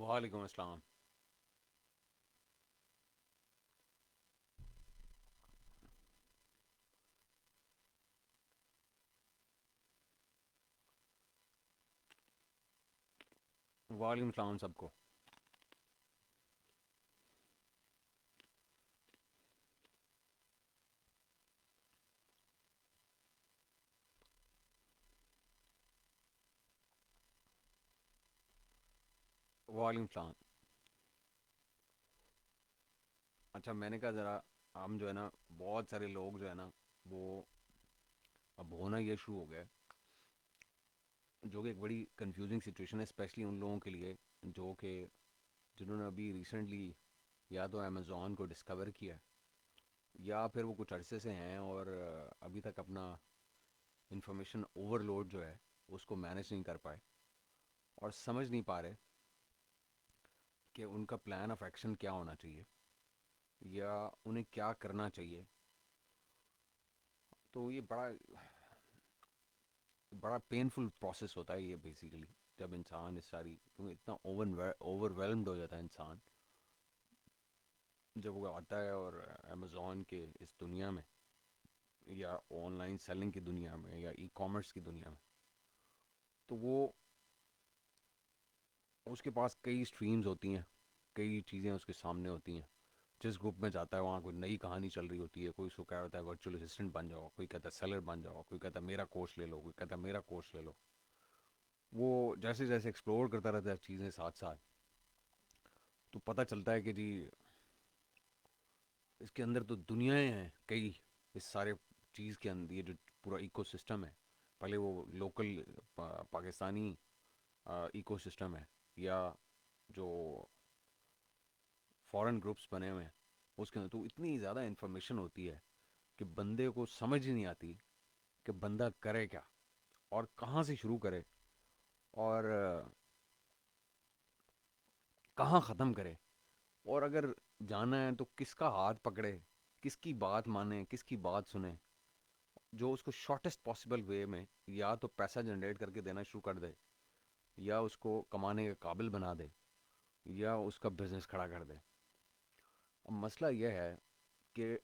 वालेकुम अस्सलाम। वालेकुम सलाम सबको। वालेकुम सलाम। अच्छा, मैंने कहा ज़रा, हम जो है ना, बहुत सारे लोग जो है ना, वो अब होना ये शुरू हो गया है, जो कि एक बड़ी कंफ्यूजिंग सिचुएशन है, स्पेशली उन लोगों के लिए जो कि जिन्होंने अभी रिसेंटली या तो अमेज़ॉन को डिस्कवर किया है, या फिर वो कुछ अरसे से हैं और अभी तक अपना इंफॉर्मेशन ओवरलोड जो है उसको मैनेज नहीं कर पाए और समझ नहीं पा रहे कि उनका प्लान ऑफ एक्शन क्या होना चाहिए या उन्हें क्या करना चाहिए। तो ये बड़ा बड़ा पेनफुल प्रोसेस होता है ये बेसिकली, जब इंसान इस सारी, क्योंकि इतना ओवरवेलम्ड हो जाता है इंसान जब वो आता है और अमेज़ॉन के इस दुनिया में या ऑनलाइन सेलिंग की दुनिया में या ई कॉमर्स की दुनिया में। तो वो उसके पास कई स्ट्रीम्स होती हैं, कई चीज़ें उसके सामने होती हैं। जिस ग्रुप में जाता है वहाँ कोई नई कहानी चल रही होती है, कोई उसको क्या होता है वर्चुअल असिस्टेंट बन जाओ, कोई कहता है सेलर बन जाओ, कोई कहता है मेरा कोर्स ले लो, कोई कहता है मेरा कोर्स ले लो। वो जैसे जैसे एक्सप्लोर करता रहता है चीज़ें साथ साथ, तो पता चलता है कि जी इसके अंदर तो दुनियाएं हैं कई, इस सारे चीज़ के अंदर ये जो पूरा इकोसिस्टम है। पहले वो लोकल पाकिस्तानी इकोसिस्टम है, या जो फॉरेन ग्रुप्स बने हुए हैं उसके अंदर तो इतनी ज़्यादा इन्फॉर्मेशन होती है कि बंदे को समझ ही नहीं आती कि बंदा करे क्या और कहाँ से शुरू करे और कहाँ ख़त्म करे। और अगर जाना है तो किसका हाथ पकड़े, किसकी बात माने, किसकी बात सुने, जो उसको शॉर्टेस्ट पॉसिबल वे में या तो पैसा जनरेट करके देना शुरू कर दे, या उसको कमाने के काबिल बना दे, या उसका बिजनेस खड़ा कर दे। अब मसला यह है कि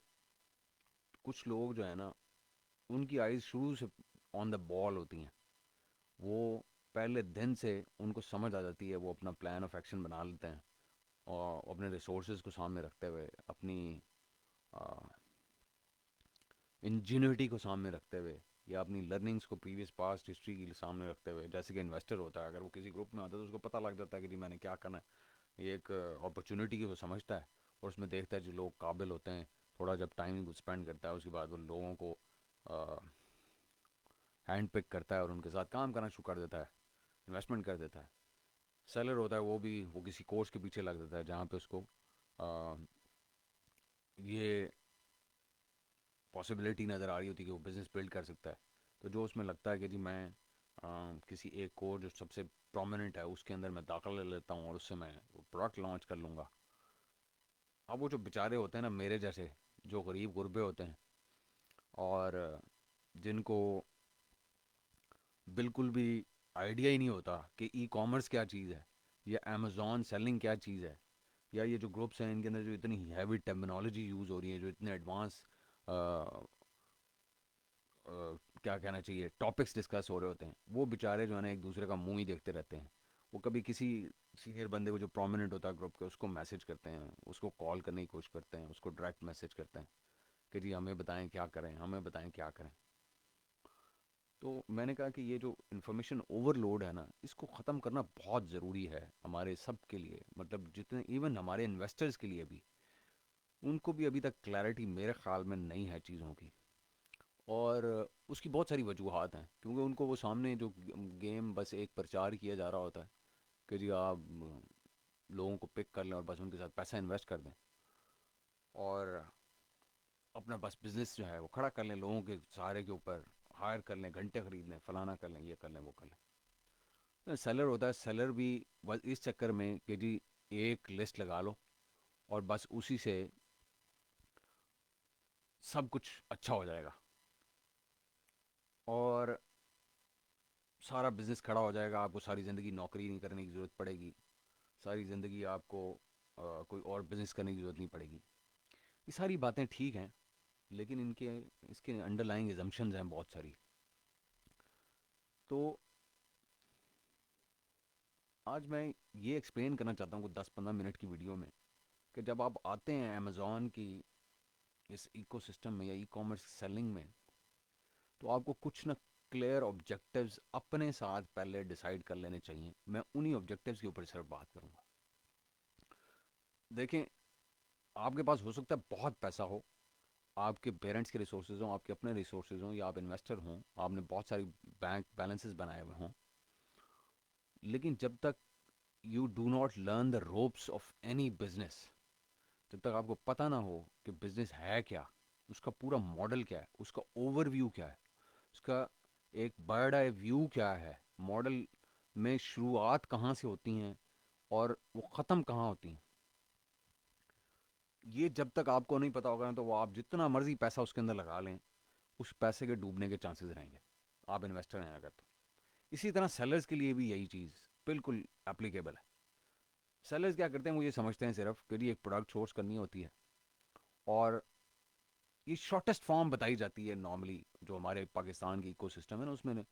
कुछ लोग जो है ना, उनकी आइज़ शुरू से ऑन द बॉल होती हैं। वो पहले दिन से उनको समझ आ जाती है, वो अपना प्लान ऑफ एक्शन बना लेते हैं और अपने रिसोर्सेज को सामने रखते हुए, अपनी इंजीन्यूटी को सामने रखते हुए, या अपनी लर्निंग्स को प्रीवियस पास्ट हिस्ट्री के सामने रखते हुए। जैसे कि इन्वेस्टर होता है, अगर वो किसी ग्रुप में आता है तो उसको पता लग जाता है कि जी मैंने क्या करना है। ये एक अपॉर्चुनिटी की वो समझता है और उसमें देखता है जो लोग काबिल होते हैं, थोड़ा जब टाइम स्पेंड करता है उसके बाद वो लोगों को हैंड पिक करता है और उनके साथ काम करना शुरू कर देता है, इन्वेस्टमेंट कर देता है। सेलर होता है वो किसी कोर्स के पीछे लग जाता है जहाँ पे उसको आ, ये पॉसिबिलिटी नज़र आ रही होती है कि वो बिज़नेस बिल्ड कर सकता है। तो जो उसमें लगता है कि जी मैं किसी एक कोर जो सबसे प्रोमिनेंट है उसके अंदर मैं दाखिला ले लेता हूँ और उससे मैं वो प्रोडक्ट लॉन्च कर लूँगा। अब वो जो बेचारे होते हैं ना मेरे जैसे, जो गरीब गुरबे होते हैं और जिनको बिल्कुल भी आइडिया ही नहीं होता कि ई कॉमर्स क्या चीज़ है, या अमेज़ॉन सेलिंग क्या चीज़ है, या ये जो ग्रुप्स हैं इनके अंदर जो इतनी हैवी टर्मिनोलॉजी यूज़ हो रही है, जो इतने एडवांस क्या कहना चाहिए टॉपिक्स डिस्कस हो रहे होते हैं, वो बेचारे जो है ना एक दूसरे का मुंह ही देखते रहते हैं। वो कभी किसी सीनियर बंदे को जो प्रोमिनेंट होता है ग्रुप के उसको मैसेज करते हैं, उसको कॉल करने की कोशिश करते हैं, उसको डायरेक्ट मैसेज करते हैं कि जी हमें बताएं क्या करें, हमें बताएं क्या करें। तो मैंने कहा कि ये जो इन्फॉर्मेशन ओवरलोड है ना, इसको ख़त्म करना बहुत ज़रूरी है हमारे सब के लिए, मतलब जितने इवन हमारे इन्वेस्टर्स के लिए भी। उनको भी अभी तक क्लैरिटी मेरे ख्याल में नहीं है चीज़ों की। और उसकी बहुत सारी वजूहत हैं, क्योंकि उनको वो सामने जो गेम बस एक प्रचार किया जा रहा होता है कि जी आप लोगों को पिक कर लें और बस उनके साथ पैसा इन्वेस्ट कर दें और अपना बस बिजनेस जो है वो खड़ा कर लें, लोगों के सहारे के ऊपर हायर कर लें, घंटे खरीद लें, फलाना कर लें, ये कर लें, वो कर लें। सेलर होता है, सेलर भी बस इस चक्कर में कि जी एक लिस्ट लगा लो और बस उसी से सब कुछ अच्छा हो जाएगा और सारा बिजनेस खड़ा हो जाएगा, आपको सारी ज़िंदगी नौकरी नहीं करने की ज़रूरत पड़ेगी। सारी ज़िंदगी आपको कोई और बिज़नेस करने की ज़रूरत नहीं पड़ेगी। ये सारी बातें ठीक हैं, लेकिन इनके इसके अंडरलाइंग एजम्पशंस हैं बहुत सारी। तो आज मैं ये एक्सप्लेन करना चाहता हूँ 10-15 मिनट की वीडियो में, कि जब आप आते हैं अमेज़ॉन की इस इकोसिस्टम में या ई कॉमर्स सेलिंग में, तो आपको कुछ ना क्लियर ऑब्जेक्टिव्स अपने साथ पहले डिसाइड कर लेने चाहिए। मैं उन्हीं ऑब्जेक्टिव्स के ऊपर सिर्फ बात करूँगा। देखें, आपके पास हो सकता है बहुत पैसा हो, आपके पेरेंट्स के रिसोर्सेज हों, आपके अपने रिसोर्सेज हों, या आप इन्वेस्टर हों, आपने बहुत सारी बैंक बैलेंसेस बनाए हुए हों, लेकिन जब तक you do not learn the ropes of any business, जब तक आपको पता ना हो कि बिजनेस है क्या, उसका पूरा मॉडल क्या है, उसका ओवरव्यू क्या है, उसका एक बर्ड आई व्यू क्या है, मॉडल में शुरुआत कहाँ से होती हैं और वो ख़त्म कहाँ होती हैं, ये जब तक आपको नहीं पता होगा ना, तो वो आप जितना मर्जी पैसा उसके अंदर लगा लें, उस पैसे के डूबने के चांसेस रहेंगे, आप इन्वेस्टर हैं अगर तो। इसी तरह सेलर्स के लिए भी यही चीज़ बिल्कुल एप्लीकेबल है। सेलर्स क्या करते हैं, वो ये समझते हैं सिर्फ कि जी एक प्रोडक्ट सोर्स करनी होती है, और ये शॉर्टेस्ट फॉर्म बताई जाती है नॉर्मली, जो हमारे पाकिस्तान की इकोसिस्टम है ना उसमें,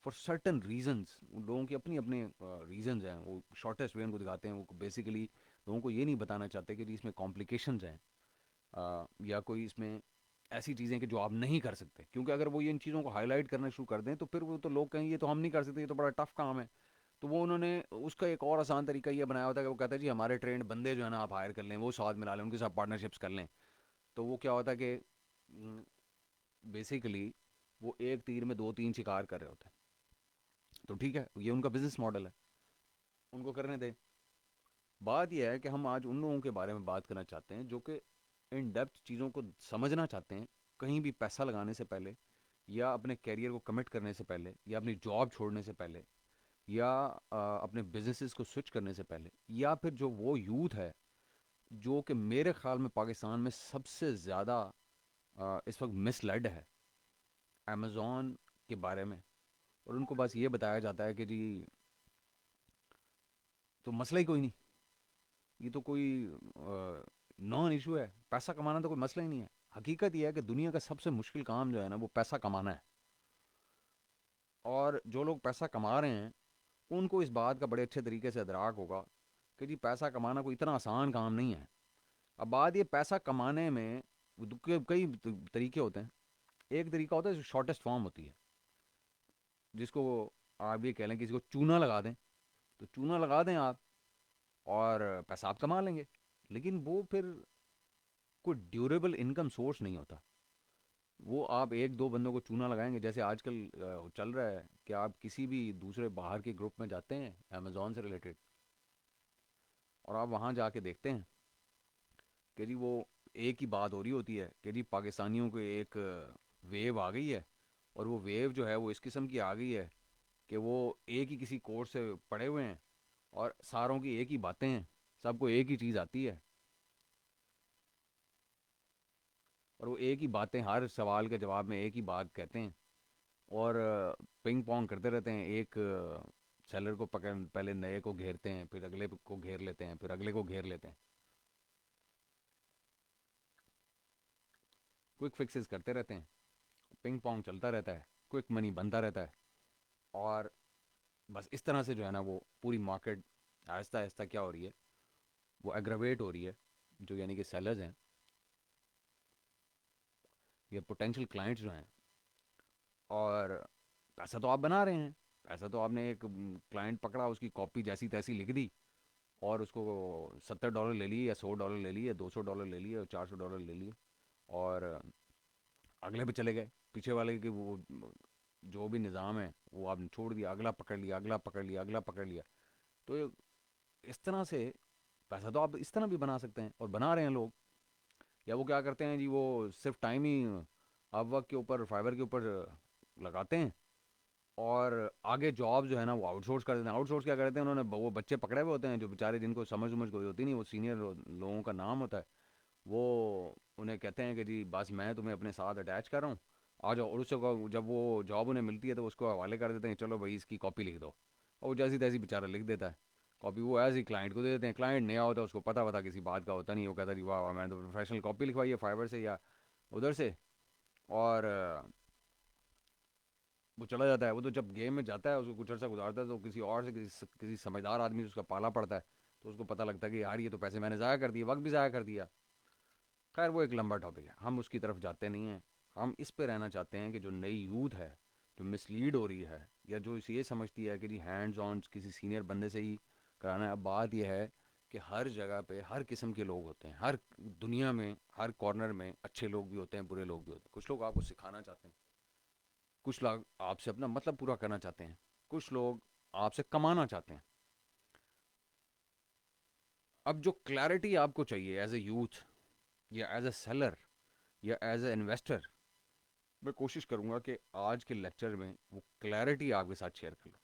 फॉर सर्टन रीजंस, लोगों के अपनी अपने रीजंस हैं, वो शॉर्टेस्ट वे उनको दिखाते हैं। वो बेसिकली लोगों को ये नहीं बताना चाहते कि जी इसमें कॉम्प्लिकेशंस हैं, या कोई इसमें ऐसी चीज़ें कि जो आप नहीं कर सकते, क्योंकि अगर वो ये इन चीज़ों को हाईलाइट करना शुरू कर दें, तो फिर वो तो लोग कहेंगे ये तो हम नहीं कर सकते, ये तो बड़ा टफ काम है। तो वो उन्होंने उसका एक और आसान तरीका ये बनाया होता है कि वो कहता है जी हमारे ट्रेंड बंदे जो है ना आप हायर कर लें, वो साथ मिला लें, उनके साथ पार्टनरशिप्स कर लें। तो वो क्या होता है कि बेसिकली वो एक तीर में दो तीन शिकार कर रहे होते हैं। तो ठीक है, ये उनका बिजनेस मॉडल है, उनको करने दें। बात यह है कि हम आज उन लोगों के बारे में बात करना चाहते हैं जो कि इन डेप्थ चीज़ों को समझना चाहते हैं, कहीं भी पैसा लगाने से पहले, या अपने कैरियर को कमिट करने से पहले, या अपनी जॉब छोड़ने से पहले, या अपने बिजनेसेस को स्विच करने से पहले, या फिर जो वो यूथ है जो कि मेरे ख्याल में पाकिस्तान में सबसे ज़्यादा इस वक्त मिसलेड है अमेज़ॉन के बारे में। और उनको बस ये बताया जाता है कि जी तो मसला ही कोई नहीं, ये तो कोई नॉन इशू है, पैसा कमाना तो कोई मसला ही नहीं है। हकीकत यह है कि दुनिया का सबसे मुश्किल काम जो है ना वो पैसा कमाना है। और जो लोग पैसा कमा रहे हैं उनको इस बात का बड़े अच्छे तरीके से इदराक होगा कि जी पैसा कमाना कोई इतना आसान काम नहीं है। अब बात ये पैसा कमाने में कई तरीके होते हैं। एक तरीका होता है जो शॉर्टेस्ट फॉर्म होती है, जिसको आप ये कह लें किसी को चूना लगा दें, तो चूना लगा दें आप और पैसा आप कमा लेंगे। लेकिन वो फिर कोई ड्यूरेबल इनकम सोर्स नहीं होता। वो आप एक दो बंदों को चूना लगाएंगे, जैसे आजकल चल रहा है कि आप किसी भी दूसरे बाहर के ग्रुप में जाते हैं अमेजोन से रिलेटेड, और आप वहाँ जाके देखते हैं कि जी वो एक ही बात हो रही होती है कि जी पाकिस्तानियों को एक वेव आ गई है, और वो वेव जो है वो इस किस्म की आ गई है कि वो एक ही किसी कोर्स से पढ़े हुए हैं, और सारों की एक ही बातें हैं, सबको एक ही चीज़ आती है, और वो एक ही बातें हर सवाल के जवाब में एक ही बात कहते हैं, और पिंग पोंग करते रहते हैं। एक सेलर को पकड़, पहले नए को घेरते हैं, फिर अगले को घेर लेते हैं, फिर अगले को घेर लेते हैं, क्विक फिक्सेस करते रहते हैं, पिंग पोंग चलता रहता है, क्विक मनी बनता रहता है। और बस इस तरह से जो है ना वो पूरी मार्केट आहिस्ता आहिस्ता क्या हो रही है, वो एग्रावेट हो रही है। जो यानी कि सेलर्स हैं या पोटेंशियल क्लाइंट्स जो हैं, और पैसा तो आप बना रहे हैं, पैसा तो आपने एक क्लाइंट पकड़ा, उसकी कॉपी जैसी तैसी लिख दी, और उसको $70 ले लिए, या $100 ले लिए, या $200 ले लिए, या $400 ले लिए, और अगले पे चले गए। पीछे वाले के वो जो भी निज़ाम है वो आपने छोड़ दिया, अगला पकड़ लिया, अगला पकड़ लिया, अगला पकड़ लिया। तो इस तरह से पैसा तो आप इस तरह भी बना सकते हैं, और बना रहे हैं लोग। या वो क्या करते हैं जी, वो सिर्फ टाइम ही अपवर्क के ऊपर, फाइवर के ऊपर लगाते हैं, और आगे जॉब जो है ना वो आउटसोर्स कर देते हैं। आउटसोर्स क्या करते हैं, उन्होंने वो बच्चे पकड़े हुए होते हैं जो बेचारे, जिनको समझ उमझ कोई होती नहीं, वो सीनियर लोगों का नाम होता है, वो उन्हें कहते हैं कि जी बस मैं तुम्हें अपने साथ अटैच कर रहा हूँ, आ जाओ। और उससे जब वो जॉब उन्हें मिलती है तो उसको हवाले कर देते हैं, चलो भाई इसकी कॉपी लिख दो, और वो जैसी तैसी बेचारा लिख देता है। कॉपी वो ऐसे ही क्लाइंट को दे देते हैं, क्लाइंट नया होता है, उसको पता किसी बात का होता नहीं, वो कहता है वाह वाह मैंने तो प्रोफेशनल कॉपी लिखवाई है फाइवर से या उधर से, और वो चला जाता है। वो तो जब गेम में जाता है, उसको कुछ अर्सा गुजारता है, तो किसी और से किसी समझदार आदमी से उसका पाला पड़ता है, तो उसको पता लगता है कि यार ये तो पैसे मैंने ज़ाया कर दिए, वक्त भी ज़ाया कर दिया। खैर वो एक लंबा टॉपिक है, हम उसकी तरफ जाते नहीं हैं। हम इस पे रहना चाहते हैं कि जो नई यूथ है, जो मिसलीड हो रही है, या जो ये समझती है कि जी हैंड्स ऑन किसी सीनियर बंदे से ही कराना है। अब बात यह है कि हर जगह पे हर किस्म के लोग होते हैं, हर दुनिया में हर कॉर्नर में अच्छे लोग भी होते हैं, बुरे लोग भी होते हैं। कुछ लोग आपको सिखाना चाहते हैं, कुछ लोग आपसे अपना मतलब पूरा करना चाहते हैं, कुछ लोग आपसे कमाना चाहते हैं। अब जो क्लैरिटी आपको चाहिए एज ए यूथ, या एज ए सेलर, या एज ए इन्वेस्टर, मैं कोशिश करूंगा कि आज के लेक्चर में वो क्लैरिटी आपके साथ शेयर कर लूँ।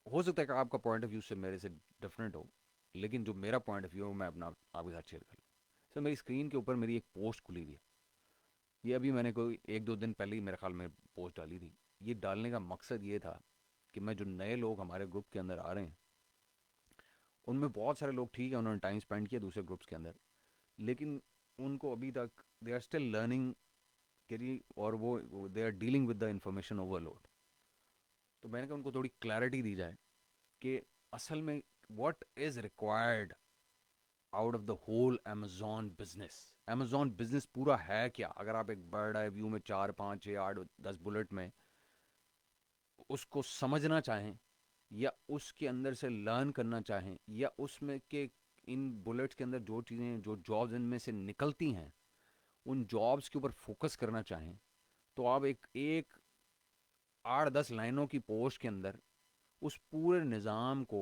हो सकता है कि आपका पॉइंट ऑफ व्यू से मेरे से डिफरेंट हो, लेकिन जो मेरा पॉइंट ऑफ व्यू है मैं अपना आपके साथ शेयर कर लूँ। सर मेरी स्क्रीन के ऊपर मेरी एक पोस्ट खुली हुई है। ये अभी मैंने कोई एक दो दिन पहले ही मेरे ख्याल में पोस्ट डाली थी। ये डालने का मकसद ये था कि मैं जो नए लोग हमारे ग्रुप के अंदर आ रहे हैं, उनमें बहुत सारे लोग ठीक है, उन्होंने टाइम स्पेंड किया दूसरे ग्रुप्स के अंदर, लेकिन उनको अभी तक दे आर स्टिल लर्निंग करी, और वो they are dealing with the information overload. तो मैंने कहा उनको थोड़ी क्लैरिटी दी जाए कि असल में what is required out of the whole Amazon business. Amazon business पूरा है क्या, अगर आप एक बर्ड आई व्यू में 4 5 6 8 10 बुलेट में उसको समझना चाहें, या उसके अंदर से लर्न करना चाहें, या उसमें के इन बुलेट्स के अंदर जो चीज़ें जो जॉब्स इनमें से निकलती हैं उन जॉब्स के ऊपर फोकस करना चाहें, तो आप एक एक 8 10 लाइनों की पोस्ट के अंदर उस पूरे निज़ाम को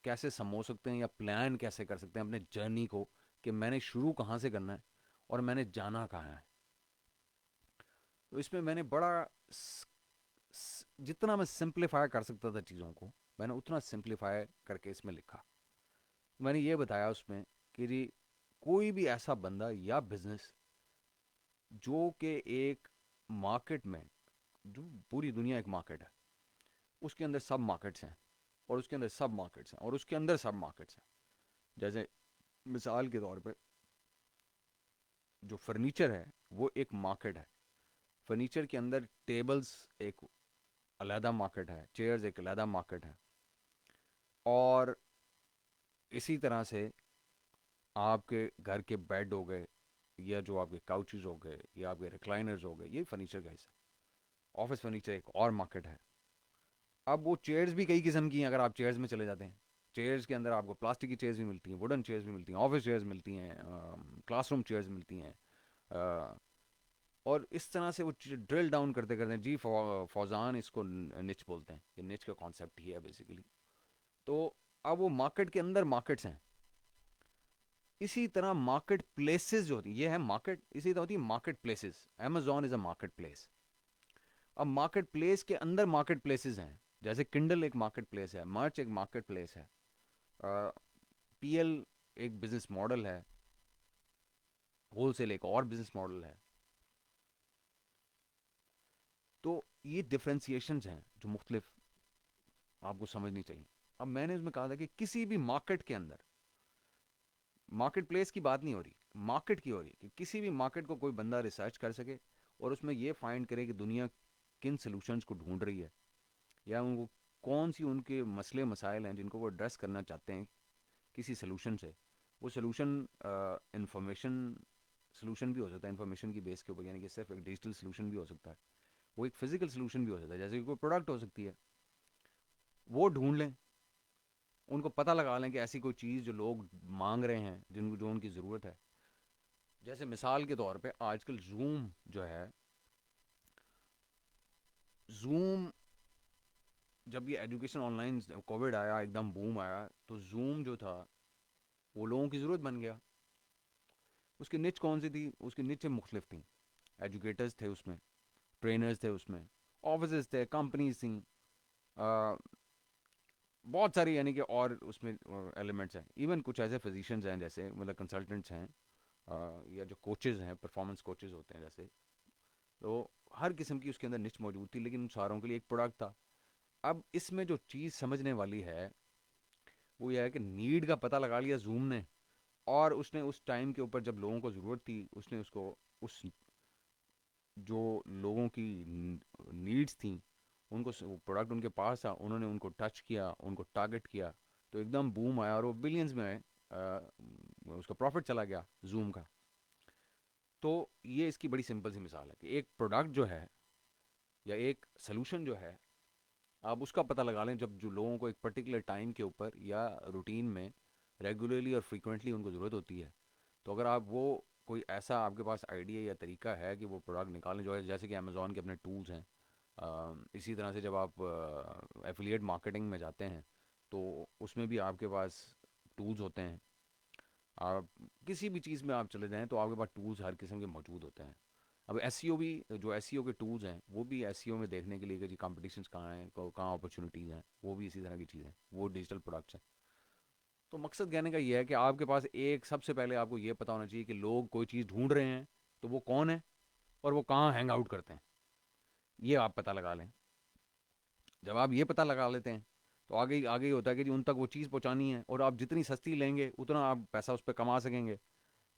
कैसे समझ सकते हैं, या प्लान कैसे कर सकते हैं अपने जर्नी को, कि मैंने शुरू कहाँ से करना है और मैंने जाना कहाँ है। तो इसमें मैंने बड़ा जितना मैं सिंप्लीफाई कर सकता था चीज़ों को, मैंने उतना सिंप्लीफाई करके इसमें लिखा। मैंने ये बताया उसमें कि जी कोई भी ऐसा बंदा या बिजनेस जो कि एक मार्केट में, जो पूरी दुनिया एक मार्केट है, उसके अंदर सब मार्केट्स हैं, और उसके अंदर सब मार्केट्स हैं, और उसके अंदर सब मार्केट्स हैं। जैसे मिसाल के तौर पे जो फर्नीचर है वो एक मार्केट है। फर्नीचर के अंदर टेबल्स एक अलहदा मार्केट है, चेयर्स एक अलहदा मार्केट है, और इसी तरह से आपके घर के बेड हो गए, या जो आपके काउचेज हो गए, या आपके रिक्लाइनर्स हो गए, ये फर्नीचर का हिस्सा। ऑफिस फर्नीचर एक और मार्केट है। अब वो चेयर्स भी कई किस्म की हैं, अगर आप चेयर्स में चले जाते हैं, चेयर्स के अंदर आपको प्लास्टिक की चेयर्स भी मिलती हैं, वुडन चेयर्स भी मिलती हैं, ऑफिस चेयर्स मिलती हैं, क्लासरूम चेयर्स मिलती हैं, और इस तरह से वो ड्रिल डाउन करते करते जी फौजान इसको निच बोलते हैं, ये निच का कॉन्सेप्ट ही है बेसिकली। तो अब वो मार्केट के अंदर मार्केट्स हैं। इसी तरह मार्केट प्लेसेस जो होती है, ये है मार्केट, इसी तरह होती है market places. Amazon is a market place. अब मार्केट प्लेस के अंदर मार्केट प्लेसेस हैं, जैसे किंडल एक मार्केट प्लेस है, मर्च एक मार्केट प्लेस है, पीएल एक बिजनेस मॉडल है, होलसेल एक और बिजनेस मॉडल है। तो ये डिफ्रेंसिएशंस हैं जो मुख्तलिफ आपको समझनी चाहिए। अब मैंने इसमें कहा था कि किसी भी मार्केट के अंदर, मार्केट प्लेस की बात नहीं हो रही, मार्केट की हो रही, कि किसी भी मार्केट को कोई बंदा रिसर्च कर सके और उसमें ये फाइंड करे कि दुनिया किन सोल्यूशंस को ढूंढ रही है, या उनको कौन सी उनके मसले मसाइल हैं जिनको वो एड्रेस करना चाहते हैं किसी सोल्यूशन से। वो सोल्यूशन इंफॉर्मेशन सोल्यूशन भी हो सकता है, इंफॉर्मेशन की बेस के ऊपर, यानी कि सिर्फ एक डिजिटल सोल्यूशन भी हो सकता है, वो एक फिजिकल सोल्यूशन भी हो सकता है, जैसे कि कोई प्रोडक्ट हो सकती है। वो ढूंढ लें, उनको पता लगा लें कि ऐसी कोई चीज़ जो लोग मांग रहे हैं, जिनको जो उनकी ज़रूरत है। जैसे मिसाल के तौर पे आजकल जूम जो है, जूम जब ये एजुकेशन ऑनलाइन कोविड आया, एकदम बूम आया, तो जूम जो था वो लोगों की ज़रूरत बन गया। उसकी निच कौन सी थी, उसकी निच मुख्तलिफ थी। एजुकेटर्स थे उसमें, ट्रेनर्स थे उसमें, ऑफिस थे, कंपनीज थी, बहुत सारी, यानी कि और उसमें एलिमेंट्स हैं। इवन कुछ ऐसे फिजिशियंस हैं, जैसे मतलब कंसल्टेंट्स हैं, या जो कोचेज़ हैं, परफॉर्मेंस कोचेज़ होते हैं जैसे। तो हर किस्म की उसके अंदर निच मौजूद थी, लेकिन उन सारों के लिए एक प्रोडक्ट था। अब इसमें जो चीज़ समझने वाली है वो ये है कि नीड का पता लगा लिया जूम ने, और उसने उस टाइम के ऊपर जब लोगों को ज़रूरत थी उसने उसको उस जो लोगों की नीड्स थी उनको वो प्रोडक्ट उनके पास था, उन्होंने उनको टच किया, उनको टारगेट किया, तो एकदम बूम आया और वो बिलियंस में उसका प्रॉफिट चला गया जूम का। तो ये इसकी बड़ी सिंपल सी मिसाल है कि एक प्रोडक्ट जो है या एक सोल्यूशन जो है, आप उसका पता लगा लें जब जो लोगों को एक पर्टिकुलर टाइम के ऊपर या रूटीन में रेगुलरली और फ्रीक्वेंटली उनको ज़रूरत होती है। तो अगर आप वो कोई ऐसा आपके पास आइडिया या तरीका है कि वो प्रोडक्ट निकालें, जो है जैसे कि अमेज़ॉन के अपने टूल्स हैं, इसी तरह से जब आप एफिलिएट मार्केटिंग में जाते हैं तो उसमें भी आपके पास टूल्स होते हैं। आप किसी भी चीज़ में आप चले जाएँ तो आपके पास टूल्स हर किस्म के मौजूद होते हैं। अब एसईओ भी, जो एसईओ के टूल्स हैं वो भी एसईओ में देखने के लिए कि जी कॉम्पिटिशन्स कहाँ हैं, कहाँ अपॉर्चुनिटीज़ हैं, वो भी इसी तरह की चीज़ है, वो डिजिटल प्रोडक्ट्स हैं। तो मकसद कहने का ये है कि आपके पास एक सबसे पहले आपको ये पता होना चाहिए कि लोग कोई चीज़ ढूंढ रहे हैं तो वो कौन है और वो कहाँ हैंग आउट करते हैं, ये आप पता लगा लें। जब आप ये पता लगा लेते हैं तो आगे आगे ही होता है कि जी उन तक वो चीज़ पहुँचानी है, और आप जितनी सस्ती लेंगे उतना आप पैसा उस पर कमा सकेंगे।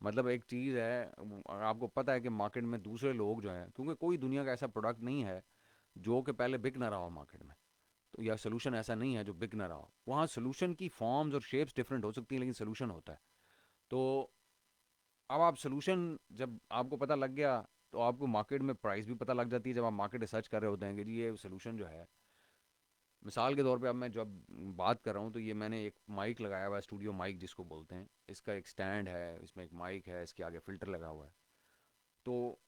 मतलब एक चीज़ है, आपको पता है कि मार्केट में दूसरे लोग जो हैं, क्योंकि कोई दुनिया का ऐसा प्रोडक्ट नहीं है जो कि पहले बिक ना रहा हो मार्केट में, तो या सोल्यूशन ऐसा नहीं है जो बिक ना रहा हो। वहाँ सोल्यूशन की फॉर्म्स और शेप्स डिफरेंट हो सकती हैं लेकिन सोल्यूशन होता है। तो अब आप सोल्यूशन जब आपको पता लग गया तो आपको मार्केट में प्राइस भी पता लग जाती है, जब आप मार्केट रिसर्च कर रहे होते हैं कि जी ये सोल्यूशन जो है, मिसाल के तौर पे अब मैं जब बात कर रहा हूँ तो ये मैंने एक माइक लगाया हुआ है, स्टूडियो माइक जिसको बोलते हैं, इसका एक स्टैंड है, इसमें एक माइक है, इसके आगे फ़िल्टर लगा हुआ है। तो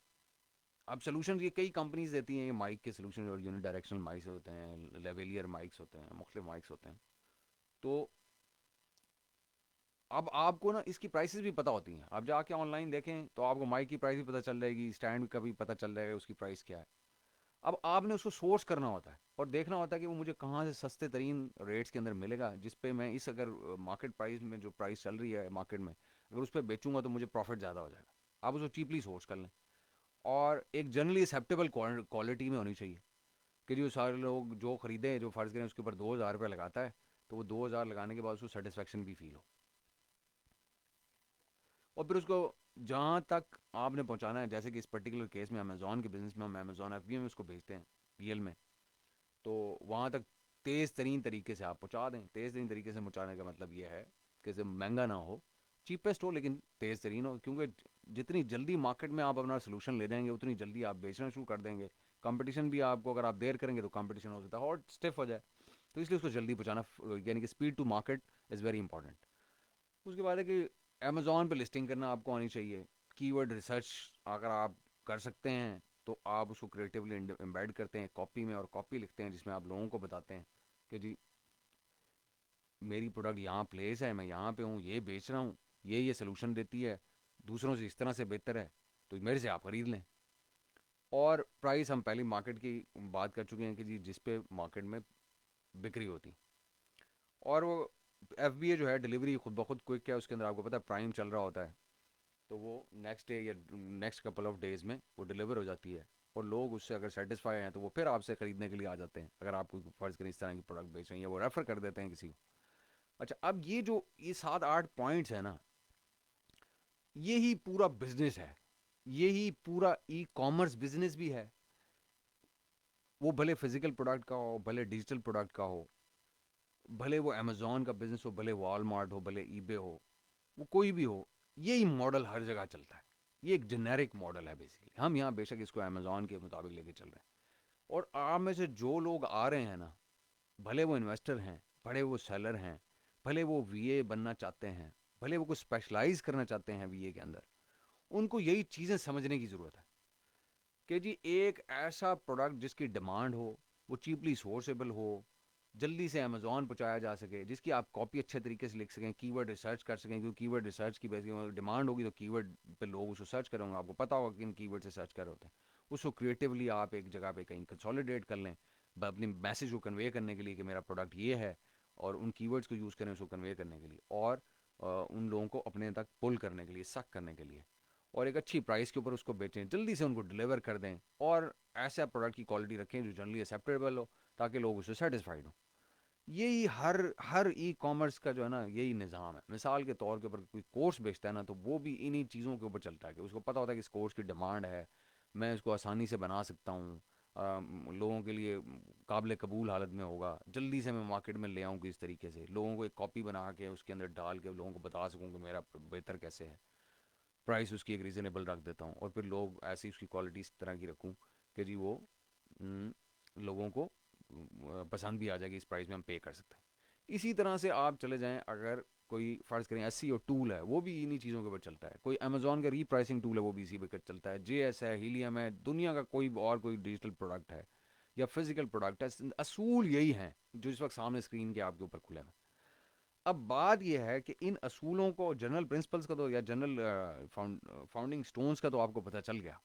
अब सोल्यूशन ये कई कंपनीज देती हैं, ये माइक के सोल्यूशन, और यूनि डायरेक्शनल माइक्स होते हैं, लेवेलियर माइक्स होते हैं, मुख्तलिफ माइक्स होते हैं। तो अब आपको ना इसकी प्राइसेस भी पता होती हैं, आप जाके ऑनलाइन देखें तो आपको माइक की प्राइस भी पता चल जाएगी, स्टैंड का भी पता चल जाएगा उसकी प्राइस क्या है। अब आपने उसको सोर्स करना होता है और देखना होता है कि वो मुझे कहाँ से सस्ते तरीन रेट्स के अंदर मिलेगा, जिस पे मैं इस अगर मार्केट प्राइस में जो प्राइस चल रही है मार्केट में, अगर उस पर बेचूंगा तो मुझे प्रॉफिट ज़्यादा हो जाएगा। आप उसको चीपली सोर्स कर लें, और एक जनरली एक्सेप्टेबल क्वालिटी में होनी चाहिए कि जो सारे लोग जो खरीदें, जो फ़र्ज़ करें उसके ऊपर 2,000 रुपये लगाता है, तो वो 2,000 लगाने के बाद उसको सेटिस्फेक्शन भी फील हो, और फिर उसको जहाँ तक आपने पहुँचाना है, जैसे कि इस पर्टिकुलर केस में अमेज़ॉन के बिज़नेस में हम अमेज़ॉन एफ में उसको भेजते हैं, पीएल में, तो वहाँ तक तेज़ तरीन तरीके से आप पहुँचा दें। तेज़ तरीन तरीके से पहुँचाने का मतलब ये है कि जब महंगा ना हो, चीपेस्ट हो लेकिन तेज़ तरीन हो, क्योंकि जितनी जल्दी मार्केट में आप अपना सोल्यूशन ले जाएंगे उतनी जल्दी आप बेचना शुरू कर देंगे। कंपटीशन भी आपको, अगर आप देर करेंगे तो कंपटीशन हो सकता है और स्टिफ हो जाए, तो इसलिए उसको जल्दी पहुँचाना, यानी कि speed to market is very important. उसके बाद है कि अमेज़ॉन पे लिस्टिंग करना आपको आनी चाहिए। कीवर्ड रिसर्च अगर आप कर सकते हैं तो आप उसको क्रिएटिवली एम्बेड करते हैं कॉपी में, और कॉपी लिखते हैं जिसमें आप लोगों को बताते हैं कि जी मेरी प्रोडक्ट यहाँ प्लेस है, मैं यहाँ पे हूँ, ये बेच रहा हूँ, ये सोल्यूशन देती है, दूसरों से इस तरह से बेहतर है, तो मेरे से आप खरीद लें। और प्राइस हम पहले मार्केट की बात कर चुके हैं कि जी जिस पे मार्केट में बिक्री होती, और वो एफ जो है डिलीवरी खुद ब खुद क्विक है, उसके अंदर आपको पता है प्राइम चल रहा होता है, तो वो नेक्स्ट डे या नेक्स्ट कपल ऑफ डेज़ में वो डिलीवर हो जाती है, और लोग उससे अगर सेटिस्फाई हैं तो वो फिर आपसे ख़रीदने के लिए आ जाते हैं, अगर आप कोई फ़र्ज़ करें इस तरह की प्रोडक्ट बेच रहे हैं या वो रेफ़र कर देते हैं किसी को। अच्छा, अब ये जो ये 7-8 पॉइंट्स है ना, यही पूरा बिजनेस है, यही पूरा ई कॉमर्स बिजनेस भी है। वो भले फिजिकल प्रोडक्ट का हो, भले डिजिटल प्रोडक्ट का हो, भले वो अमेजोन का बिजनेस हो, भले वॉलमार्ट हो, भले ईबे हो, वो कोई भी हो, यही मॉडल हर जगह चलता है। ये एक जेनेरिक मॉडल है बेसिकली, हम यहाँ बेशक इसको अमेजोन के मुताबिक लेके चल रहे हैं। और आप में से जो लोग आ रहे हैं ना, भले वो इन्वेस्टर हैं, भले वो सेलर हैं, भले वो वीए बनना चाहते हैं, भले वो कुछ स्पेशलाइज करना चाहते हैं वीए के अंदर, उनको यही चीज़ें समझने की ज़रूरत है कि जी एक ऐसा प्रोडक्ट जिसकी डिमांड हो, वो चीपली सोर्सेबल हो, जल्दी से अमेजोन पहुंचाया जा सके, जिसकी आप कॉपी अच्छे तरीके से लिख सकें, कीवर्ड रिसर्च कर सकें, क्योंकि कीवर्ड रिसर्च की बेसिक डिमांड होगी तो कीवर्ड पे लोग उसको सर्च करेंगे, आपको पता होगा कि किन कीवर्ड से सर्च कर रहे होते हैं। उसको क्रिएटिवली आप एक जगह पे कहीं कंसोलिडेट कर लें, अपनी मैसेज को कन्वे करने के लिए कि मेरा प्रोडक्ट ये है, और उन कीवर्ड्स को यूज़ करें उसको कन्वे करने के लिए, और उन लोगों को अपने तक पुल करने के लिए, सक करने के लिए, और एक अच्छी प्राइस के ऊपर उसको बेचें, जल्दी से उनको डिलीवर कर दें, और ऐसा प्रोडक्ट की क्वालिटी रखें जो जनरली एक्सेप्टेबल हो, ताकि लोग उससे सेटिस्फाइड हों। यही हर हर ई कॉमर्स का जो है ना यही निज़ाम है। मिसाल के तौर के ऊपर कोई कोर्स बेचता है ना, तो वो भी इन्हीं चीज़ों के ऊपर चलता है कि उसको पता होता है कि इस कोर्स की डिमांड है, मैं इसको आसानी से बना सकता हूँ, लोगों के लिए काबिल कबूल हालत में होगा, जल्दी से मैं मार्केट में ले आऊँ कि इस तरीके से लोगों को एक कॉपी बना के उसके अंदर डाल के लोगों को बता सकूँ कि मेरा बेहतर कैसे है, प्राइस उसकी एक रीज़नेबल रख देता हूँ, और फिर लोग ऐसी उसकी क्वालिटी इस तरह की रखूँ कि जी वो हम्म, लोगों को पसंद भी आ जाएगी, इस प्राइस में हम पे कर सकते हैं। इसी तरह से आप चले जाएं, अगर कोई फ़र्ज़ करें एस सी टूल है, वो भी इन्हीं चीज़ों के ऊपर चलता है। कोई अमेजोन का रीप्राइसिंग टूल है, वो भी इसी पे चलता है। जे एस है, हीलियम है, दुनिया का कोई और कोई डिजिटल प्रोडक्ट है या फिजिकल प्रोडक्ट है, असूल यही हैं जो इस वक्त सामने स्क्रीन के आपके ऊपर खुले हैं। अब बात यह है कि इन असूलों को, जनरल प्रिंसिपल्स का तो या जनरल फाउंडिंग स्टोन्स का तो आपको पता चल गया।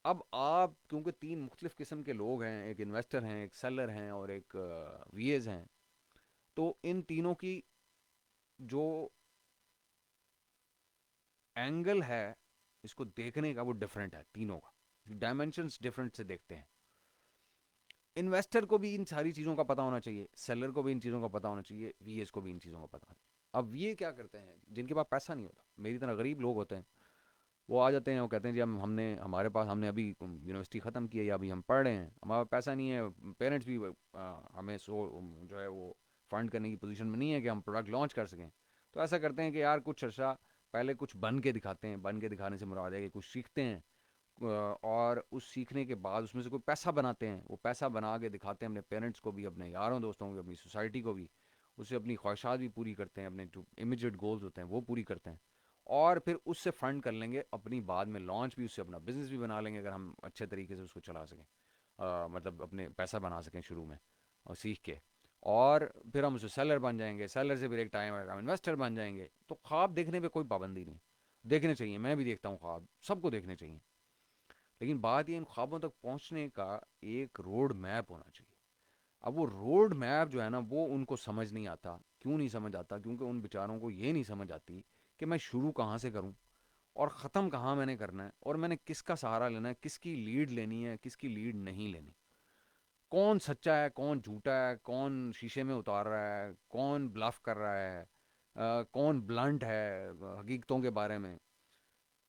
अब आप क्योंकि तीन मुख्तलिफ किस्म के लोग हैं, एक इन्वेस्टर हैं, एक सेलर हैं और एक वीएज हैं, तो इन तीनों की जो एंगल है इसको देखने का वो डिफरेंट है, तीनों का डायमेंशंस डिफरेंट से देखते हैं। इन्वेस्टर को भी इन सारी चीज़ों का पता होना चाहिए, सेलर को भी इन चीज़ों का पता होना चाहिए, वीएस को भी इन चीज़ों का पता होना चाहिए। अब ये क्या करते हैं जिनके पास पैसा नहीं होता, मेरी तरह गरीब लोग होते हैं, वो आ जाते हैं, वो कहते हैं जी हमने हमारे पास, हमने अभी यूनिवर्सिटी ख़त्म की है या अभी हम पढ़ रहे हैं, हमारा पैसा नहीं है, पेरेंट्स भी हमें जो है वो फंड करने की पोजीशन में नहीं है कि हम प्रोडक्ट लॉन्च कर सकें। तो ऐसा करते हैं कि यार कुछ अर्सा पहले कुछ बन के दिखाते हैं, बन के दिखाने से मुराद है कि कुछ सीखते हैं, और उस सीखने के बाद उसमें से कोई पैसा बनाते हैं, वो पैसा बना के दिखाते हैं अपने पेरेंट्स को भी, अपने यारों दोस्तों को भी, अपनी सोसाइटी को भी, उससे अपनी ख्वाहिशात भी पूरी करते हैं, अपने जो इमीडिएट गोल्स होते हैं वो पूरी करते हैं, और फिर उससे फंड कर लेंगे अपनी बाद में लॉन्च भी, उससे अपना बिजनेस भी बना लेंगे अगर हम अच्छे तरीके से उसको चला सकें, मतलब अपने पैसा बना सकें शुरू में और सीख के, और फिर हम उसे सेलर बन जाएंगे, सेलर से फिर एक टाइम आएगा हम इन्वेस्टर बन जाएंगे। तो ख्वाब देखने पे कोई पाबंदी नहीं, देखने चाहिए, मैं भी देखता हूँ ख्वाब, सबको देखने चाहिए, लेकिन बात ये इन ख्वाबों तक पहुंचने का एक रोड मैप होना चाहिए। अब वो रोड मैप जो है ना वो उनको समझ नहीं आता। क्यों नहीं समझ आता? क्योंकि उन बेचारों को ये नहीं समझ आती कि मैं शुरू कहाँ से करूँ और ख़त्म कहाँ मैंने करना है, और मैंने किसका सहारा लेना है, किसकी लीड लेनी है, किसकी लीड नहीं लेनी, कौन सच्चा है, कौन झूठा है, कौन शीशे में उतार रहा है, कौन ब्लफ कर रहा है, कौन ब्लंट है हकीकतों के बारे में,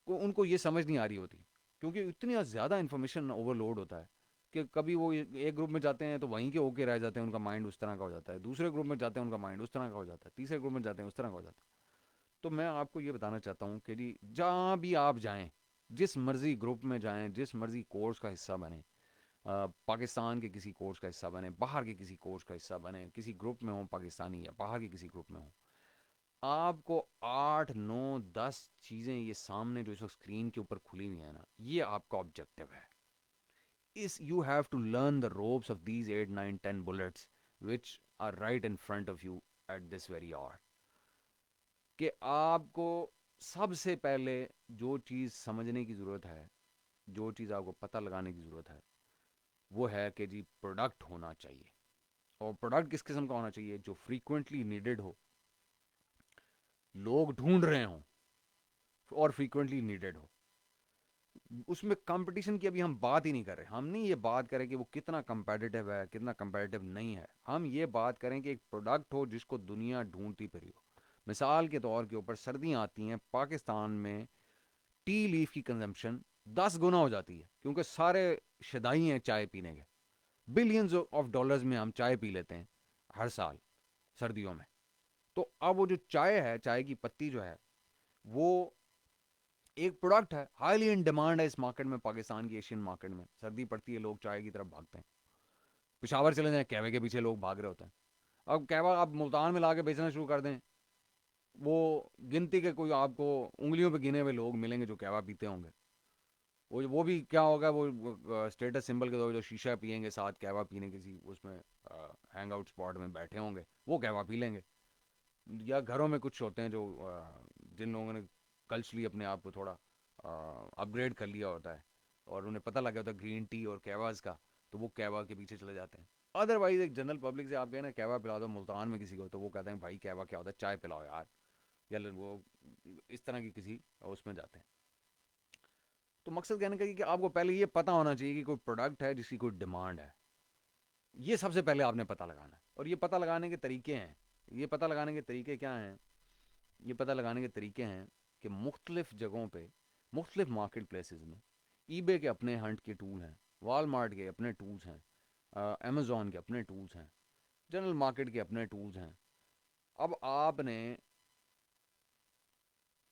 उनको ये समझ नहीं आ रही होती, क्योंकि इतनी ज़्यादा इन्फॉर्मेशन ओवरलोड होता है कि कभी वो एक ग्रुप में जाते हैं तो वहीं के होके रह जाते हैं, उनका माइंड उस तरह का हो जाता है, दूसरे ग्रुप में जाते हैं उनका माइंड उस तरह का हो जाता है, तीसरे ग्रुप में जाते हैं उस तरह का हो जाता है। तो मैं आपको ये बताना चाहता हूँ कि जी जहाँ भी आप जाएँ, जिस मर्जी ग्रुप में जाएँ, जिस मर्जी कोर्स का हिस्सा बने, पाकिस्तान के किसी कोर्स का हिस्सा बने, बाहर के किसी कोर्स का हिस्सा बने, किसी ग्रुप में हो पाकिस्तानी या बाहर के किसी ग्रुप में हो, आपको 8 9 10 चीज़ें ये सामने जो इस वक्त स्क्रीन के ऊपर खुली हुई है ना, ये आपका ऑब्जेक्टिव है। इस you have to learn the ropes of these 8 9 10 bullets which are right in front of you at this very hour, कि आपको सबसे पहले जो चीज़ समझने की ज़रूरत है, जो चीज़ आपको पता लगाने की ज़रूरत है, वो है कि जी प्रोडक्ट होना चाहिए। और प्रोडक्ट किस किस्म का होना चाहिए? जो फ्रीक्वेंटली नीडेड हो, लोग ढूंढ रहे हों और फ्रीक्वेंटली नीडेड हो। उसमें कंपटीशन की अभी हम बात ही नहीं कर रहे, हम नहीं ये बात करें कि वो कितना कंपेटिटिव है, कितना कंपेटिटिव नहीं है, हम ये बात करें कि एक प्रोडक्ट हो जिसको दुनिया ढूंढती फिरी हो। मिसाल के तौर के ऊपर सर्दियाँ आती हैं, पाकिस्तान में टी लीफ की कंजम्पशन 10 गुना हो जाती है, क्योंकि सारे शदाई हैं चाय पीने के, बिलियंस ऑफ डॉलर्स में हम चाय पी लेते हैं हर साल सर्दियों में। तो अब वो जो चाय है, चाय की पत्ती जो है, वो एक प्रोडक्ट है, हाईली इन डिमांड है इस मार्केट में, पाकिस्तान की एशियन मार्केट में। सर्दी पड़ती है, लोग चाय की तरफ भागते हैं, पिशावर चले जाएं, कहवे के पीछे लोग भाग रहे होते हैं। अब कहवा आप मुल्तान में ला के बेचना शुरू कर दें, वो गिनती के कोई आपको उंगलियों पे गिने हुए लोग मिलेंगे जो कहवा पीते होंगे। वो भी क्या होगा, वो स्टेटस सिंबल के तौर जो शीशा पियेंगे साथ कहवा पीने किसी उसमें हैंग आउट स्पॉट में बैठे होंगे, वो कहवा पी लेंगे। या घरों में कुछ होते हैं जो जिन लोगों ने कल्चरली अपने आप को थोड़ा अपग्रेड कर लिया होता है और उन्हें पता लगा होता है ग्रीन टी और कहवाज का, तो वो कहवा के पीछे चले जाते हैं। अदरवाइज एक जनरल पब्लिक से आप कहें ना कहवा पिला दो मुल्तान में किसी को, तो वो कहते हैं भाई कहवा क्या होता है, चाय पिलाओ यार, या वो इस तरह की किसी उसमें जाते हैं। तो मकसद कहने का कि आपको पहले ये पता होना चाहिए कि कोई प्रोडक्ट है जिसकी कोई डिमांड है, ये सबसे पहले आपने पता लगाना है। और ये पता लगाने के तरीके हैं, ये पता लगाने के तरीके क्या हैं, ये पता लगाने के तरीके हैं कि मुख्तलिफ जगहों पे, मुख्तलिफ मार्केट प्लेसेस में ईबे के अपने हंट के टूल हैं, वॉलमार्ट के अपने टूल्स हैं, अमेज़ॉन के अपने टूल्स हैं, जनरल मार्केट के अपने टूल्स हैं। अब आपने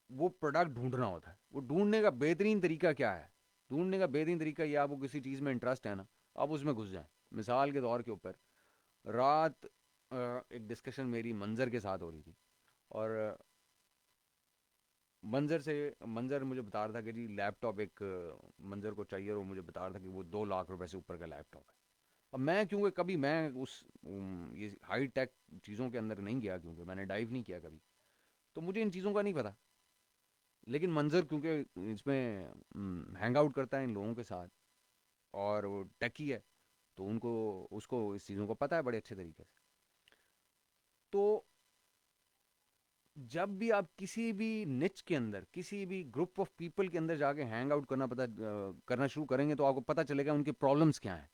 वो प्रोडक्ट ढूंढना होता है। वो ढूंढने का बेहतरीन तरीका क्या है? ढूंढने का बेहतरीन तरीका ये, आपको किसी चीज़ में इंटरेस्ट है ना, आप उसमें घुस जाएं। मिसाल के तौर के ऊपर, रात एक डिस्कशन मेरी मंजर के साथ हो रही थी, और मंजर मुझे बता रहा था कि जी लैपटॉप एक मंजर को चाहिए, और वो मुझे बता रहा था कि वो 2 लाख रुपए से ऊपर का लैपटॉप है। अब मैं, क्योंकि कभी मैं उस ये हाई टेक चीज़ों के अंदर नहीं गया, क्योंकि मैंने डाइव नहीं किया कभी, तो मुझे इन चीज़ों का नहीं पता। लेकिन मंजर क्योंकि इसमें हैंग आउट करता है इन लोगों के साथ, और वो टेकी है, तो उनको उसको इस चीज़ों को पता है बड़े अच्छे तरीके से। तो जब भी आप किसी भी निच के अंदर, किसी भी ग्रुप ऑफ पीपल के अंदर जाके हैंग आउट करना शुरू करेंगे, तो आपको पता चलेगा उनकी प्रॉब्लम्स क्या हैं,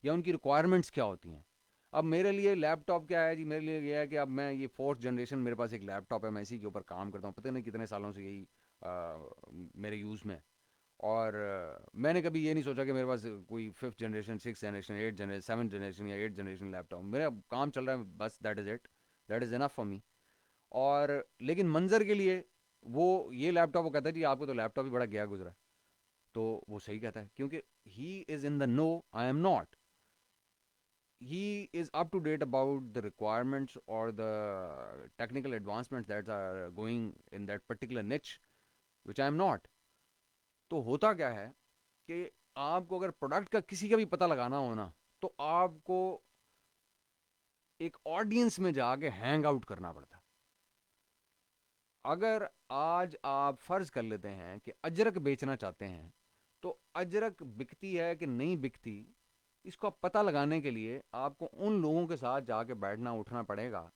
या उनकी रिक्वायरमेंट्स क्या होती हैं। अब मेरे लिए लैपटॉप क्या है जी, मेरे लिए ये है कि अब मैं ये फोर्थ जनरेशन मेरे पास एक लैपटॉप है, मैं इसी के ऊपर काम करता हूँ, पता नहीं कितने सालों से यही मेरे यूज़ में है। और मैंने कभी ये नहीं सोचा कि मेरे पास कोई fifth generation, six generation, eight generation, seven generation या एट जनरेशन लैपटॉप, मेरा काम चल रहा है बस, that is it, that is enough for me. और लेकिन मंजर के लिए वो ये लैपटॉप, वो कहता है जी आपको तो लैपटॉप ही बड़ा गया गुजरा है। तो वो सही कहता है, क्योंकि he is in the know, I am not. he is up to date about the requirements or the technical advancements that are going in that particular niche, which I am not. तो होता क्या है कि आपको अगर product का किसी का भी पता लगाना हो ना, तो आपको एक ऑडियंस में जाके हैंग आउट करना पड़ता है। अगर आज आप फर्ज कर लेते हैं कि अजरक बेचना चाहते हैं, तो अजरक बिकती है कि नहीं बिकती, इसको पता लगाने के लिए आपको उन लोगों के साथ जाके बैठना उठना पड़ेगा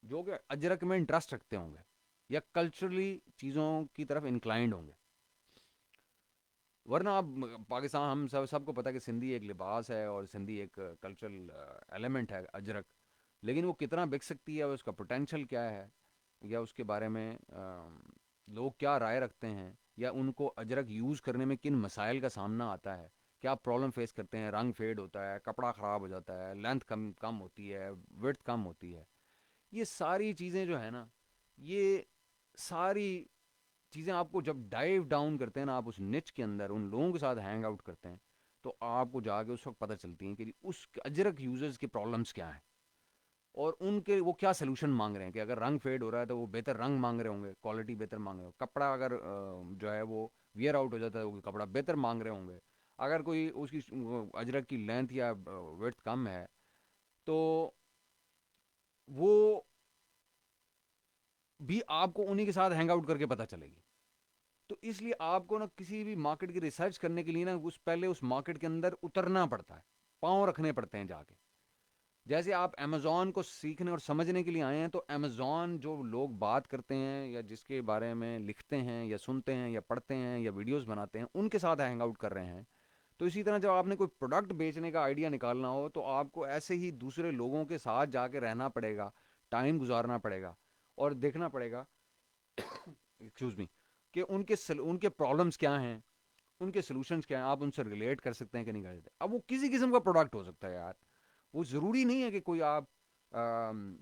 जो कि अजरक में इंटरेस्ट रखते होंगे, या कल्चरली चीज़ों की तरफ इंक्लाइंड होंगे। वरना आप पाकिस्तान, हम सबको पता है कि सिंधी एक लिबास है और सिंधी एक कल्चरल एलिमेंट है अजरक, लेकिन वो कितना बिक सकती है, उसका पोटेंशियल क्या है, या उसके बारे में लोग क्या राय रखते हैं, या उनको अजरक यूज़ करने में किन मसाइल का सामना आता है, क्या प्रॉब्लम फेस करते हैं, रंग फेड होता है, कपड़ा ख़राब हो जाता है, लेंथ कम कम होती है, विड्थ कम होती है, ये सारी चीज़ें जो है ना, ये सारी चीज़ें आपको जब डाइव डाउन करते हैं ना, आप उस निच के अंदर उन लोगों के साथ हैंग आउट करते हैं, तो आपको जाके उस वक्त पता चलती हैं कि उस अजरक यूजर्स की प्रॉब्लम्स क्या हैं, और उनके वो क्या सोल्यूशन मांग रहे हैं। कि अगर रंग फेड हो रहा है तो वो बेहतर रंग मांग रहे होंगे, क्वालिटी बेहतर मांग रहे हो, कपड़ा अगर जो है वो वियर आउट हो जाता है, वो कपड़ा बेहतर मांग रहे होंगे। अगर कोई उसकी अजरक की लेंथ या विड्थ कम है, तो वो भी आपको उन्हीं के साथ हैंग आउट करके पता चलेगी। तो इसलिए आपको ना किसी भी मार्केट की रिसर्च करने के लिए ना, उस पहले उस मार्केट के अंदर उतरना पड़ता है, पाँव रखने पड़ते हैं जाके। जैसे आप अमेज़ॉन को सीखने और समझने के लिए आए हैं, तो अमेज़ॉन जो लोग बात करते हैं, या जिसके बारे में लिखते हैं या सुनते हैं या पढ़ते हैं या वीडियोस बनाते हैं, उनके साथ हैंग आउट कर रहे हैं। तो इसी तरह जब आपने कोई प्रोडक्ट बेचने का आइडिया निकालना हो, तो आपको ऐसे ही दूसरे लोगों के साथ जाके रहना पड़ेगा, टाइम गुजारना पड़ेगा, और देखना पड़ेगा एक्सक्यूज मी, कि उनके प्रॉब्लम्स क्या हैं, उनके सोल्यूशंस क्या हैं, आप उनसे रिलेट कर सकते हैं कि नहीं कर सकते। अब वो किसी किस्म का प्रोडक्ट हो सकता है यार, वो ज़रूरी नहीं है कि कोई आप अम,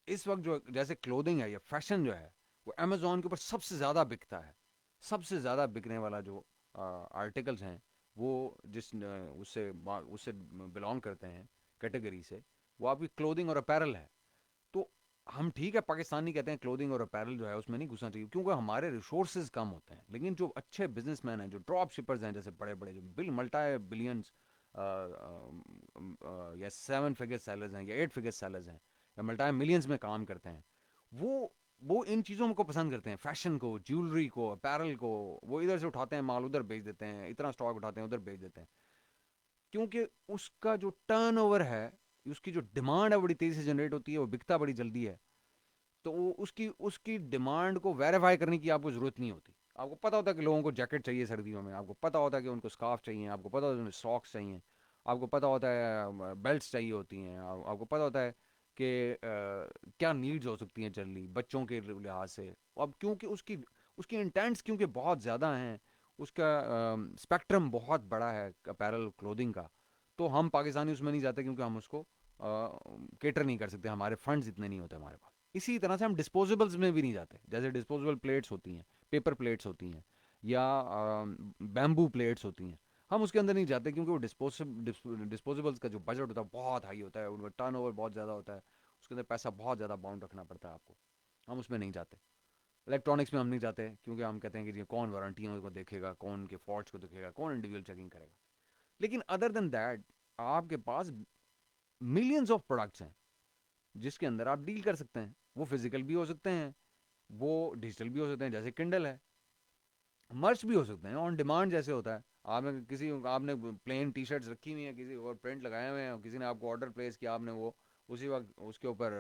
इस वक्त जो जैसे क्लोथिंग है या फैशन जो है, वो अमेजोन के ऊपर सबसे ज़्यादा बिकता है। सबसे ज़्यादा बिकने वाला जो आर्टिकल्स हैं, वो जिस उससे उससे बिलोंग करते हैं कैटेगरी से, वो आपकी क्लोथिंग और अपैरल है। तो हम ठीक है पाकिस्तानी कहते हैं क्लोथिंग और अपैरल जो है उसमें नहीं घुसना चाहिए, क्योंकि हमारे रिसोर्सेज कम होते हैं। लेकिन जो अच्छे बिजनेसमैन हैं, जो ड्रॉप शिपर्स हैं, जैसे बड़े बड़े जो मल्टी बिलियंस या 7 फिगर सेलर्स हैं, या 8 फिगर सेलर्स हैं, या मल्टी मिलियंस में काम करते हैं, वो इन चीज़ों को पसंद करते हैं, फैशन को, ज्वेलरी को, अपैरल को। वो इधर से उठाते हैं माल, उधर बेच देते हैं, इतना स्टॉक उठाते हैं, उधर बेच देते हैं, क्योंकि उसका जो टर्नओवर है, उसकी जो डिमांड है, बड़ी तेज़ी से जनरेट होती है, वो बिकता बड़ी जल्दी है। तो वो उसकी उसकी डिमांड को वेरीफाई करने की आपको ज़रूरत नहीं होती। आपको पता होता है कि लोगों को जैकेट चाहिए सर्दियों में, आपको पता होता है कि उनको स्कार्फ चाहिए, आपको पता होता है उन्हें सॉक्स चाहिए, आपको पता होता है बेल्ट्स चाहिए होती हैं, आपको पता होता है कि क्या नीड्स हो सकती हैं जनरली बच्चों के लिहाज से। अब क्योंकि उसकी उसकी इंटेंट्स क्योंकि बहुत ज़्यादा हैं, उसका स्पेक्ट्रम बहुत बड़ा है अपैरल क्लोथिंग का, तो हम पाकिस्तानी उसमें नहीं जाते क्योंकि हम उसको केटर नहीं कर सकते, हमारे फंड्स इतने नहीं होते हमारे पास। इसी तरह से हम डिस्पोजेबल्स में भी नहीं जाते, जैसे डिस्पोजेबल प्लेट्स होती हैं, पेपर प्लेट्स होती हैं, या बैम्बू प्लेट्स होती हैं, हम उसके अंदर नहीं जाते क्योंकि वो डिस्पोजेबल्स का जो बजट होता है बहुत हाई होता है, उनका टर्नओवर बहुत ज़्यादा होता है, उसके अंदर पैसा बहुत ज़्यादा बाउंड रखना पड़ता है आपको, हम उसमें नहीं जाते। इलेक्ट्रॉनिक्स में हम नहीं जाते क्योंकि हम कहते हैं कि जी कौन वारंटियों को देखेगा, कौन के फॉल्ट्स को देखेगा, कौन इंडिविजुअल चेकिंग करेगा। लेकिन अदर देन दैट आपके पास मिलियंस ऑफ प्रोडक्ट्स हैं जिसके अंदर आप डील कर सकते हैं। वो फिजिकल भी हो सकते हैं, वो डिजिटल भी हो सकते हैं, जैसे किंडल है। मर्च भी हो सकते हैं ऑन डिमांड, जैसे होता है आपने प्लेन टी शर्ट्स रखी हुई है, किसी और प्रिंट लगाए हुए हैं, किसी ने आपको ऑर्डर प्लेस किया, आपने वो उसी वक्त उसके ऊपर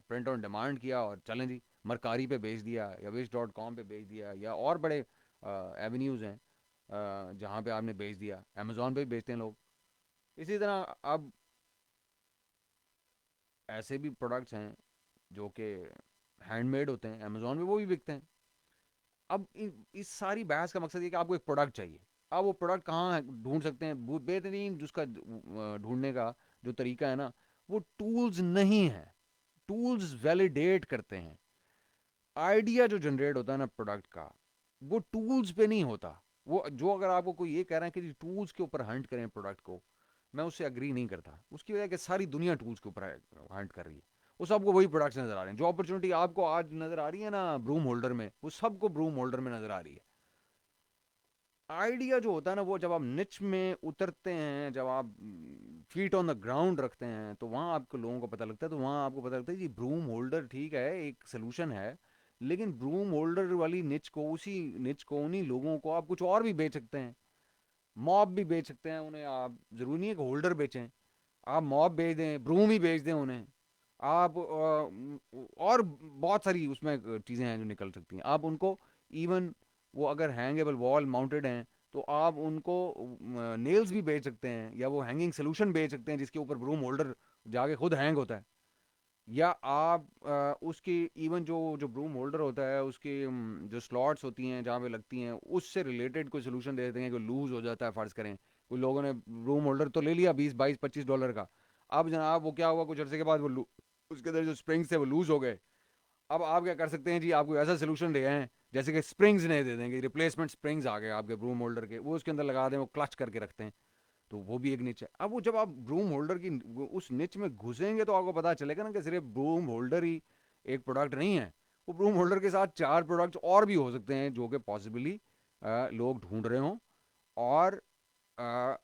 प्रिंट ऑन डिमांड किया और चलें जी मरकारी पे बेच दिया या wish.com पे बेच दिया, या और बड़े एवेन्यूज़ हैं जहाँ पे आपने बेच दिया, अमेजोन पे भी बेचते हैं लोग। इसी तरह अब ऐसे भी प्रोडक्ट्स हैं जो कि हैंडमेड होते हैं, अमेजोन पे वो भी बिकते हैं। अब इस सारी बहस का मकसद ये कि आपको एक प्रोडक्ट चाहिए। आप वो प्रोडक्ट कहाँ ढूंढ सकते हैं? बेहतरीन जिसका ढूंढने का जो तरीका है ना, वो टूल्स नहीं है। टूल्स वैलिडेट करते हैं। आइडिया जो जनरेट होता है ना प्रोडक्ट का, वो टूल्स पे नहीं होता। वो जो अगर आपको कोई ये कह रहा है कि टूल्स के ऊपर हंट करें प्रोडक्ट को, मैं उससे अग्री नहीं करता। उसकी वजह कि सारी दुनिया टूल्स के ऊपर हंट कर रही है, वो सबको वही प्रोडक्ट्स नजर आ रहे हैं। जो अपॉर्चुनिटी आपको आज नजर आ रही है ना ब्रूम होल्डर में, वो सबको ब्रूम होल्डर में नजर आ रही है। आइडिया जो होता है ना, वो जब आप निच में उतरते हैं, जब आप फीट ऑन द ग्राउंड रखते हैं, तो वहां आपको लोगों को पता लगता है। तो वहां आपको पता लगता है जी ब्रूम होल्डर ठीक है, एक सोल्यूशन है, लेकिन ब्रूम होल्डर वाली निच को, उसी निच को, उन्हीं लोगों को आप कुछ और भी बेच सकते हैं। मॉब भी बेच सकते हैं उन्हें आप, जरूरी नहीं है कि होल्डर बेचें। आप मॉब बेच दें, ब्रूम ही बेच दें उन्हें आप, और बहुत सारी उसमें चीज़ें हैं जो निकल सकती हैं आप उनको। इवन वो अगर हैंगेबल वॉल माउंटेड हैं, तो आप उनको नेल्स भी बेच सकते हैं, या वो हैंगिंग सोल्यूशन बेच सकते हैं जिसके ऊपर ब्रूम होल्डर जाके खुद हैंग होता है। या आप उसकी इवन जो जो ब्रूम होल्डर होता है उसकी जो स्लॉट्स होती हैं जहाँ पे लगती हैं, उससे रिलेटेड कोई सोल्यूशन दे देते हैं कि लूज हो जाता है, फ़र्ज़ करें कोई लोगों ने ब्रूम होल्डर तो ले लिया 20 22 25 डॉलर का। अब जनाब वो क्या हुआ, कुछ अर्से के बाद वो उसके अंदर जो स्प्रिंग्स थे वो लूज हो गए। अब आप क्या कर सकते हैं जी, आपको ऐसा सोल्यूशन दे हैं जैसे कि स्प्रिंग्स नहीं दे देंगे, रिप्लेसमेंट स्प्रिंग्स आ गए आपके ब्रूम होल्डर के, वो उसके अंदर लगा दें, वो क्लच करके रखते हैं। तो वो भी एक निच है। अब वो जब आप ब्रूम होल्डर की उस निच में घुसेंगे तो आपको पता चलेगा ना कि सिर्फ ब्रूम होल्डर ही एक प्रोडक्ट नहीं है। वो ब्रूम होल्डर के साथ 4 प्रोडक्ट्स और भी हो सकते हैं जो कि पॉसिबली लोग ढूंढ रहे हों। और आ,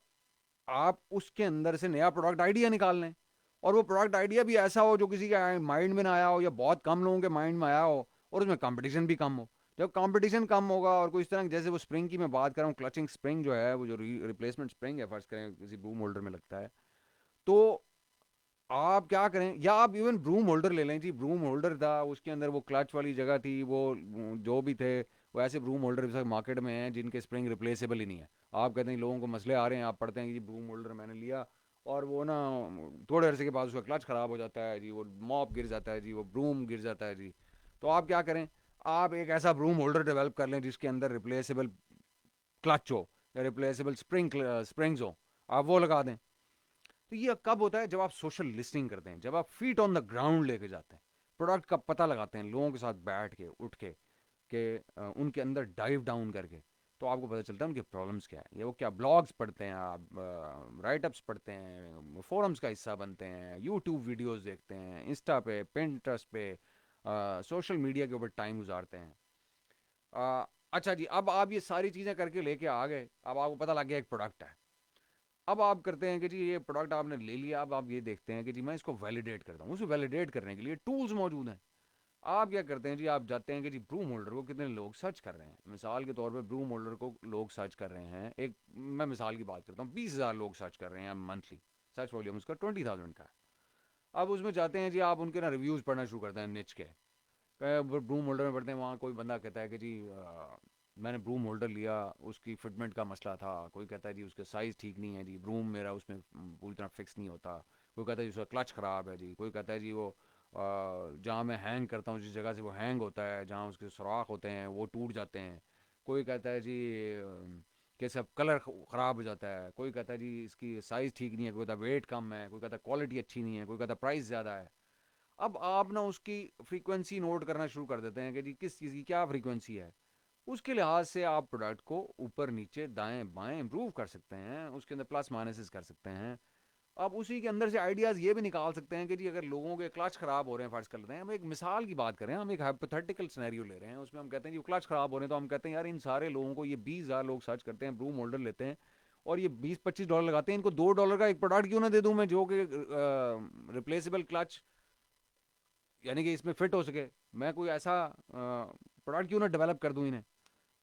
आप उसके अंदर से नया प्रोडक्ट आइडिया निकाल लें, और वो प्रोडक्ट आइडिया भी ऐसा हो जो किसी के माइंड में ना आया हो, या बहुत कम लोगों के माइंड में आया हो, और उसमें कंपटीशन भी कम हो। जब कंपटीशन कम होगा और कोई इस तरह जैसे वो स्प्रिंग की मैं बात कर रहा हूँ, क्लचिंग स्प्रिंग जो है, वो जो रिप्लेसमेंट स्प्रिंग है, फर्स्ट करें किसी बूम होल्डर में लगता है, तो आप क्या करें, या आप इवन ब्रूम होल्डर ले लें जी। ब्रूम होल्डर था, उसके अंदर वो क्लच वाली जगह थी, वो जो भी थे, वो ऐसे ब्रूम होल्डर मार्केट में हैं जिनके स्प्रिंग रिप्लेसेबल ही नहीं है। आप कहते हैं लोगों को मसले आ रहे हैं, आप पढ़ते हैं कि जी ब्रूम होल्डर मैंने लिया और वो ना थोड़े अरसे के बाद उसका क्लच ख़राब हो जाता है जी, वो मॉप गिर जाता है जी, वो ब्रूम गिर जाता है जी। तो आप क्या करें, आप एक ऐसा ब्रूम होल्डर डेवलप कर लें जिसके अंदर रिप्लेसेबल क्लच हो, या रिप्लेसेबल स्प्रिंग्स हो, आप वो लगा दें। तो ये कब होता है, जब आप सोशल लिसनिंग करते हैं, जब आप फीट ऑन द ग्राउंड लेके जाते हैं, प्रोडक्ट का पता लगाते हैं लोगों के साथ बैठ के, उठ के उनके अंदर डाइव डाउन करके, तो आपको पता चलता है उनकी प्रॉब्लम्स क्या है। ये वो क्या ब्लॉग्स पढ़ते हैं आप, राइटअप्स पढ़ते हैं, फोरम्स का हिस्सा बनते हैं, यूट्यूब वीडियोस देखते हैं, इंस्टा पे, पिंटरेस्ट पे, सोशल मीडिया के ऊपर टाइम गुजारते हैं। अच्छा जी, अब आप ये सारी चीज़ें करके लेके आ गए, अब आपको पता लग गया एक प्रोडक्ट है। अब आप करते हैं कि जी ये प्रोडक्ट आपने ले लिया, अब आप ये देखते हैं कि जी मैं इसको वैलिडेट करता हूँ। उसे वैलिडेट करने के लिए टूल्स मौजूद हैं। आप क्या करते हैं जी, आप जाते हैं कि जी ब्रूम होल्डर को कितने लोग सर्च कर रहे हैं। मिसाल के तौर पे ब्रूम होल्डर को लोग सर्च कर रहे हैं, एक मैं मिसाल की बात करता हूँ, 20,000 लोग सर्च कर रहे हैं मंथली। सर्च वॉल्यूम उसका 20,000 का है। अब उसमें जाते हैं जी, आप उनके ना रिव्यूज़ पढ़ना शुरू करते हैं निच के, ब्रूम होल्डर में पढ़ते हैं, वहाँ कोई बंदा कहता है कि जी मैंने ब्रूम होल्डर लिया, उसकी फिटमेंट का मसला था, कोई कहता है जी उसका साइज़ ठीक नहीं है जी, ब्रूम मेरा उसमें पूरी तरह फिक्स नहीं होता, कोई कहता है जी उसका क्लच ख़राब है जी, कोई कहता है जी वो जहाँ मैं हैंग करता हूँ जिस जगह से वो हैंग होता है, जहाँ उसके सुराख होते हैं वो टूट जाते हैं, कोई कहता है जी कि सब कलर ख़राब हो जाता है, कोई कहता है जी इसकी साइज़ ठीक नहीं है, कोई कहता है वेट कम है, कोई कहता है क्वालिटी अच्छी नहीं है, कोई कहता है प्राइस ज़्यादा है। अब आप ना उसकी फ्रीक्वेंसी नोट करना शुरू कर देते हैं कि जी किस चीज़ की क्या फ्रीक्वेंसी है, उसके लिहाज से आप प्रोडक्ट को ऊपर नीचे दाएं बाएं इम्प्रूव कर सकते हैं, उसके अंदर प्लस माइनसेस कर सकते हैं। आप उसी के अंदर से आइडियाज़ ये भी निकाल सकते हैं कि जी अगर लोगों के क्लच ख़राब हो रहे हैं, फ़र्ज़ कर लेते हैं, हम एक मिसाल की बात करें, हम एक हाइपोथेटिकल सिनेरियो ले रहे हैं, उसमें हम कहते हैं जी क्लच ख़राब हो रहे हैं, तो हम कहते हैं यार इन सारे लोगों को, ये 20,000 लोग सर्च करते हैं, ब्रूम होल्डर लेते हैं और ये $20-25 लगाते हैं, इनको $2 का एक प्रोडक्ट क्यों ना दे दूं मैं, जो कि रिप्लेसेबल क्लच यानी कि इसमें फिट हो सके। मैं कोई ऐसा प्रोडक्ट क्यों ना डेवलप कर दूं इन्हें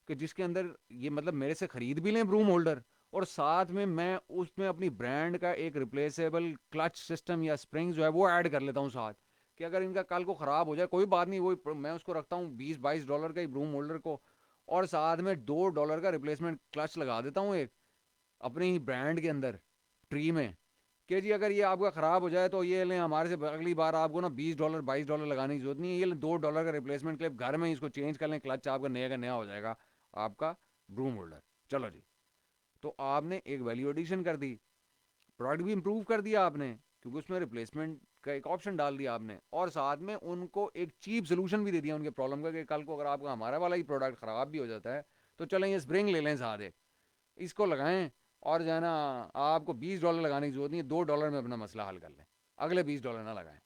कि जिसके अंदर ये मतलब मेरे से खरीद भी लें ब्रूम होल्डर, और साथ में मैं उसमें अपनी ब्रांड का एक रिप्लेसेबल क्लच सिस्टम या स्प्रिंग जो है वो ऐड कर लेता हूँ साथ, कि अगर इनका कल को ख़राब हो जाए कोई बात नहीं, वो मैं उसको रखता हूँ $20-22 का ही ब्रूम होल्डर को, और साथ में $2 का रिप्लेसमेंट क्लच लगा देता हूँ एक अपने ही ब्रांड के अंदर ट्री में, कि जी अगर ये आपका ख़राब हो जाए तो ये लें हमारे से, अगली बार आपको ना $20-22 लगाने की जरूरत नहीं है, ये लें $2 का रिप्लेसमेंट क्लिप, घर में ही इसको चेंज कर लें, क्लच आपका नया का नया हो जाएगा आपका ब्रूम होल्डर। चलो जी, तो आपने एक वैल्यू एडिशन कर दी, प्रोडक्ट भी इंप्रूव कर दिया आपने, क्योंकि उसमें रिप्लेसमेंट का एक ऑप्शन डाल दिया आपने, और साथ में उनको एक चीप सोल्यूशन भी दे दिया उनके प्रॉब्लम का, कि कल को अगर आपका हमारा वाला ही प्रोडक्ट ख़राब भी हो जाता है तो चलें ये स्प्रिंग ले लें साथ एक, इसको लगाएं, और जो है ना आपको $20 लगाने की जरूरत नहीं है, $2 में अपना मसला हल कर लें, अगले $20 ना लगाएं।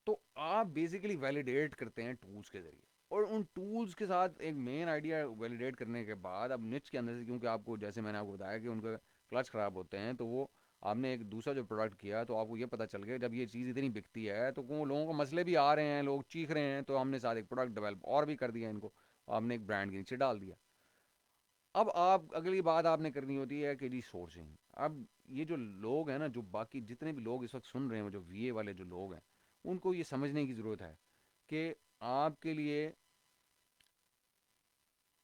तो आप बेसिकली वैलिडेट करते हैं टूल्स के जरिए, और उन टूल्स के साथ एक मेन आइडिया वैलिडेट करने के बाद अब निच के अंदर से, क्योंकि आपको जैसे मैंने आपको बताया कि उनका क्लच ख़राब होते हैं, तो वो आपने एक दूसरा जो प्रोडक्ट किया तो आपको ये पता चल गया जब ये चीज़ इतनी बिकती है तो वो लोगों को मसले भी आ रहे हैं, लोग चीख रहे हैं, तो हमने साथ एक प्रोडक्ट डेवलप और भी कर दिया इनको, आपने एक ब्रांड के नीचे डाल दिया। अब आप अगली बात आपने करनी होती है कि जी सोर्सिंग। अब ये जो लोग हैं ना, जो बाकी जितने भी लोग इस वक्त सुन रहे हैं, जो वीए वाले जो लोग हैं, उनको ये समझने की ज़रूरत है कि आपके लिए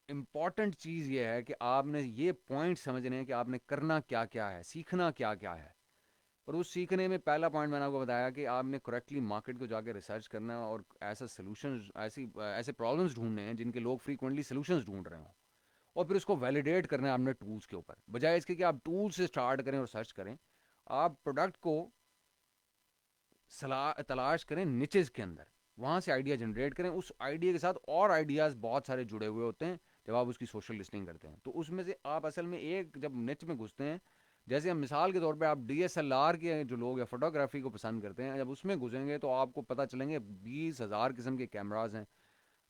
इम्पॉर्टेंट चीज़ ये है कि आपने ये पॉइंट समझने हैं कि आपने करना क्या क्या है, सीखना क्या क्या है। और उस सीखने में पहला पॉइंट मैंने आपको बताया कि आपने करेक्टली मार्केट को जाकर रिसर्च करना है, और ऐसा सोल्यूशन ऐसे प्रॉब्लम्स ढूंढने हैं जिनके लोग फ्रीक्वेंटली सोल्यूशंस ढूंढ रहे हों, और फिर उसको वैलिडेट करना है आपने टूल्स के ऊपर, बजाय इसके कि आप टूल्स से स्टार्ट करें और सर्च करें। आप प्रोडक्ट को सलाह तलाश करें निचेज के अंदर, वहाँ से आइडिया जनरेट करें, उस आइडिया के साथ और आइडियाज़ बहुत सारे जुड़े हुए होते हैं। जब आप उसकी सोशल लिस्टिंग करते हैं तो उसमें से आप असल में एक जब निच में घुसते हैं, जैसे हम मिसाल के तौर पे आप डीएसएलआर के जो लोग हैं फोटोग्राफी को पसंद करते हैं, जब उसमें घुसेंगे तो आपको पता चलेंगे 20,000 किस्म के कैमराज हैं,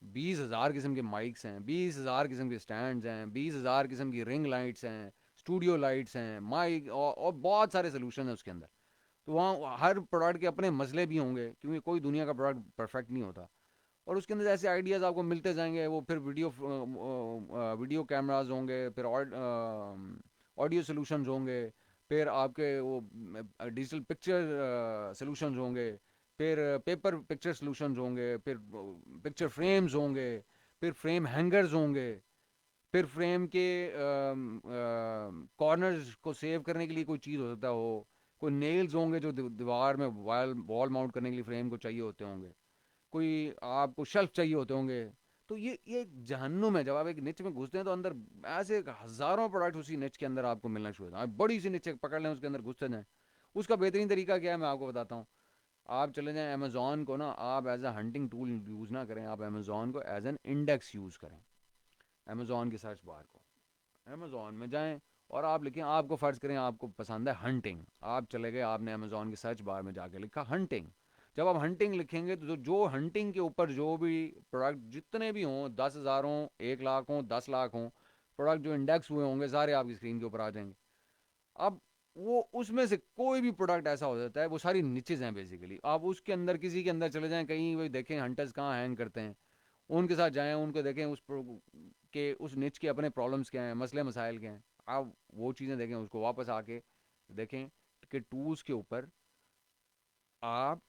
20,000 किस्म के माइक्स हैं, 20,000 किस्म के स्टैंड्स हैं, 20,000 किस्म की रिंग लाइट्स हैं, स्टूडियो लाइट्स हैं, माइक और बहुत सारे सोल्यूशन हैं उसके अंदर। तो वहाँ हर प्रोडक्ट के अपने मसले भी होंगे, क्योंकि कोई दुनिया का प्रोडक्ट परफेक्ट नहीं होता, और उसके अंदर ऐसे आइडियाज़ आपको मिलते जाएंगे। वो फिर वीडियो कैमराज होंगे, फिर ऑडियो सोल्यूशंस होंगे, फिर आपके वो डिजिटल पिक्चर सोल्यूशंस होंगे, फिर पेपर पिक्चर सोल्यूशंस होंगे, फिर पिक्चर फ्रेम्स होंगे, फिर फ्रेम हैंगर्स होंगे, फिर फ्रेम के कॉर्नर्स को सेव करने के लिए कोई चीज़ हो सकता हो, कोई नेल्स होंगे जो दीवार में वॉल वॉल माउंट करने के लिए फ्रेम को चाहिए होते होंगे, कोई आपको शेल्फ चाहिए होते होंगे। तो ये एक जहन्नुम है, जब आप एक निच में घुसते हैं तो अंदर ऐसे हज़ारों प्रोडक्ट उसी निच के अंदर आपको मिलना शुरू होता है। आप बड़ी सी निच पकड़ लें, उसके अंदर घुसते जाएँ। उसका बेहतरीन तरीका क्या है मैं आपको बताता हूँ। आप चले जाएँ अमेज़न को ना, आप as a hunting tool use ना करें, आप अमेज़न को एज़ एन इंडेक्स यूज़ करें। अमेज़न की सर्च बार को अमेज़न में जाएं और आप लिखें, आपको फ़र्ज़ करें आपको पसंद है हंटिंग, आप चले गए, आपने अमेज़न की सर्च बार में जाके लिखा हंटिंग। जब आप हंटिंग लिखेंगे तो जो हंटिंग के ऊपर जो भी प्रोडक्ट जितने भी हों, 10,000 हों, 1 लाख हों, 10 लाख हों, प्रोडक्ट जो इंडेक्स हुए होंगे सारे आपकी स्क्रीन के ऊपर आ जाएंगे। अब वो उसमें से कोई भी प्रोडक्ट ऐसा हो जाता है, वो सारी निचेज हैं बेसिकली, आप उसके अंदर किसी के अंदर चले जाएं, कहीं वही देखें हंटर्स कहाँ हैंग करते हैं, उनके साथ जाएं, उनको देखें के उस निच के अपने प्रॉब्लम्स क्या हैं, मसले मसाइल क्या हैं, आप वो चीज़ें देखें, उसको वापस आके देखें कि टूल्स के ऊपर आप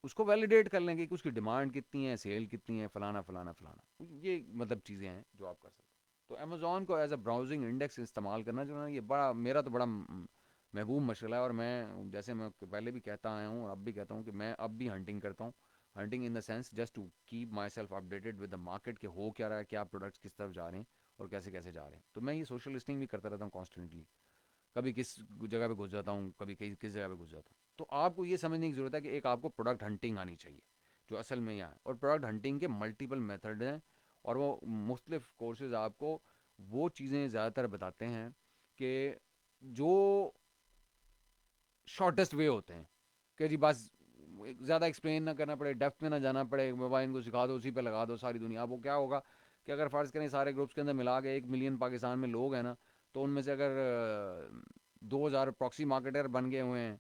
उसको वैलिडेट कर लेंगे कि उसकी डिमांड कितनी है, सेल कितनी है, फलाना फलाना फलाना, ये मतलब चीज़ें हैं जो आप कर सकते हैं। तो अमेज़ॉन को एज अ ब्राउजिंग इंडेक्स इस्तेमाल करना जो है ना, ये बड़ा, मेरा तो बड़ा महबूब मशगला है। और मैं, जैसे मैं पहले भी कहता आया हूँ और अब भी कहता हूँ, कि मैं अब भी हंटिंग करता हूँ। Hunting in the sense just to keep myself updated with the market, के हो क्या रहा है, क्या प्रोडक्ट्स किस तरफ जा रहे हैं और कैसे कैसे जा रहे हैं। तो मैं ये सोशल लिस्टिंग भी करता रहता हूँ कॉन्स्टेंटली। कभी किस जगह पे घुस जाता हूँ, कभी किस किस जगह पे घुस जाता हूँ। तो आपको ये समझने की ज़रूरत है कि एक आपको प्रोडक्ट हंटिंग आनी चाहिए, जो असल में यहाँ है। और प्रोडक्ट हंटिंग के मल्टीपल मेथड हैं, और वो मुख्तलिफ कोर्सेज आपको वो चीज़ें ज़्यादातर बताते हैं कि जो शॉर्टेस्ट वे होते हैं, कि जी बस ज़्यादा एक्सप्लेन ना करना पड़े, डेप्थ में ना जाना पड़े, मोबाइल को सिखा दो, उसी पे लगा दो सारी दुनिया। अब वो क्या होगा कि अगर फ़र्ज़ करें सारे ग्रुप्स के अंदर मिला के 1 मिलियन पाकिस्तान में लोग हैं ना, तो उनमें से अगर 2,000 प्रॉक्सी मार्केटर बन गए हुए हैं,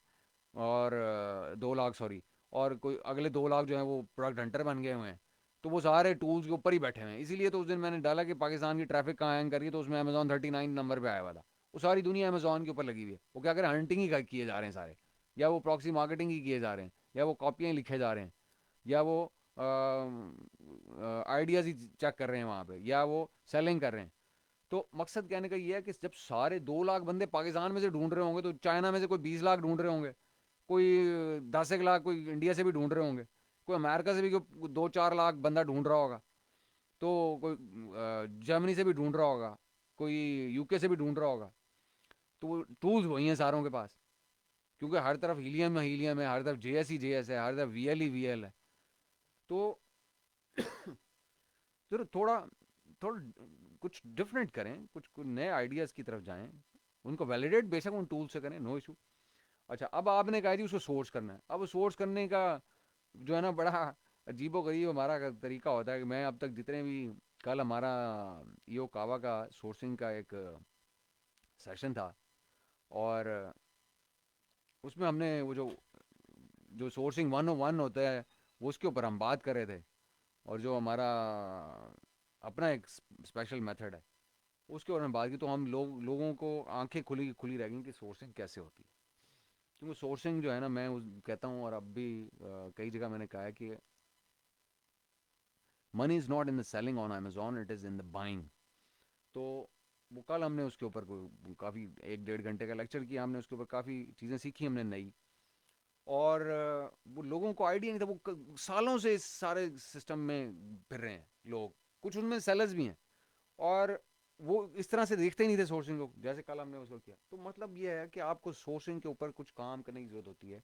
और 2 लाख सॉरी, और कोई अगले 2 लाख जो हैं वो प्रोडक्ट हंटर बन गए हुए हैं, तो वो सारे टूल्स के ऊपर ही बैठे हुए हैं। इसीलिए तो उस दिन मैंने डाला कि पाकिस्तान की ट्रैफिक कहाँ हैंग कर रही है, तो उसमें अमेजॉन 39 नंबर पे आया हुआ था। वो सारी दुनिया अमेजॉन के ऊपर लगी हुई है। वो क्या करें, हंटिंग ही किए जा रहे हैं सारे, या वो प्रॉक्सी मार्केटिंग ही किए जा रहे हैं, या वो कॉपियाँ लिखे जा रहे हैं, या वो आइडियाज़ ही चेक कर रहे हैं वहाँ पे, या वो सेलिंग कर रहे हैं। तो मकसद कहने का ये है कि जब सारे 2 लाख बंदे पाकिस्तान में से ढूंढ रहे होंगे, तो चाइना में से कोई 20 लाख ढूंढ रहे होंगे, कोई 10 एक लाख कोई इंडिया से भी ढूंढ रहे होंगे, कोई अमेरिका से भी कोई 2-4 लाख बंदा ढूंढ रहा होगा, तो कोई जर्मनी से भी ढूंढ रहा होगा, कोई यूके से भी ढूंढ रहा होगा। तो वो टूल्स वही हैं सारों के पास, क्योंकि हर तरफ हीलियम है, हीलियम है, हर तरफ जेएस ही जेएस है, हर तरफ वीएल ही वीएल है। तो जरूर थोड़ा थोड़ा कुछ डिफरेंट करें, कुछ नए आइडियाज़ की तरफ जाएं, उनको वैलिडेट बेशक उन टूल से करें, नो इशू। अच्छा, अब आपने कहा जी उसको सोर्स करना है। अब सोर्स करने का जो है ना, बड़ा अजीबो गरीब हमारा तरीका होता है। कि मैं अब तक जितने भी, कल हमारा ईओ कावा का सोर्सिंग का एक सेशन था, और उसमें हमने वो जो जो सोर्सिंग 101 होता है, वो उसके ऊपर हम बात कर रहे थे। और जो हमारा अपना एक स्पेशल मेथड है, उसके बारे में बात की, तो हम लोगों को आंखें खुली खुली रह गई कि सोर्सिंग कैसे होती है। क्योंकि सोर्सिंग जो है ना, मैं कहता हूँ, और अब भी कई जगह मैंने कहा है कि money is not in the selling on Amazon, it is in the buying. तो वो कल हमने उसके ऊपर काफ़ी 1-1.5 घंटे का लेक्चर किया हमने, उसके ऊपर काफ़ी चीज़ें सीखी हमने नई। और वो लोगों को आइडिया नहीं था, वो सालों से इस सारे सिस्टम में फिर रहे हैं लोग, कुछ उनमें सेलर्स भी हैं, और वो इस तरह से देखते ही नहीं थे सोर्सिंग को, जैसे कल हमने उसको किया। तो मतलब ये है कि आपको सोर्सिंग के ऊपर कुछ काम करने की ज़रूरत होती है,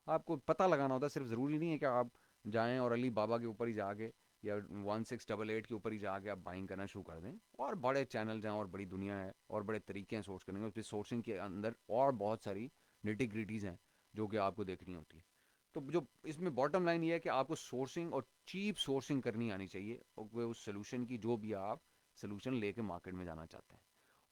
आपको पता लगाना होता है। सिर्फ ज़रूरी नहीं है कि आप जाएं और अली बाबा के ऊपर ही जाके, या 1688 के ऊपर ही जाके आप बाइंग करना शुरू कर दें। और बड़े चैनल हैं, और बड़ी दुनिया है, और बड़े तरीके हैं सोर्स करने के। उसकी सोर्सिंग के अंदर और बहुत सारी निटी ग्रिटीज़ हैं जो कि आपको देखनी होती है। तो जो इसमें बॉटम लाइन ये है कि आपको सोर्सिंग और चीप सोर्सिंग करनी आनी चाहिए, और वो उस सोल्यूशन की, जो भी आप सोल्यूशन लेके मार्केट में जाना चाहते हैं।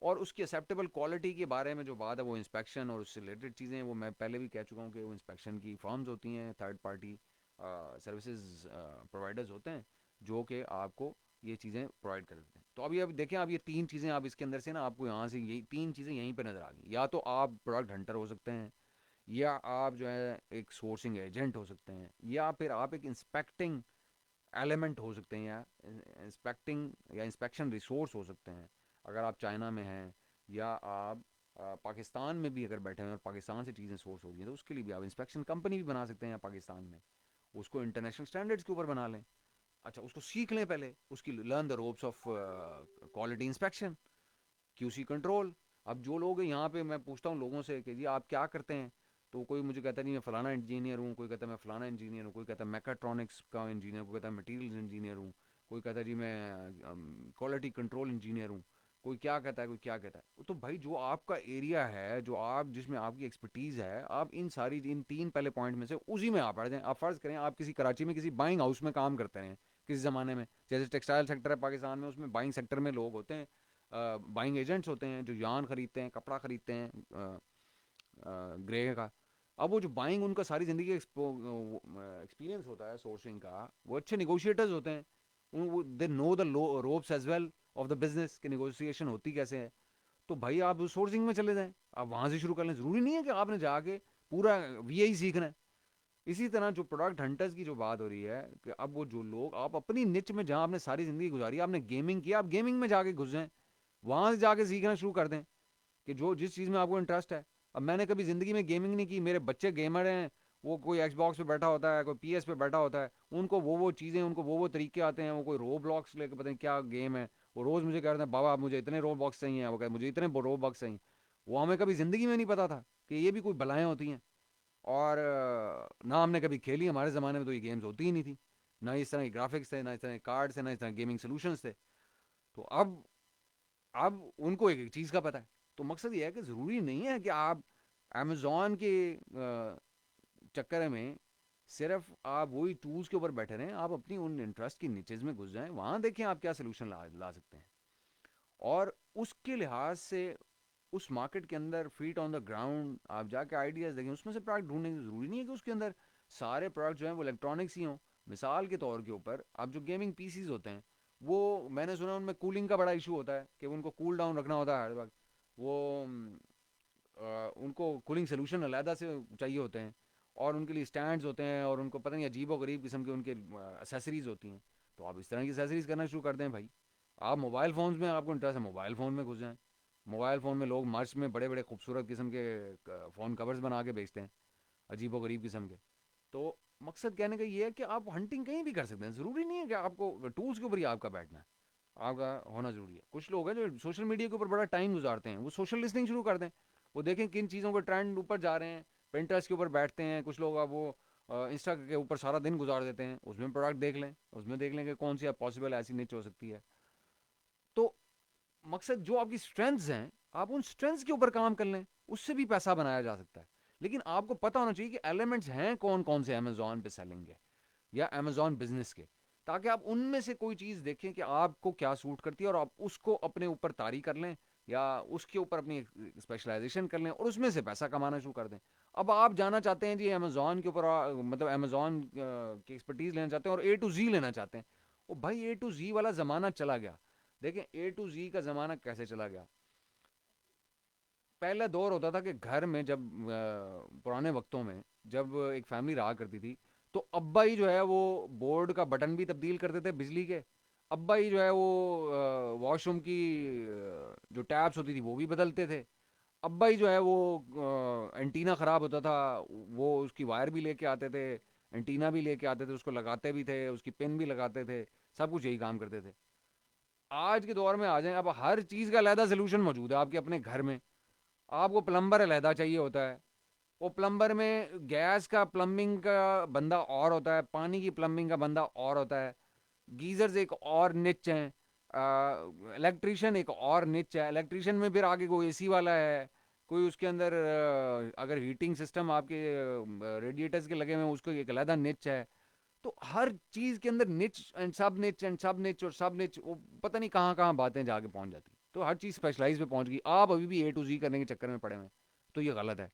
और उसकी एक्सेप्टेबल क्वालिटी के बारे में जो बात है, वो इंस्पेक्शन और उससे रिलेटेड चीज़ें हैं, वो मैं पहले भी कह चुका हूँ कि वो इंस्पेक्शन की फर्म्स होती हैं, थर्ड पार्टी सर्विसेज प्रोवाइडर्स होते हैं, जो कि आपको ये चीज़ें प्रोवाइड कर देते हैं। तो अभी देखें, अब ये 3 चीज़ें आप इसके अंदर से ना, आपको यहाँ से यही 3 चीज़ें यहीं पर नज़र आ गई। या तो आप प्रोडक्ट हंटर हो सकते हैं, या आप जो है एक सोर्सिंग एजेंट हो सकते हैं, या फिर आप एक इंस्पेक्टिंग एलिमेंट हो सकते हैं, या इंस्पेक्टिंग या इंस्पेक्शन रिसोर्स हो सकते हैं। अगर आप चाइना में हैं, या आप पाकिस्तान में भी अगर बैठे हैं और पाकिस्तान से चीज़ें सोर्स हो रही हैं, तो उसके लिए भी आप इंस्पेक्शन कंपनी भी बना सकते हैं। पाकिस्तान में उसको इंटरनेशनल स्टैंडर्ड्स के ऊपर बना लें। अच्छा, उसको सीख लें पहले, उसकी learn the ropes of quality inspection, QC control. अब जो लोग हैं यहाँ पे, मैं पूछता हूँ लोगों से कि जी आप क्या करते हैं, तो कोई मुझे कहता नहीं मैं फ़लाना इंजीनियर हूँ, कोई कहता है मैं फ़लाना इंजीनियर हूँ, कोई कहता है मैकाट्रॉनिक्स का इंजीनियर, कोई कहता है मटीरियल इंजीनियर हूँ, कोई कहता है जी मैं क्वालिटी कंट्रोल इंजीनियर हूँ, कोई क्या कहता है, कोई क्या कहता है। तो भाई जो आपका एरिया है, जो आप जिसमें आपकी एक्सपर्टीज़ है, आप इन 3 पहले पॉइंट में से उसी में आप पढ़ जाएँ। आप फ़र्ज़ करें आप किसी कराची में किसी बाइंग हाउस में काम करते हैं किसी ज़माने में, जैसे टेक्सटाइल सेक्टर है पाकिस्तान में, उसमें बाइंग सेक्टर में लोग होते हैं, बाइंग एजेंट्स होते हैं, जो यान खरीदते हैं, कपड़ा खरीदते हैं ग्रे का। अब वो जो बाइंग उनका सारी ज़िंदगी एक्सपीरियंस होता है सोर्सिंग का, वो अच्छे निगोशिएटर्स होते हैं। They know the ropes as well of the business की निगोशिएशन होती कैसे है। तो भाई आप सोर्सिंग में चले जाएं, आप वहाँ से शुरू कर लें। ज़रूरी नहीं है कि आपने जाके पूरा वीए ही सीखना है। इसी तरह जो प्रोडक्ट हंटर्स की जो बात हो रही है कि अब वो जो लोग, आप अपनी निच में जहां आपने सारी जिंदगी गुजारी, आपने गेमिंग किया, आप गेमिंग में जाके घुस जाएं, वहां से जाके सीखना शुरू कर दें कि जो जिस चीज़ में आपको इंटरेस्ट है। अब मैंने कभी ज़िंदगी में गेमिंग नहीं की, मेरे बच्चे गेमर हैं, वो कोई एक्सबॉक्स पे बैठा होता है, कोई पीएस पे बैठा होता है, उनको वो चीज़ें, उनको वो तरीके आते हैं, वो कोई रो ब्लॉक्स लेके पता नहीं क्या गेम है, वो रोज़ मुझे कहते हैं बाबा आप मुझे इतने रो बॉक्स चाहिए, वो कहते मुझे इतने रो बॉक्स चाहिए। वो हमें कभी ज़िंदगी में नहीं पता था कि ये भी कोई बलाएँ होती हैं। और ना हमने कभी खेली, हमारे ज़माने में तो ये गेम्स होती ही नहीं थी, ना इस तरह के ग्राफिक्स थे, ना इस तरह के कार्ड्स थे, ना इस तरह गेमिंग सोल्यूशंस थे। तो अब उनको एक एक चीज़ का पता है। तो मकसद ये है कि ज़रूरी नहीं है कि आप अमेज़ॉन के चक्कर में सिर्फ आप वही टूल्स के ऊपर बैठे रहें, आप अपनी उन इंटरेस्ट की नीचेज में घुस जाएं, वहाँ देखें आप क्या सोल्यूशन ला सकते हैं। और उसके लिहाज से उस मार्केट के अंदर फीट ऑन द ग्राउंड आप जाके आइडियाज़ देखें, उसमें से प्रोडक्ट ढूंढने की ज़रूरी नहीं है कि उसके अंदर सारे प्रोडक्ट जो हैं वो इलेक्ट्रॉनिक्स ही हों। मिसाल के तौर के ऊपर आप जो गेमिंग पीसीज होते हैं, वो मैंने सुना उनमें कूलिंग का बड़ा इशू होता है कि उनको कूल डाउन रखना होता है हर वक्त। वो उनको कूलिंग सोल्यूशन अलहदा से चाहिए होते हैं, और उनके लिए स्टैंड्स होते हैं, और उनको पता नहीं अजीब व गरीब किस्म के उनके एसेसरीज होती हैं। तो आप इस तरह की एसेसरीज करना शुरू कर दें भाई। आप मोबाइल फ़ोन्स में आपको इंटरेस्ट है, मोबाइल फ़ोन में घुस जाएं। मोबाइल फ़ोन में लोग मर्च में बड़े बड़े खूबसूरत किस्म के फ़ोन कवर्स बना के बेचते हैं, अजीब व गरीब किस्म के। तो मकसद कहने का ये है कि आप हंटिंग कहीं भी कर सकते हैं, ज़रूरी नहीं है कि आपको टूल्स के ऊपर ही आपका बैठना है, आपका होना ज़रूरी है। कुछ लोग हैं जो सोशल मीडिया के ऊपर बड़ा टाइम गुजारते हैं, वो सोशल लिसनिंग शुरू कर दें, वो देखें किन चीज़ों के ट्रेंड ऊपर जा रहे हैं, पेंटर्स के ऊपर बैठते हैं कुछ लोग, अब वो इंस्टा के ऊपर सारा दिन गुजार देते हैं, उसमें प्रोडक्ट देख लें, उसमें देख लें कि कौन सी पॉसिबल ऐसी निच हो सकती है। तो मकसद जो आपकी स्ट्रेंथ्स हैं, आप उन स्ट्रेंथ्स के ऊपर काम कर लें, उससे भी पैसा बनाया जा सकता है। लेकिन आपको पता होना चाहिए कि एलिमेंट्स हैं कौन कौन से अमेजोन पे सेलिंग है या अमेजोन बिजनेस के, ताकि आप उनमें से कोई चीज़ देखें कि आपको क्या सूट करती है और आप उसको अपने ऊपर तारी कर लें, या उसके ऊपर अपनी स्पेशलाइजेशन कर लें और उसमें से पैसा कमाना शुरू कर दें। अब आप जाना चाहते हैं जी अमेजोन के ऊपर, मतलब अमेजोन की एक्सपर्टीज़ लेना चाहते हैं और A to Z लेना चाहते हैं। ओ भाई, A to Z वाला ज़माना चला गया। देखें A to Z का ज़माना कैसे चला गया। पहला दौर होता था कि घर में जब पुराने वक्तों में जब एक फैमिली रहा करती थी, तो अब्बा ही जो है वो बोर्ड का बटन भी तब्दील करते थे बिजली के, अब्बा ही जो है वो वॉशरूम की जो टैप्स होती थी वो भी बदलते थे, अब्बा ही जो है वो एंटीना ख़राब होता था, वो उसकी वायर भी लेके आते थे, एंटीना भी लेके आते थे, उसको लगाते भी थे, उसकी पिन भी लगाते थे, सब कुछ यही काम करते थे। आज के दौर में आ जाएं, अब हर चीज़ का अलहदा सोल्यूशन मौजूद है आपके अपने घर में। आपको प्लम्बर अलहदा चाहिए होता है, वो प्लम्बर में गैस का प्लम्बिंग का बंदा और होता है, पानी की प्लम्बिंग का बंदा और होता है, गीजर्स एक और निच हैं, इलेक्ट्रीशियन एक और निच है, इलेक्ट्रीशियन में फिर आगे कोई एसी वाला है, कोई उसके अंदर अगर हीटिंग सिस्टम आपके रेडिएटर्स के लगे हुए हैं उसको एक अलहदा निच है। तो हर चीज़ के अंदर निच एंड सब निच एंड सब निच और सब निच, वो पता नहीं कहाँ कहाँ बातें जाके पहुँच जाती। तो हर चीज़ स्पेशलाइज पे पहुँच गई, आप अभी भी A to Z करने के चक्कर में पड़े हुए हैं, तो ये गलत है।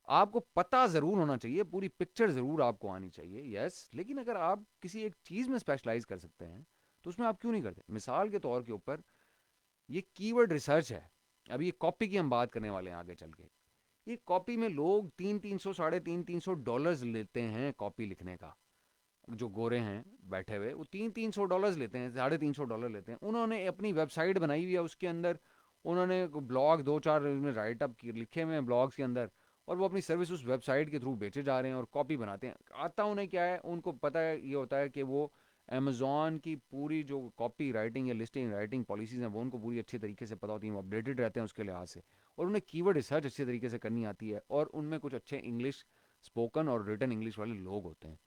आपको पता ज़रूर होना चाहिए, पूरी पिक्चर ज़रूर आपको आनी चाहिए, यस, लेकिन अगर आप किसी एक चीज़ में स्पेशलाइज कर सकते हैं तो उसमें आप क्यों नहीं करते। मिसाल के तौर के ऊपर ये कीवर्ड रिसर्च है, अभी ये कॉपी की हम बात करने वाले हैं आगे चल के। ये कॉपी में लोग 300 300 $350 लेते हैं कॉपी लिखने का। जो गोरे हैं बैठे हुए, वो $300 लेते हैं, $350 लेते हैं। उन्होंने अपनी वेबसाइट बनाई हुई है, उसके अंदर उन्होंने ब्लॉग दो चार राइटअप लिखे हुए हैं ब्लॉग्स के अंदर, और वो अपनी सर्विस उस वेबसाइट के थ्रू बेचे जा रहे हैं और कॉपी बनाते हैं। आता उन्हें क्या है, उनको पता है, ये होता है कि वो अमेजोन की पूरी जो कॉपी राइटिंग या लिस्टिंग राइटिंग पॉलिसीज़ हैं वो उनको पूरी अच्छे तरीके से पता होती हैं, वो अपडेटेड रहते हैं उसके लिहाज से, और उन्हें कीवर्ड रिसर्च अच्छे तरीके से करनी आती है, और उनमें कुछ अच्छे इंग्लिश स्पोकन और रिटन इंग्लिश वाले लोग होते हैं।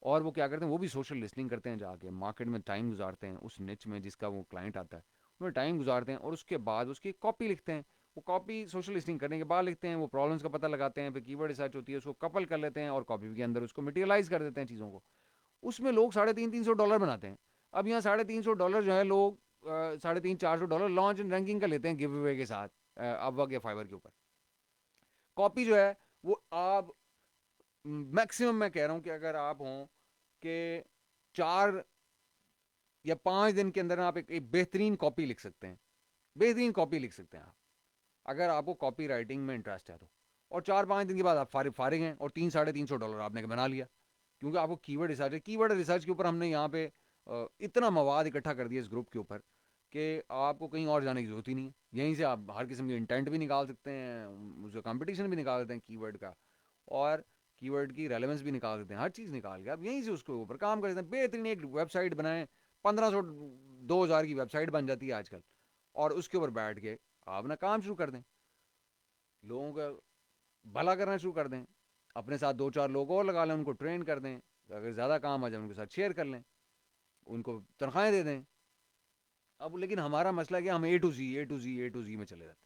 और वो क्या करते हैं, वो भी सोशल लिसनिंग करते हैं, जाके मार्केट में टाइम गुजारते हैं, उस निच में जिसका वो क्लाइंट आता है उन्हें टाइम गुजारते हैं, और उसके बाद उसकी कॉपी लिखते हैं। वो कॉपी सोशल लिसनिंग करने के बाद लिखते हैं, वो प्रॉब्लम्स का पता लगाते हैं, फिर कीवर्ड रिसर्च होती है, उसको कपल कर लेते हैं और कॉपी के अंदर उसको मटेरियलाइज कर देते हैं चीज़ों को। उसमें लोग 350 $300 बनाते हैं। अब यहाँ $350 जो है लोग 350 400 लॉन्च एंड रैंकिंग का लेते हैं गिव अवे के साथ, अपवर्क या फाइवर के ऊपर। कॉपी जो है वो आप मैक्सिमम, मैं कह रहा हूँ कि अगर आप हों कि 4 या 5 दिन के अंदर आप एक बेहतरीन कॉपी लिख सकते हैं, बेहतरीन कॉपी लिख सकते हैं आप, अगर आपको कॉपी राइटिंग में इंटरेस्ट है तो। और 4-5 दिन के बाद आप फारिग हैं और 300-350 डॉलर आपने बना लिया, क्योंकि आपको कीवर्ड रिसर्च है। कीवर्ड रिसर्च के ऊपर हमने यहाँ पे इतना मवाद इकट्ठा कर दिया इस ग्रुप के ऊपर कि आपको कहीं और जाने की जरूरत ही नहीं है। यहीं से आप हर किस्म के इंटेंट भी निकाल सकते हैं, उसका कंपटीशन भी निकाल सकते हैं कीवर्ड का, और कीवर्ड की रेलेवेंस भी निकाल सकते हैं। हर चीज़ निकाल के आप यहीं से उसके ऊपर काम कर सकते हैं। बेहतरीन एक वेबसाइट बनाएं, 1500-2000 की वेबसाइट बन जाती है आजकल, और उसके ऊपर बैठ के आप अपना काम शुरू कर दें, लोगों का भला करना शुरू कर दें। अपने साथ 2-4 लोग और लगा लें, उनको ट्रेन कर दें, अगर ज़्यादा काम आ जाए उनके साथ शेयर कर लें, उनको तनख्वाहें दे दें। अब लेकिन हमारा मसला क्या, हम ए टू जी में चले जाते हैं।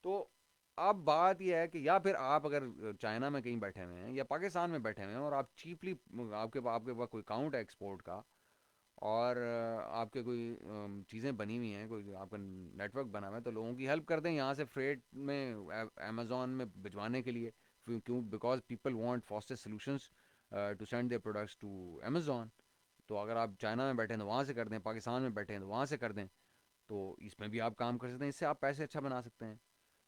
तो अब बात यह है कि या फिर आप अगर चाइना में कहीं बैठे हुए हैं या पाकिस्तान में बैठे हुए हैं और आप चीपली, आपके पास कोई अकाउंट है एक्सपोर्ट का, और आपके कोई चीज़ें बनी हुई हैं, कोई आपका नेटवर्क बना हुआ है, तो लोगों की हेल्प कर दें यहाँ से फ्रेट में अमेजोन में भिजवाने के लिए। क्यों? Because people want fastest solutions to send their products to Amazon. तो अगर आप चाइना में बैठे हैं तो वहाँ से कर दें, पाकिस्तान में बैठे हैं तो वहाँ से कर दें, तो इसमें भी आप काम कर सकते हैं, इससे आप पैसे अच्छा बना सकते हैं।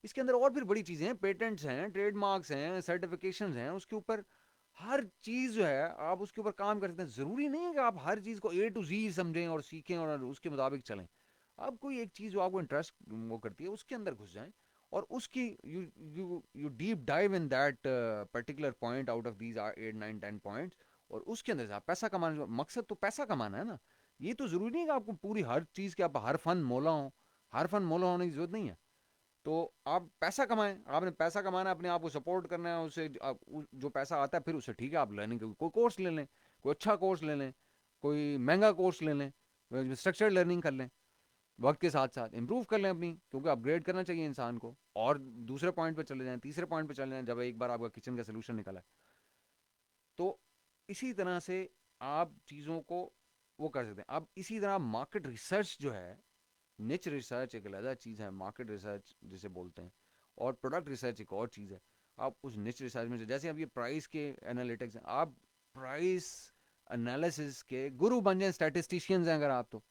इसके अंदर और फिर बड़ी चीज़ें हैं, पेटेंट्स हैं, ट्रेडमार्क्स हैं, सर्टिफिकेशंस हैं, उसके ऊपर हर चीज़ जो है आप उसके ऊपर काम कर सकते हैं। ज़रूरी नहीं है कि आप हर चीज़ को A to Z समझें और सीखें और उसके मुताबिक चलें। आप कोई एक चीज़ जो आपको इंटरेस्ट वो करती है उसके अंदर घुस जाएं, और उसकी you you deep dive in that particular point out of these 8-9-10 points, और उसके अंदर से आप पैसा कमाने, मकसद तो पैसा कमाना है ना। ये तो ज़रूरी नहीं है कि आपको पूरी हर चीज़ के आप हर फन मोला हो, हर फन मोला होने की ज़रूरत नहीं है। तो आप पैसा कमाएं, आपने पैसा कमाना है, अपने आप को सपोर्ट करना है, उससे जो पैसा आता है फिर उससे ठीक है आप लर्निंग कोई कोर्स ले लें, कोई अच्छा कोर्स ले लें, कोई महंगा कोर्स ले लें, स्ट्रक्चर्ड लर्निंग कर लें, वक्त के साथ साथ इम्प्रूव कर लें अपनी, क्योंकि अपग्रेड करना चाहिए इंसान को। और दूसरे पॉइंट पे चले जाएं, तीसरे पॉइंट पे चले जाएं, जब एक बार आपका किचन का सोल्यूशन निकला है। तो इसी तरह से आप चीज़ों को वो कर सकते हैं। अब इसी तरह मार्केट रिसर्च जो है, निच रिसर्च एक अलग चीज़ है, मार्केट रिसर्च जिसे बोलते हैं, और प्रोडक्ट रिसर्च एक और चीज़ है। आप उस निच रिसर्च में जैसे अब ये प्राइस के एनालिटिक्स हैं, आप प्राइस एनालिसिस के गुरु बन जाए, स्टैटिस्टिशियंस हैं अगर आप, तो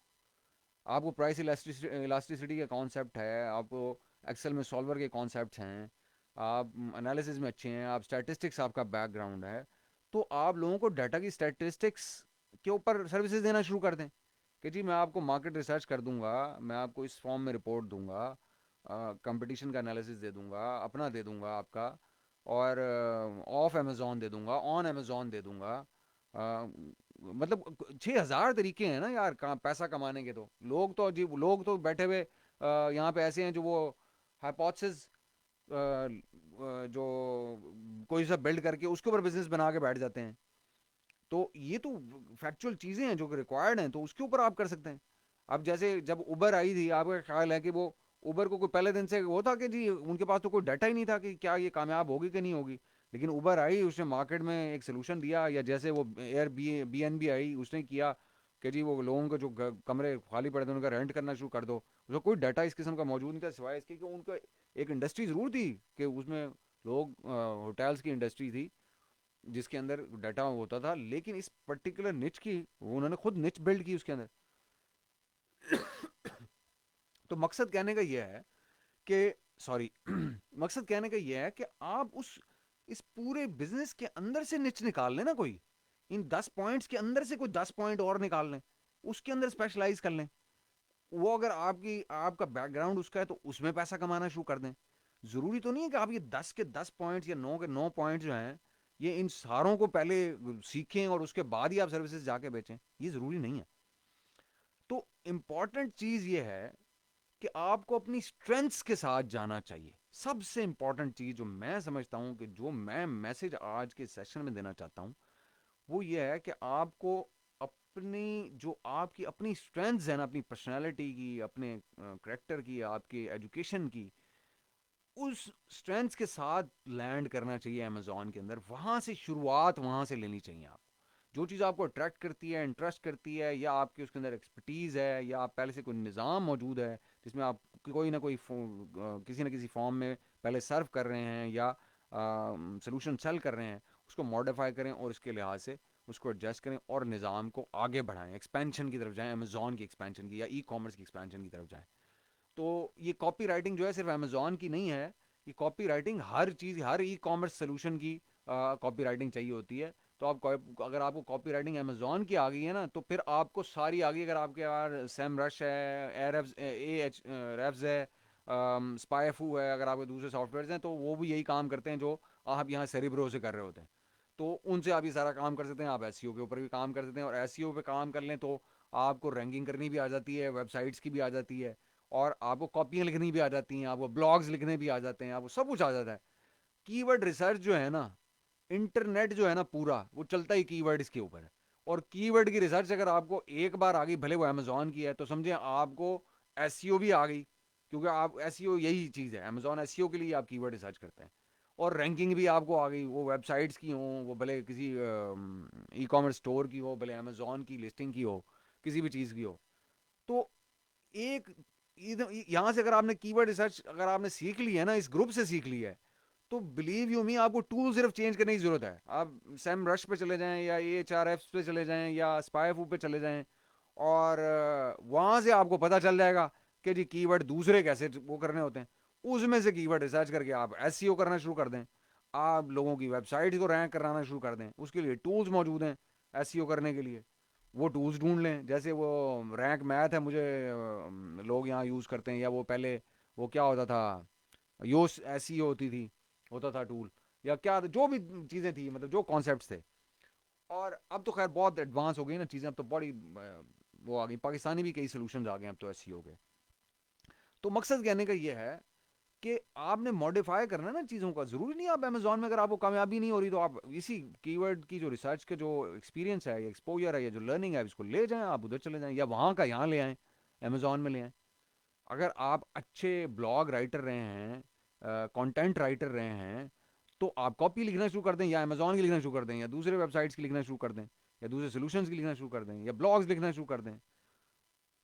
आपको प्राइस इलास्टिसिटी का कॉन्सेप्ट है, आपको एक्सेल में सॉल्वर के कॉन्सेप्ट हैं, आप एनालिसिस में अच्छे हैं, आप स्टैटिस्टिक्स आपका बैकग्राउंड है, तो आप लोगों को डाटा की स्टैटिस्टिक्स के ऊपर सर्विसेज देना शुरू कर दें कि जी मैं आपको मार्केट रिसर्च कर दूंगा, मैं आपको इस फॉर्म में रिपोर्ट दूंगा, कंपटीशन का एनालिसिस दे दूंगा, अपना दे दूंगा आपका, और ऑफ अमेजोन दे दूंगा, ऑन अमेजोन दे दूंगा। मतलब 6,000 तरीके हैं ना यार पैसा कमाने के। तो लोग तो बैठे हुए यहाँ पे ऐसे हैं जो वो हाइपोथेसिस जो कोई सा बिल्ड करके उसके ऊपर बिजनेस बना के बैठ जाते हैं। तो ये तो फैक्चुअल चीज़ें हैं जो रिक्वायर्ड हैं, तो उसके ऊपर आप कर सकते हैं। अब जैसे जब उबर आई थी, आपका ख्याल है कि वो उबर को कोई पहले दिन से वो था कि जी उनके पास तो कोई डाटा ही नहीं था कि क्या ये कामयाब होगी कि नहीं होगी। लेकिन उबर आई, उसने मार्केट में एक सोल्यूशन दिया, या जैसे वो एयर बी एन बी आई, उसने किया कि जी वो लोगों को जो कमरे खाली पड़े थे उनका रेंट करना शुरू कर दो। उसका कोई डाटा इस किस्म का मौजूद नहीं था, सिवाय इसके कि उनका एक इंडस्ट्री ज़रूर थी कि उसमें लोग, होटल्स की इंडस्ट्री थी जिसके अंदर डाटा होता था, लेकिन इस पर्टिकुलर निच की उन्होंने खुद निच बिल्ड की उसके अंदर। तो मकसद कहने का यह है कि सॉरी मकसद कहने का यह है कि आप उस इस पूरे बिजनेस के अंदर से निच निकाल लें ना, कोई इन 10 पॉइंट्स के अंदर से कोई 10 पॉइंट और निकाल लें, उसके अंदर स्पेशलाइज कर लें। वो अगर आपका बैकग्राउंड उसका है तो उसमें पैसा कमाना शुरू कर दें। जरूरी तो नहीं है कि आप ये 10 के 10 पॉइंट्स या 9 के 9 पॉइंट्स जो हैं, ये इन सारों को पहले सीखें और उसके बाद ही आप सर्विसेज जाके बेचें, ये जरूरी नहीं है। तो इंपॉर्टेंट चीज ये है कि आपको अपनी स्ट्रेंथ्स के साथ जाना चाहिए। सबसे इंपॉर्टेंट चीज जो मैं समझता हूं कि जो मैं मैसेज आज के सेशन में देना चाहता हूं, वो ये है कि आपको अपनी जो आपकी अपनी स्ट्रेंथ्स है ना, अपनी पर्सनालिटी की, अपने करेक्टर की, आपके एजुकेशन की, उस स्ट्रेंथ्स के साथ लैंड करना चाहिए अमेजोन के अंदर। वहां से शुरुआत वहां से लेनी चाहिए आप। जो चीज़ आपको अट्रैक्ट करती है, इंटरेस्ट करती है, या आपके उसके अंदर एक्सपर्टीज़ है, या आप पहले से कोई निज़ाम मौजूद है जिसमें आप कोई ना कोई किसी न किसी फॉर्म में पहले सर्व कर रहे हैं, या सोल्यूशन सेल कर रहे हैं, उसको मॉडिफाई करें और इसके लिहाज से उसको एडजस्ट करें और निज़ाम को आगे बढ़ाएं, एक्सपेंशन की तरफ जाएं, अमेजोन की एक्सपेंशन की या ई कॉमर्स की एक्सपेंशन की तरफ जाएं। तो ये कॉपी राइटिंग जो है सिर्फ अमेजोन की नहीं है, कि कॉपी राइटिंग हर चीज़, हर ई कॉमर्स सोल्यूशन की कॉपी राइटिंग चाहिए होती है। तो आप अगर आपको कॉपी राइटिंग अमेजोन की आ गई है ना, तो फिर आपको सारी आ गई। अगर आपके यार सैम रश है, एरफ्स ए एच रेफ्स है, स्पाइफू है, अगर आपके दूसरे सॉफ्टवेयर हैं, तो वो भी यही काम करते हैं जो आप यहाँ सेरिब्रो से कर रहे होते हैं। तो उनसे आप ये सारा काम कर सकते हैं। आप एसईओ के ऊपर भी काम कर सकते हैं, और एसईओ पे काम कर लें तो आपको रैंकिंग करनी भी आ जाती है, वेबसाइट्स की भी आ जाती है, और आपको कॉपियाँ लिखनी भी आ जाती हैं, आपको ब्लॉग्स लिखने भी आ जाते हैं, आपको सब कुछ आ जाता है। कीवर्ड रिसर्च जो है ना, इंटरनेट जो है ना पूरा, वो चलता ही कीवर्ड्स के ऊपर है। और कीवर्ड की रिसर्च अगर आपको एक बार आ गई, भले वो अमेजोन की है, तो समझे आपको एसईओ भी आ गई। क्योंकि आप एसईओ यही चीज़ है, अमेजोन एसईओ के लिए आप कीवर्ड रिसर्च करते हैं। और रैंकिंग भी आपको आ गई, वो वेबसाइट्स की हो, वो भले किसी ई कॉमर्स स्टोर की हो, भले अमेजोन की लिस्टिंग की हो, किसी भी चीज़ की हो। तो एक यहाँ से अगर आपने कीवर्ड रिसर्च अगर आपने सीख ली है ना, इस ग्रुप से सीख ली है, तो बिलीव यू मी, आपको टूल सिर्फ चेंज करने की जरूरत है। आप सैम रश पे चले जाएं, या ए एच आर एफ पे चले जाएं, या स्पाइफू पे चले जाएं, और वहां से आपको पता चल जाएगा कि जी कीवर्ड दूसरे कैसे वो करने होते हैं। उसमें से कीवर्ड रिसर्च करके आप एसईओ करना शुरू कर दें। आप लोगों की वेबसाइट को रैंक कराना शुरू कर दें। उसके लिए टूल्स मौजूद हैं एसईओ करने के लिए, वो टूल्स ढूंढ लें। जैसे वो रैंक मैथ है, मुझे लोग यहाँ यूज़ करते हैं, या वो पहले वो क्या होता था, योस एसईओ होती थी, होता था टूल, या क्या जो भी चीज़ें थी, मतलब जो कॉन्सेप्ट थे। और अब तो खैर बहुत एडवांस हो गई ना चीज़ें, अब तो बड़ी वो आ गई, पाकिस्तानी भी कई सोल्यूशन आ गए अब तो एसईओ के। तो मकसद कहने का ये है कि आपने मॉडिफाई करना है ना चीज़ों का। ज़रूरी नहीं आप अमेजोन में अगर आपको कामयाबी नहीं हो रही, तो आप इसी कीवर्ड की जो रिसर्च के जो एक्सपीरियंस है, या एक्सपोजर है, या जो लर्निंग है, इसको ले जाएं, आप उधर चले जाएं, या वहाँ का यहाँ ले आएँ, अमेजोन में ले आएँ। अगर आप अच्छे ब्लॉग राइटर रहे हैं, कंटेंट राइटर रहे हैं, तो आप कॉपी लिखना शुरू कर दें, या अमेजोन की लिखना शुरू कर दें, या दूसरे वेबसाइट्स की लिखना शुरू कर दें, या दूसरे सोल्यूशंस की लिखना शुरू कर दें, या ब्लॉग्स लिखना शुरू कर दें।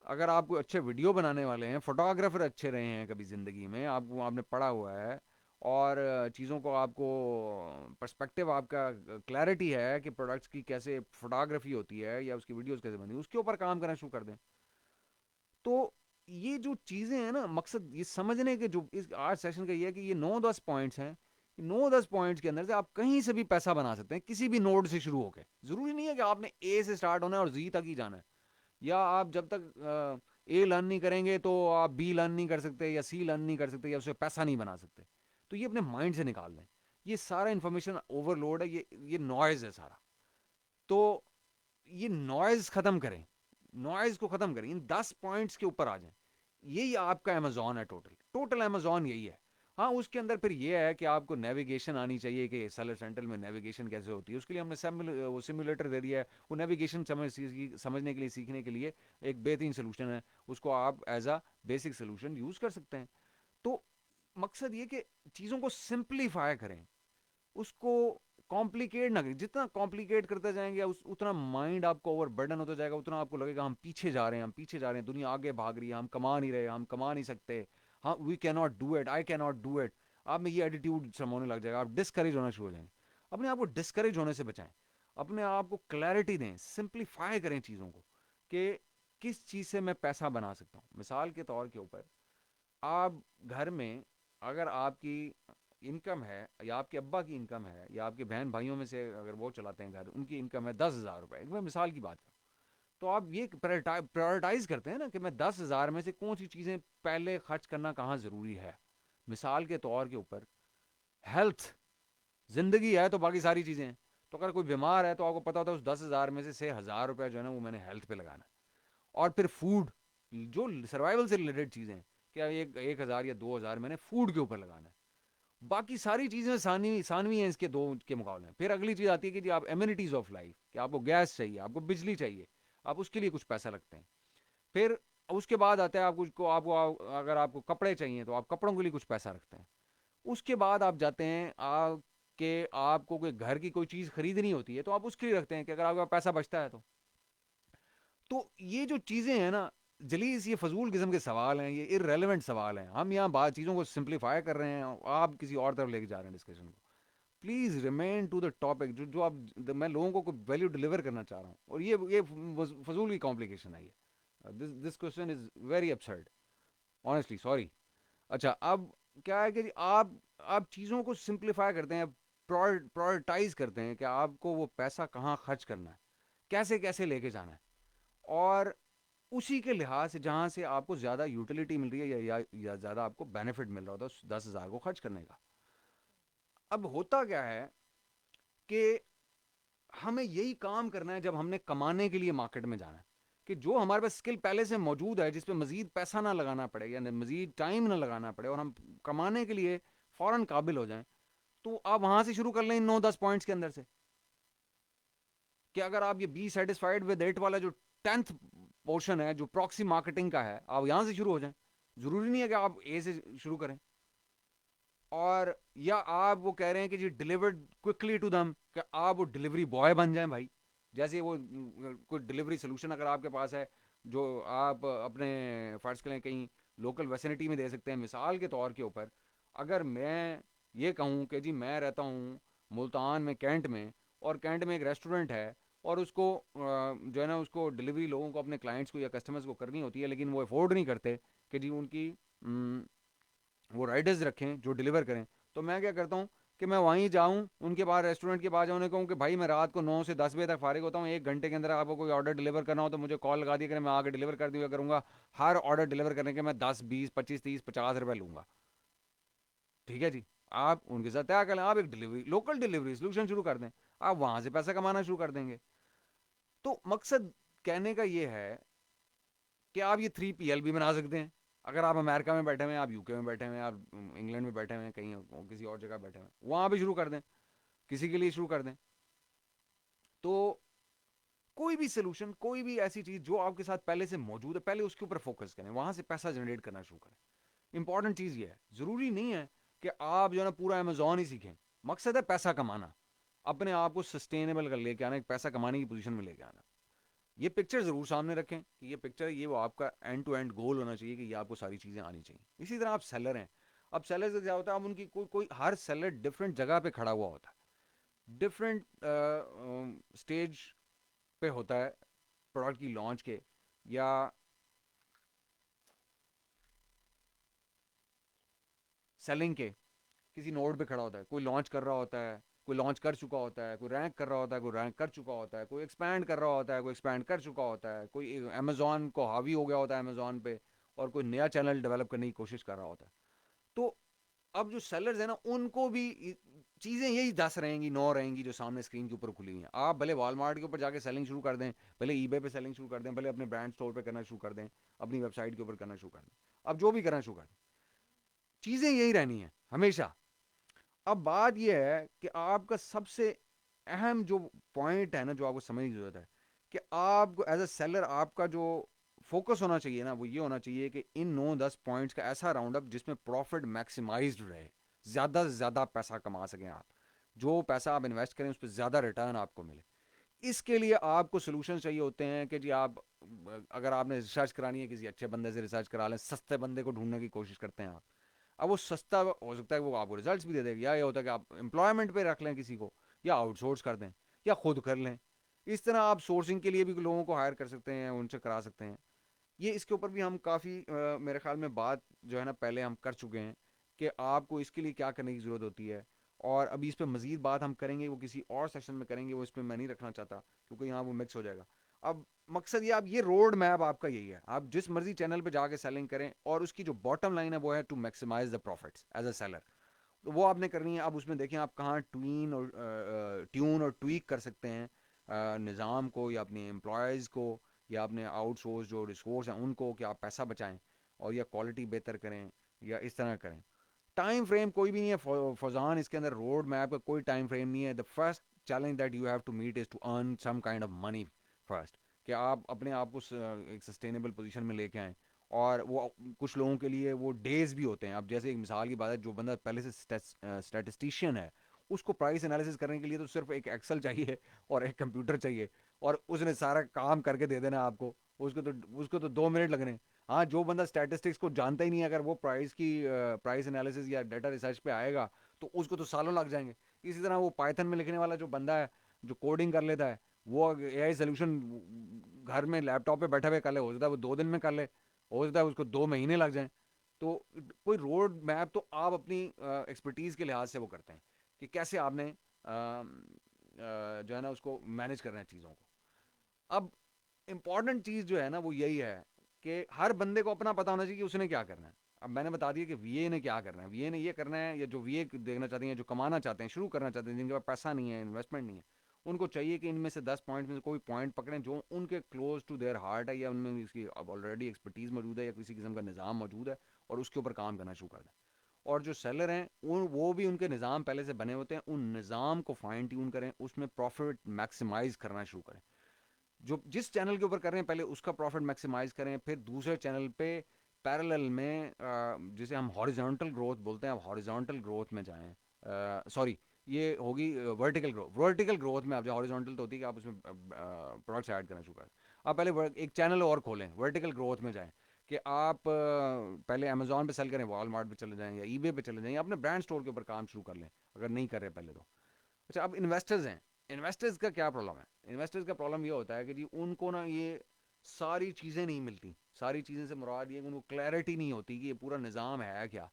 अगर आप कोई अच्छे वीडियो बनाने वाले हैं, फोटोग्राफर अच्छे रहे हैं कभी ज़िंदगी में, आपको आपने पढ़ा हुआ है, और चीज़ों को आपको पर्सपेक्टिव आपका क्लैरिटी है कि प्रोडक्ट्स की कैसे फोटोग्राफी होती है, या उसकी वीडियोस कैसे बनती है, उसके ऊपर काम करना शुरू कर दें। तो ये जो चीज़ें हैं ना, मकसद ये समझने के जो इस आज सेशन का ये है कि ये 9-10 पॉइंट्स हैं। 9-10 पॉइंट्स के अंदर से आप कहीं से भी पैसा बना सकते हैं, किसी भी नोड से शुरू होकर। ज़रूरी नहीं है कि आपने ए से स्टार्ट होना है और जी तक ही जाना है, या आप जब तक ए लर्न नहीं करेंगे तो आप बी लर्न नहीं कर सकते, या सी लर्न नहीं कर सकते, या उससे पैसा नहीं बना सकते। तो ये अपने माइंड से निकाल लें। ये सारा इंफॉर्मेशन ओवरलोड है, ये नॉइज़ है सारा। तो ये नॉइज़ ख़त्म करें, नॉइज़ को ख़त्म करें, इन 10 पॉइंट्स के ऊपर आ जाएं। यही आपका अमेजोन है, टोटल टोटल अमेजोन यही है। हाँ, उसके अंदर फिर ये है कि आपको नेविगेशन आनी चाहिए, कि सेलर सेंट्रल में नेविगेशन कैसे होती है। उसके लिए हमने वो सिमुलेटर दे दिया है। वो नेविगेशन समझने के लिए, सीखने के लिए एक बेहतरीन सोल्यूशन है। उसको आप as a basic solution use कर सकते हैं। तो मकसद ये कि चीज़ों को सिंप्लीफाई करें, उसको कॉम्प्लिकेट ना करें। जितना कॉम्प्लिकेट करते जाएंगे उतना माइंड आपको ओवर बर्डन होता जाएगा, उतना आपको लगेगा हम पीछे जा रहे हैं, हम पीछे जा रहे हैं, दुनिया आगे भाग रही है, हम कमा नहीं रहे, हम कमा नहीं सकते, हाँ we can not do it, I can not do it. आप में ये एटीट्यूड होने लग जाएगा, आप डिस्करेज होना शुरू हो जाएंगे। अपने आप को डिस्करेज होने से बचाएं, अपने आप को क्लैरिटी दें, सिंप्लीफाई करें चीज़ों को, कि किस चीज़ से मैं पैसा बना सकता हूँ। मिसाल के तौर के ऊपर, आप घर में अगर आपकी इनकम है, या आपके अब्बा की इनकम है, या आपके बहन भाइयों में से अगर वो चलाते हैं घर, उनकी इनकम है 10,000 रुपये, मैं मिसाल की बात करूँ, तो आप ये प्रायोरिटाइज करते हैं ना कि मैं 10,000 में से कौन सी चीज़ें पहले खर्च करना कहाँ ज़रूरी है। मिसाल के तौर के ऊपर, हेल्थ, जिंदगी है तो बाकी सारी चीज़ें हैं। तो अगर कोई बीमार है, तो आपको पता होता है उस 10,000 में से 6,000 रुपये जो है ना, वो मैंने हेल्थ पे लगाना है। और फिर फूड, जो सर्वाइवल से रिलेटेड चीज़ें, क्या 1,000 या 2,000 मैंने फूड के ऊपर लगाना है। बाकी सारी चीज़ें सानवी सानवी हैं इसके दो के मुकाबले में। फिर अगली चीज़ आती है कि जी आप एम्यूनिटीज़ ऑफ लाइफ, कि आपको गैस चाहिए, आपको बिजली चाहिए, आप उसके लिए कुछ पैसा लगते हैं। फिर उसके बाद आता है आपको अगर आपको कपड़े चाहिए, तो आप कपड़ों के लिए कुछ पैसा रखते हैं। उसके बाद आप जाते हैं कि आपको कोई घर की कोई चीज़ खरीदनी होती है, तो आप उसके लिए रखते हैं, कि अगर आपका पैसा बचता है तो ये जो चीज़ें हैं ना, जलीस, ये फजूल किस्म के सवाल हैं, ये इररेलेवेंट सवाल हैं। हम यहाँ बात चीज़ों को सिंप्लीफाई कर रहे हैं, आप किसी और तरफ लेके जा रहे हैं डिस्कशन को। Please remain to the topic, जो जो आप मैं लोगों को वैल्यू डिलीवर करना चाह रहा हूँ, और ये फजूल की कॉम्प्लिकेशन आई है। This question is very absurd, honestly sorry. अच्छा, अब क्या है कि आप आप चीज़ों को सिंप्लीफाई करते हैं, प्रायोरिटाइज करते हैं कि आपको वो पैसा कहाँ खर्च करना है, कैसे कैसे लेके जाना है, और उसी के लिहाज से जहाँ से आपको ज़्यादा यूटिलिटी मिल रही है या ज़्यादा आपको बेनिफिट मिल रहा होता है उस 10,000 को खर्च करने का। अब होता क्या है कि हमें यही काम करना है जब हमने कमाने के लिए मार्केट में जाना है, कि जो हमारे पास स्किल पहले से मौजूद है, जिस पे मजीद पैसा ना लगाना पड़े या मजीद टाइम ना लगाना पड़े, और हम कमाने के लिए फौरन काबिल हो जाएं, तो आप वहां से शुरू कर लें इन 9-10 पॉइंट्स के अंदर से। कि अगर आप ये बी सेटिस्फाइड विद इट वाला जो 10th पोर्शन है, जो प्रॉक्सी मार्केटिंग का है, आप यहां से शुरू हो जाएं। जरूरी नहीं है कि आप ए से शुरू करें। और या आप वो कह रहे हैं कि जी डिलीवर्ड क्विकली टू दम, कि आप वो डिलीवरी बॉय बन जाएं भाई। जैसे वो कोई डिलीवरी सोल्यूशन अगर आपके पास है, जो आप अपने फर्ज करें कहीं लोकल वेसिनिटी में दे सकते हैं, मिसाल के तौर के ऊपर अगर मैं ये कहूँ कि जी मैं रहता हूँ मुल्तान में, कैंट में, और कैंट में एक रेस्टोरेंट है, और उसको जो है ना उसको डिलीवरी लोगों को, अपने क्लाइंट्स को या कस्टमर्स को करनी होती है, लेकिन वो अफोर्ड नहीं करते कि जी उनकी वो राइडर्स रखें जो डिलीवर करें। तो मैं क्या करता हूँ कि मैं वहीं जाऊँ उनके पास, रेस्टोरेंट के पास जाऊँ, कहूँ कि भाई मैं रात को 9 से 10 बजे तक फारिग होता हूँ, 1 घंटे के अंदर आपको कोई ऑर्डर डिलीवर करना हो तो मुझे कॉल लगा दिया करें, मैं आगे डिलीवर कर दिया करूँगा। हर ऑर्डर डिलीवर करने के मैं 10, 20, 25, 30, 50 रुपये लूँगा। ठीक है जी। आप उनके साथ तय कर लें, आप एक डिलीवरी, लोकल डिलीवरी सोल्यूशन शुरू कर दें, आप वहाँ से पैसा कमाना शुरू कर देंगे। तो मकसद कहने का ये है कि आप ये 3PL भी बना सकते हैं। अगर आप अमेरिका में बैठे हुए हैं, आप यूके में बैठे हुए हैं, आप इंग्लैंड में बैठे हुए हैं, कहीं किसी और जगह बैठे हुए हैं, वहाँ भी शुरू कर दें, किसी के लिए शुरू कर दें। तो कोई भी सोल्यूशन, कोई भी ऐसी चीज़ जो आपके साथ पहले से मौजूद है, पहले उसके ऊपर फोकस करें, वहाँ से पैसा जनरेट करना शुरू करें। इंपॉर्टेंट चीज़ ये है, ज़रूरी नहीं है कि आप जो है ना पूरा अमेजोन ही सीखें। मकसद है पैसा कमाना, अपने आप को सस्टेनेबल कर लेके आना, एक पैसा कमाने की पोजीशन में लेके आना। ये पिक्चर जरूर सामने रखें कि ये पिक्चर, ये वो आपका एंड टू एंड गोल होना चाहिए कि ये आपको सारी चीज़ें आनी चाहिए। इसी तरह आप सेलर हैं, अब सेलर से क्या होता है, अब उनकी कोई कोई हर सेलर डिफरेंट जगह पे खड़ा हुआ होता है, डिफरेंट स्टेज पे होता है प्रोडक्ट की लॉन्च के, या सेलिंग के किसी नोड पे खड़ा होता है। कोई लॉन्च कर रहा होता है, कोई लॉन्च कर चुका होता है, कोई रैंक कर रहा होता है, कोई रैंक कर चुका होता है, कोई एक्सपैंड कर रहा होता है, कोई एक्सपैंड कर चुका होता है, कोई अमेजोन को हावी हो गया होता है अमेजोन पे, और कोई नया चैनल डेवलप करने की कोशिश कर रहा होता है। तो अब जो सेलर्स है ना, उनको भी चीज़ें यही 10 रहेंगी, 9 रहेंगी जो सामने स्क्रीन के ऊपर खुली हुई हैं। आप भले वॉलमार्ट के ऊपर जाके सेलिंग शुरू कर दें, भले ईबे पे सेलिंग शुरू कर दें, भले अपने ब्रांड स्टोर पे करना शुरू कर दें, अपनी वेबसाइट के ऊपर करना शुरू कर दें, अब जो भी करना शुरू कर दें, चीज़ें यही रहनी है हमेशा। अब बात यह है कि आपका सबसे अहम जो पॉइंट है ना, जो आपको समझने की जरूरत है, कि आपको एज अ सेलर आपका जो फोकस होना चाहिए ना, वो ये होना चाहिए कि इन 9-10 पॉइंट्स का ऐसा राउंड अप जिसमें प्रॉफिट मैक्सिमाइज्ड रहे, ज़्यादा से ज़्यादा पैसा कमा सकें आप, जो पैसा आप इन्वेस्ट करें उस पर ज़्यादा रिटर्न आपको मिले। इसके लिए आपको सोल्यूशन चाहिए होते हैं कि जी आप, अगर आपने रिसर्च करानी है किसी अच्छे बंदे से रिसर्च करा लें, सस्ते बंदे को ढूंढने की कोशिश करते हैं आप। अब वो सस्ता हो सकता है, वो आपको रिजल्ट्स भी दे देगा, या ये होता है कि आप एम्प्लॉयमेंट पे रख लें किसी को, या आउटसोर्स कर दें, या खुद कर लें। इस तरह आप सोर्सिंग के लिए भी लोगों को हायर कर सकते हैं, उनसे करा सकते हैं। ये इसके ऊपर भी हम काफ़ी मेरे ख्याल में बात जो है ना पहले हम कर चुके हैं कि आपको इसके लिए क्या करने की ज़रूरत होती है। और अभी इस पर मज़ीद बात हम करेंगे, वो किसी और सेशन में करेंगे, वो इस पर मैं नहीं रखना चाहता क्योंकि यहाँ वो मिक्स हो जाएगा। अब मकसद ये, आप ये रोड मैप आपका यही है, आप जिस मर्जी चैनल पे जाके सेलिंग करें, और उसकी जो बॉटम लाइन है वो है to maximise the profits as a seller. तो वो आपने करनी है। अब उसमें देखें आप कहाँ ट्यून और ट्वीक कर सकते हैं निज़ाम को, या अपने एम्प्लॉयज़ को, या अपने आउटसोर्स जो रिसोर्स हैं उनको, कि आप पैसा बचाएं और या क्वालिटी बेहतर करें, या इस तरह करें। टाइम फ्रेम कोई भी नहीं है फौजान, इसके अंदर रोड मैप का कोई टाइम फ्रेम नहीं है। The first challenge that you have to meet is to earn some kind of money first, कि आप अपने आप को एक सस्टेनेबल पोजीशन में लेके आएँ। और वो कुछ लोगों के लिए वो डेज भी होते हैं। अब जैसे एक मिसाल की बात है, जो बंदा पहले से स्टैटिस्टिशियन है, उसको प्राइस एनालिसिस करने के लिए तो सिर्फ एक एक्सेल चाहिए और एक कंप्यूटर चाहिए, और उसने सारा काम करके दे देना आपको। उसको तो 2 मिनट लगने हैं। हाँ, जो बंदा स्टैटिस्टिक्स को जानता ही नहीं है, अगर वो प्राइस एनालिसिस या डाटा रिसर्च पे आएगा, तो उसको तो सालों लग जाएंगे। इसी तरह वो पाइथन में लिखने वाला जो बंदा है, जो कोडिंग कर लेता है, वो एआई सोल्यूशन घर में लैपटॉप पे बैठे हुए कर ले, हो सकता है वो 2 दिन में कर ले, हो सकता है उसको 2 महीने लग जाए। तो कोई रोड मैप तो आप अपनी एक्सपर्टीज़ के लिहाज से वो करते हैं कि कैसे आपने जो है ना उसको मैनेज करना है चीज़ों को। अब इम्पॉर्टेंट चीज़ जो है ना वो यही है कि हर बंदे को अपना पता होना चाहिए कि उसने क्या करना है। अब मैंने बता दिया कि वीए ने क्या करना है, वीए ने ये करना है, या जो वीए देखना चाहते हैं, जो कमाना चाहते हैं, शुरू करना चाहते हैं, जिनके पास पैसा नहीं है, इन्वेस्टमेंट नहीं है, उनको चाहिए कि इनमें से 10 पॉइंट में से कोई पॉइंट पकड़ें जो उनके क्लोज टू देयर हार्ट है, या उनमें इसकी ऑलरेडी एक्सपर्टीज़ मौजूद है, या किसी किस्म का निज़ाम मौजूद है, और उसके ऊपर काम करना शुरू कर दें। और जो सेलर हैं वो भी उनके निज़ाम पहले से बने होते हैं, उन निज़ाम को फाइन ट्यून करें, उसमें प्रॉफिट मैक्सिमाइज करना शुरू करें। जो जिस चैनल के ऊपर कर रहे हैं पहले उसका प्रॉफिट मैक्सिमाइज करें, फिर दूसरे चैनल पे पैरेलल में जिसे हम हॉरिजॉन्टल ग्रोथ बोलते हैं, आप हॉरिजॉन्टल ग्रोथ में जाएं। सॉरी, ये होगी वर्टिकल ग्रोथ। वर्टिकल ग्रोथ में आप जो हॉरिजॉन्टल तो होती है कि आप उसमें प्रोडक्ट्स ऐड करना शुरू करें। आप पहले एक चैनल और खोलें, वर्टिकल ग्रोथ में जाएं कि आप पहले अमेजोन पे सेल करें, वॉलमार्ट पे चले जाएं, या ईबे पे चले जाएं, या अपने ब्रांड स्टोर के ऊपर काम शुरू कर लें अगर नहीं कर रहे पहले तो। अच्छा, अब इन्वेस्टर्स हैं, इन्वेस्टर्स का क्या प्रॉब्लम है? इन्वेस्टर्स का प्रॉब्लम ये होता है कि जी उनको ना ये सारी चीज़ें नहीं मिलती। सारी चीज़ें से मुराद ये कि उनको क्लैरिटी नहीं होती कि ये पूरा निज़ाम है क्या।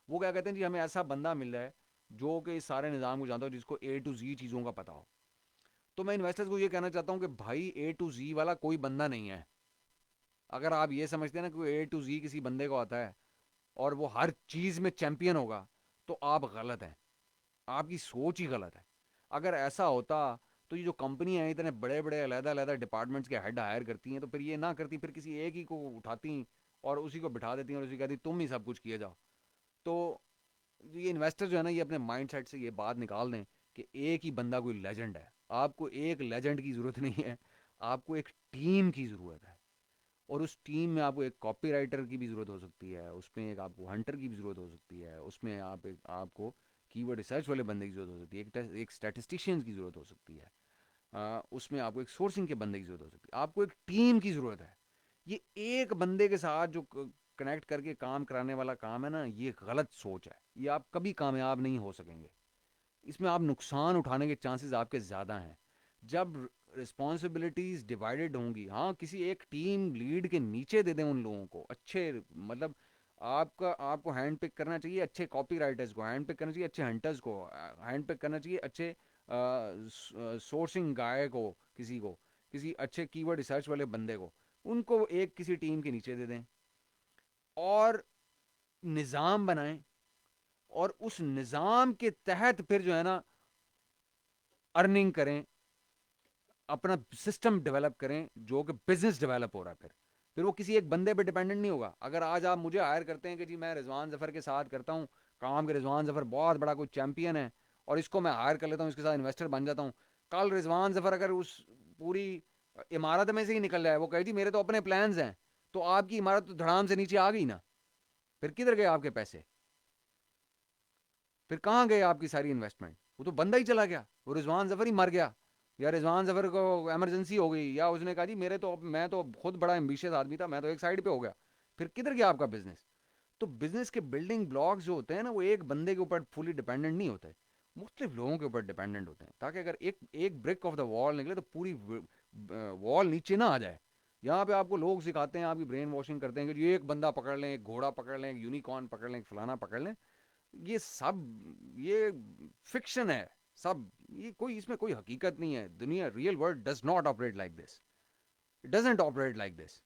वो क्या कहते हैं, जी हमें ऐसा बंदा मिल रहा है जो कि इस सारे निज़ाम को जानता हो, जिसको ए टू जी चीज़ों का पता हो। तो मैं इन्वेस्टर्स को ये कहना चाहता हूँ कि भाई ए टू जी वाला कोई बंदा नहीं है। अगर आप ये समझते हैं ना कि ए टू जी किसी बंदे को आता है और वो हर चीज़ में चैंपियन होगा, तो आप गलत हैं, आपकी सोच ही गलत है। अगर ऐसा होता तो ये जो कंपनियां हैं इतने बड़े बड़े अलग अलग डिपार्टमेंट्स के हेड हायर करती हैं, तो फिर ये ना करती, फिर किसी एक ही को उठाती और उसी को बिठा देती हैं और उसी कहती तुम ही सब कुछ किए जाओ। तो ये इन्वेस्टर जो है ना ये अपने माइंड सेट से ये बात निकाल दें कि एक ही बंदा कोई लेजेंड है। आपको एक लेजेंड की ज़रूरत नहीं है, आपको एक टीम की ज़रूरत है। और उस टीम में आपको एक कॉपी राइटर की भी ज़रूरत हो सकती है, उसमें एक आपको हंटर की भी ज़रूरत हो सकती है, उसमें आपको कीवर्ड रिसर्च वाले बंदे की ज़रूरत हो सकती है, एक स्टैटिस्टिशियन की ज़रूरत हो सकती है, उसमें आपको एक सोर्सिंग के बंदे की ज़रूरत हो सकती है, आपको एक टीम की ज़रूरत है। ये एक बंदे के साथ जो कनेक्ट करके काम कराने वाला काम है ना, ये गलत सोच है, ये आप कभी कामयाब नहीं हो सकेंगे। इसमें आप नुकसान उठाने के चांसेस आपके ज़्यादा हैं। जब रिस्पॉन्सिबिलिटीज़ डिवाइडेड होंगी, हाँ किसी एक टीम लीड के नीचे दे दें उन लोगों को अच्छे, मतलब आपको हैंड पिक करना चाहिए अच्छे कॉपी राइटर्स को, हैंड पिक करना चाहिए अच्छे हंटर्स को, हैंड पिक करना चाहिए अच्छे सोर्सिंग गाय को, किसी अच्छे कीवर्ड रिसर्च वाले बंदे को, उनको एक किसी टीम के नीचे दे दें और निज़ाम बनाएं। और उस निज़ाम के तहत फिर जो है ना अर्निंग करें, अपना सिस्टम डेवलप करें जो कि बिजनेस डेवलप हो रहा है। फिर वो किसी एक बंदे पे डिपेंडेंट नहीं होगा। अगर आज आप मुझे हायर करते हैं कि जी मैं रिजवान जफर के साथ करता हूँ काम, के रिजवान जफर बहुत बड़ा कोई चैंपियन है और इसको मैं हायर कर लेता हूँ, इसके साथ इन्वेस्टर बन जाता हूँ, कल रिजवान जफर अगर उस पूरी इमारत में से ही निकल जाए, वो कहे जी मेरे तो अपने प्लान्स हैं, तो आपकी इमारत तो धड़ाम से नीचे आ गई ना। फिर किधर गए आपके पैसे? फिर कहाँ गए आपकी सारी इन्वेस्टमेंट? वो तो बंदा ही चला गया, वो रिजवान जफर ही मर गया, या रिजवान जफर को इमरजेंसी हो गई, या उसने कहा जी मेरे तो मैं तो खुद बड़ा एम्बिशियस आदमी था, मैं तो एक साइड पे हो गया। फिर किधर गया आपका बिजनेस? तो बिजनेस के बिल्डिंग ब्लॉक्स जो होते हैं ना वो एक बंदे के ऊपर फुली डिपेंडेंट नहीं होते, मुख्तलिफ लोगों के ऊपर डिपेंडेंट होते हैं, ताकि अगर एक एक ब्रिक ऑफ द वॉल निकले तो पूरी वॉल नीचे ना आ जाए। यहाँ पे आपको लोग सिखाते हैं, आपकी ब्रेन वॉशिंग करते हैं कि ये एक बंदा पकड़ लें, एक घोड़ा पकड़ लें, एक यूनिकॉर्न पकड़ लें, एक फलाना पकड़ लें। ये फिक्शन है सब। ये कोई इसमें कोई हकीकत नहीं है। दुनिया, real world does not operate like this, it doesn't operate like this.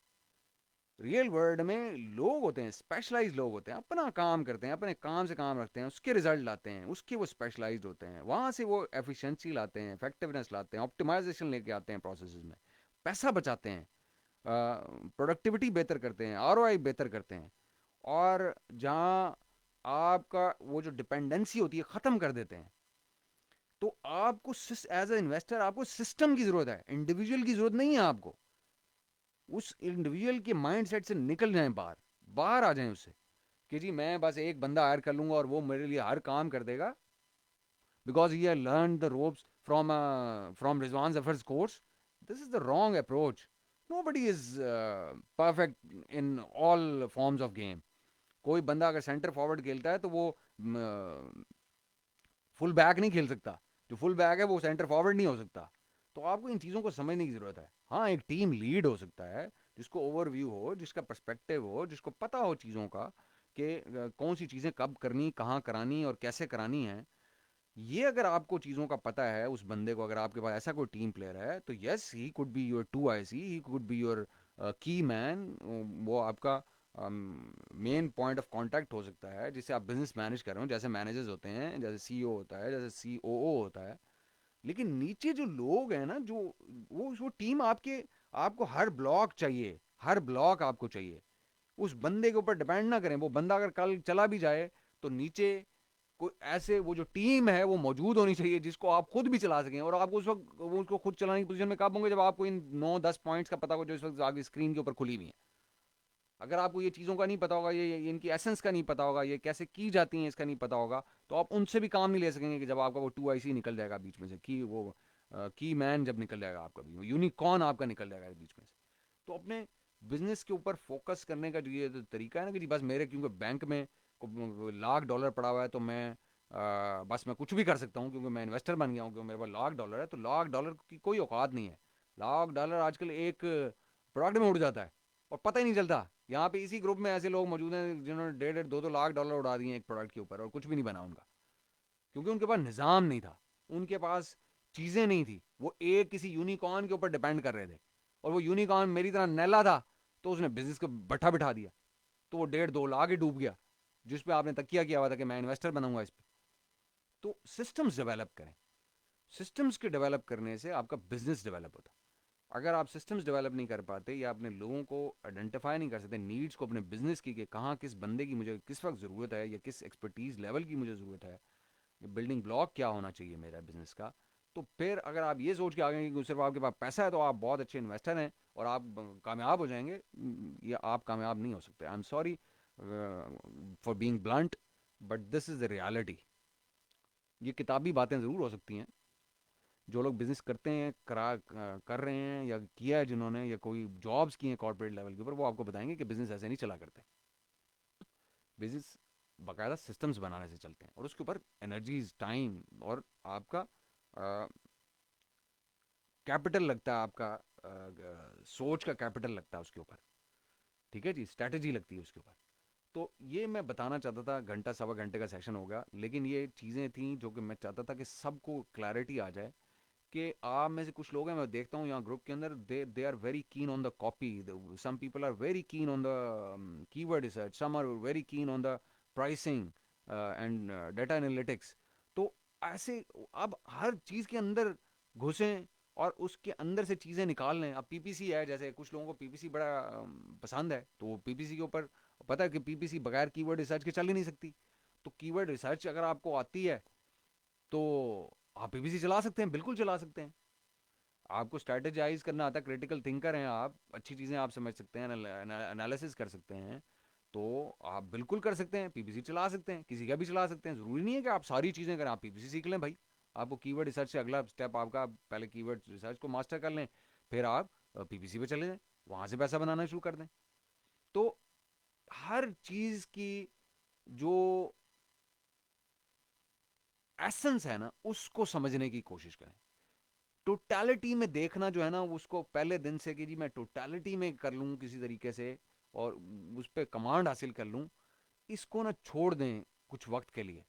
Real world में लोग होते हैं, स्पेशलाइज्ड लोग होते हैं, अपना काम करते हैं, अपने काम से काम रखते हैं, उसके रिजल्ट लाते हैं, उसके वो स्पेशलाइज्ड होते हैं, वहां से वो एफिशिएंसी लाते हैं, इफेक्टिवनेस लाते हैं, ऑप्टिमाइजेशन लेके आते हैं प्रोसेस में, पैसा बचाते हैं, प्रोडक्टिविटी बेहतर करते हैं, आरओआई बेहतर करते हैं। और जहाँ आपका वो जो डिपेंडेंसी होती है ख़त्म कर देते हैं। तो आपको एज ए इन्वेस्टर आपको सिस्टम की ज़रूरत है, इंडिविजुअल की ज़रूरत नहीं है आपको। उस इंडिविजुअल के माइंड सेट से निकल जाएं, बाहर बाहर आ जाएं उससे, कि जी मैं बस एक बंदा हायर कर लूंगा और वो मेरे लिए हर काम कर देगा, because he has learn the ropes from Rizwan Zafar's course. This is the wrong approach. Nobody is perfect in all forms of game. कोई बंदा अगर सेंटर फॉरवर्ड खेलता है तो वो फुल बैक नहीं खेल सकता, जो फुल बैक है वो सेंटर फॉरवर्ड नहीं हो सकता। तो आपको इन चीज़ों को समझने की ज़रूरत है। हाँ एक टीम लीड हो सकता है जिसको ओवरव्यू हो, जिसका पर्सपेक्टिव हो, जिसको पता हो चीज़ों का कि कौन सी चीज़ें कब करनी, कहाँ करानी और कैसे करानी है। ये अगर आपको चीज़ों का पता है उस बंदे को, अगर आपके पास ऐसा कोई टीम प्लेयर है, तो yes he could be your two I C, he could be your key man. वो आपका मेन पॉइंट ऑफ कांटेक्ट हो सकता है जिससे आप बिजनेस मैनेज कर रहे हो। जैसे मैनेजर्स होते हैं, जैसे सीईओ होता है, जैसे सीओओ होता है। लेकिन नीचे जो लोग हैं ना, जो वो टीम आपके, आपको हर ब्लॉक चाहिए, हर ब्लॉक आपको चाहिए। उस बंदे के ऊपर डिपेंड ना करें। वो बंदा अगर कल चला भी जाए तो नीचे कोई ऐसे, वो जो टीम है वो मौजूद होनी चाहिए जिसको आप खुद भी चला सकें। और आप उस वक्त वो उसको खुद चलाने की पोजीशन में कब होंगे, जब आपको इन 9-10 पॉइंट्स का पता हो जो इस वक्त आपकी स्क्रीन के ऊपर खुली हुई है। अगर आपको ये चीज़ों का नहीं पता होगा, ये इनकी एसेंस का नहीं पता होगा, ये कैसे की जाती हैं इसका नहीं पता होगा, तो आप उनसे भी काम नहीं ले सकेंगे। कि जब आपका वो टू आई सी निकल जाएगा बीच में से, की वो की मैन जब निकल जाएगा आपका, भी यूनिकॉर्न आपका निकल जाएगा बीच में से। तो अपने बिजनेस के ऊपर फोकस करने का जो ये तरीका है ना, कि जी बस मेरे क्योंकि बैंक में $1,00,000 पड़ा हुआ है, तो मैं बस मैं कुछ भी कर सकता हूँ क्योंकि मैं इन्वेस्टर बन गया हूँ, क्योंकि मेरे पास $1,00,000 है, तो $1,00,000 की कोई औकात नहीं है। $1,00,000 आजकल एक प्रोडक्ट में उड़ जाता है और पता ही नहीं चलता। यहाँ पे इसी ग्रुप में ऐसे लोग मौजूद हैं जिन्होंने 1.5-2 लाख डॉलर उड़ा दिए एक प्रोडक्ट के ऊपर और कुछ भी नहीं बना उनका, क्योंकि उनके पास निज़ाम नहीं था, उनके पास चीज़ें नहीं थी। वो एक किसी यूनिकॉर्न के ऊपर डिपेंड कर रहे थे, और वो यूनिकॉर्न मेरी तरह नैला था, तो उसने बिजनेस को बट्ठा बिठा दिया, तो वो 1.5-2 लाख ही डूब गया, जिस पे आपने तकिया किया हुआ था कि मैं इन्वेस्टर बनूंगा इस पे। तो सिस्टम्स डेवलप करें। सिस्टम्स के डेवलप करने से आपका बिजनेस डेवलप होता है। अगर आप सिस्टम्स डेवलप नहीं कर पाते या अपने लोगों को आइडेंटिफाई नहीं कर सकते, नीड्स को अपने बिजनेस की, कि कहाँ किस बंदे की मुझे किस वक्त ज़रूरत है या किस एक्सपर्टीज़ लेवल की मुझे ज़रूरत है, बिल्डिंग ब्लॉक क्या होना चाहिए मेरा बिजनेस का, तो फिर अगर आप ये सोच के आ गए कि सिर्फ आपके पास पैसा है तो आप बहुत अच्छे इन्वेस्टर हैं और आप कामयाब हो जाएंगे, या आप कामयाब नहीं हो सकते। I am sorry for being blunt, but this is the reality. ये किताबी बातें ज़रूर हो सकती हैं, जो लोग बिजनेस करते हैं, कर रहे हैं या किया है जिन्होंने, या कोई जॉब्स की हैं कॉर्पोरेट लेवल के ऊपर, वो आपको बताएंगे कि बिजनेस ऐसे नहीं चला करते। बिजनेस बाकायदा सिस्टम्स बनाने से चलते हैं, और उसके ऊपर एनर्जीज, टाइम और आपका कैपिटल लगता है, आपका सोच का कैपिटल लगता है उसके ऊपर। ठीक है जी, स्ट्रैटेजी लगती है उसके ऊपर। तो ये मैं बताना चाहता था, घंटा सवा घंटे का सेशन होगा, लेकिन ये चीज़ें थी जो कि मैं चाहता था कि सबको क्लैरिटी आ जाए। कि आप में से कुछ लोग हैं, मैं देखता हूँ यहाँ ग्रुप के अंदर, they they are very keen on the copy, some people are very keen on the keyword research, some are very keen on the pricing and data analytics. तो ऐसे अब हर चीज़ के अंदर घुसें और उसके अंदर से चीज़ें निकाल लें। अब पीपीसी है, जैसे कुछ लोगों को पीपीसी बड़ा पसंद है, तो वो पीपीसी के ऊपर पता है कि पीपीसी बगैर कीवर्ड रिसर्च के चल ही नहीं सकती। तो कीवर्ड रिसर्च अगर आपको आती है तो आप पीपीसी चला सकते हैं, बिल्कुल चला सकते हैं। आपको स्ट्रेटेजाइज करना आता है, क्रिटिकल थिंकर हैं आप, अच्छी चीज़ें आप समझ सकते हैं, एनालिसिस कर सकते हैं, तो आप बिल्कुल कर सकते हैं, पीपीसी चला सकते हैं, किसी का भी चला सकते हैं। ज़रूरी नहीं है कि आप सारी चीज़ें करें, आप पीपीसी सीख लें भाई। आपको कीवर्ड रिसर्च से अगला स्टेप आपका, पहले कीवर्ड रिसर्च को मास्टर कर लें, फिर आप पीपीसी पे चले जाएं, वहाँ से पैसा बनाना शुरू कर दें। तो हर चीज़ की जो एसेंस है ना, उसको समझने की कोशिश करें। टोटलिटी में देखना जो है ना, उसको पहले दिन से कि जी मैं टोटलिटी में कर लूँ किसी तरीके से और उस पर कमांड हासिल कर लूँ, इसको ना छोड़ दें कुछ वक्त के लिए।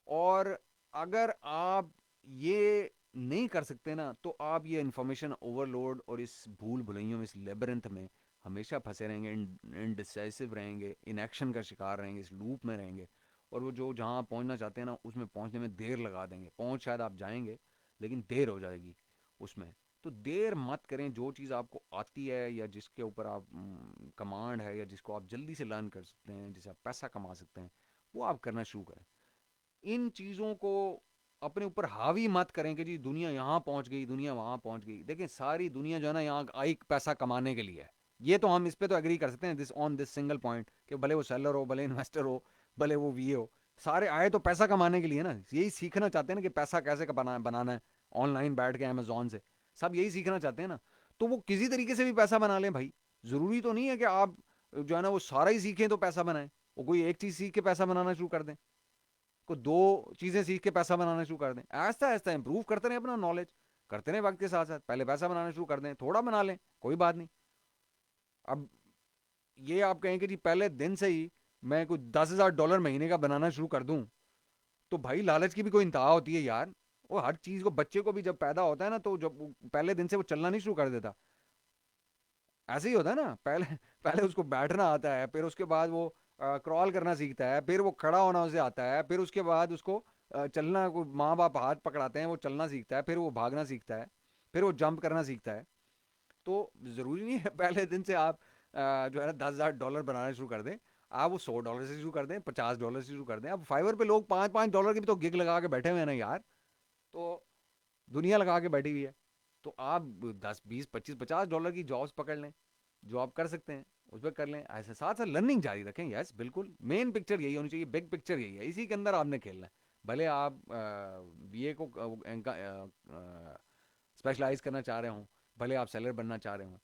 और अगर आप ये नहीं कर सकते ना, तो आप ये इंफॉर्मेशन ओवरलोड और इस भूल भुलैयों में, इस लेबरिंथ में हमेशा फंसे रहेंगे, इनडिसाइसिव रहेंगे, इनएक्शन का शिकार रहेंगे, इस लूप में रहेंगे। और वो जो जहाँ पहुँचना चाहते हैं ना, उसमें पहुँचने में देर लगा देंगे। पहुँच शायद आप जाएंगे, लेकिन देर हो जाएगी उसमें। तो देर मत करें। जो चीज़ आपको आती है या जिसके ऊपर आप कमांड है या जिसको आप जल्दी से लर्न कर सकते हैं, जिसे आप पैसा कमा सकते हैं, वो आप करना शुरू करें। इन चीज़ों को अपने ऊपर हावी मत करें कि जी दुनिया यहाँ पहुँच गई, दुनिया वहाँ पहुँच गई। देखिए सारी दुनिया जो है ना यहाँ आई पैसा कमाने के लिए है। ये तो हम इस पे तो एग्री कर सकते हैं, this on this single point, कि भले वो सेलर हो, भले इन्वेस्टर हो, भले वो वी हो, सारे आए तो पैसा कमाने के लिए ना। यही सीखना चाहते हैं ना कि पैसा कैसे बनाना है, ऑनलाइन बैठ के अमेजोन से। सब यही सीखना चाहते हैं ना। तो वो किसी तरीके से भी पैसा बना लें भाई। ज़रूरी तो नहीं है कि आप जो है ना वो सारा ही सीखें तो पैसा बनाएं। वो कोई एक चीज़ सीख के पैसा बनाना शुरू कर दें, को दो चीजें सीख के पैसा बनाना शुरू कर दें। ऐसा ऐसा इंप्रूव करते रहें अपना नॉलेज, करते रहें वक्त के साथ साथ। पहले पैसा बनाना शुरू कर दें, थोड़ा बना लें, कोई बात नहीं। अब ये आप कहें कि जी पहले दिन से ही मैं कुछ $10,000 महीने का बनाना शुरू कर दूं, तो भाई लालच की भी कोई इंतहा होती है यार। वो हर चीज को, बच्चे को भी जब पैदा होता है ना, तो जब पहले दिन से वो चलना नहीं शुरू कर देता, ऐसे ही होता है ना। पहले पहले उसको बैठना आता है, फिर उसके बाद वो क्रॉल करना सीखता है, फिर वो खड़ा होना उसे आता है, फिर उसके बाद उसको चलना, को माँ बाप हाथ पकड़ाते हैं, वो चलना सीखता है, फिर वो भागना सीखता है, फिर वो जंप करना सीखता है। तो ज़रूरी नहीं है पहले दिन से आप जो है ना $10,000 बनाना शुरू कर दें। आप वो $100 से शुरू कर दें, $50 से शुरू कर दें। अब फाइवर पे लोग $5-5 की भी तो गिग लगा के बैठे हुए हैं ना यार। तो दुनिया लगा के बैठी हुई है। तो आप 10, 20, 25, $50 की जॉब्स पकड़ लें, जो आप कर सकते हैं उस पर कर लें, ऐसे साथ साथ लर्निंग जारी रखें। यस बिल्कुल, मेन पिक्चर यही होनी चाहिए, बिग पिक्चर यही है, इसी के अंदर आपने खेलना है। भले आप बीए को स्पेशलाइज करना चाह रहे हो, भले आप सेलर बनना चाह रहे हो,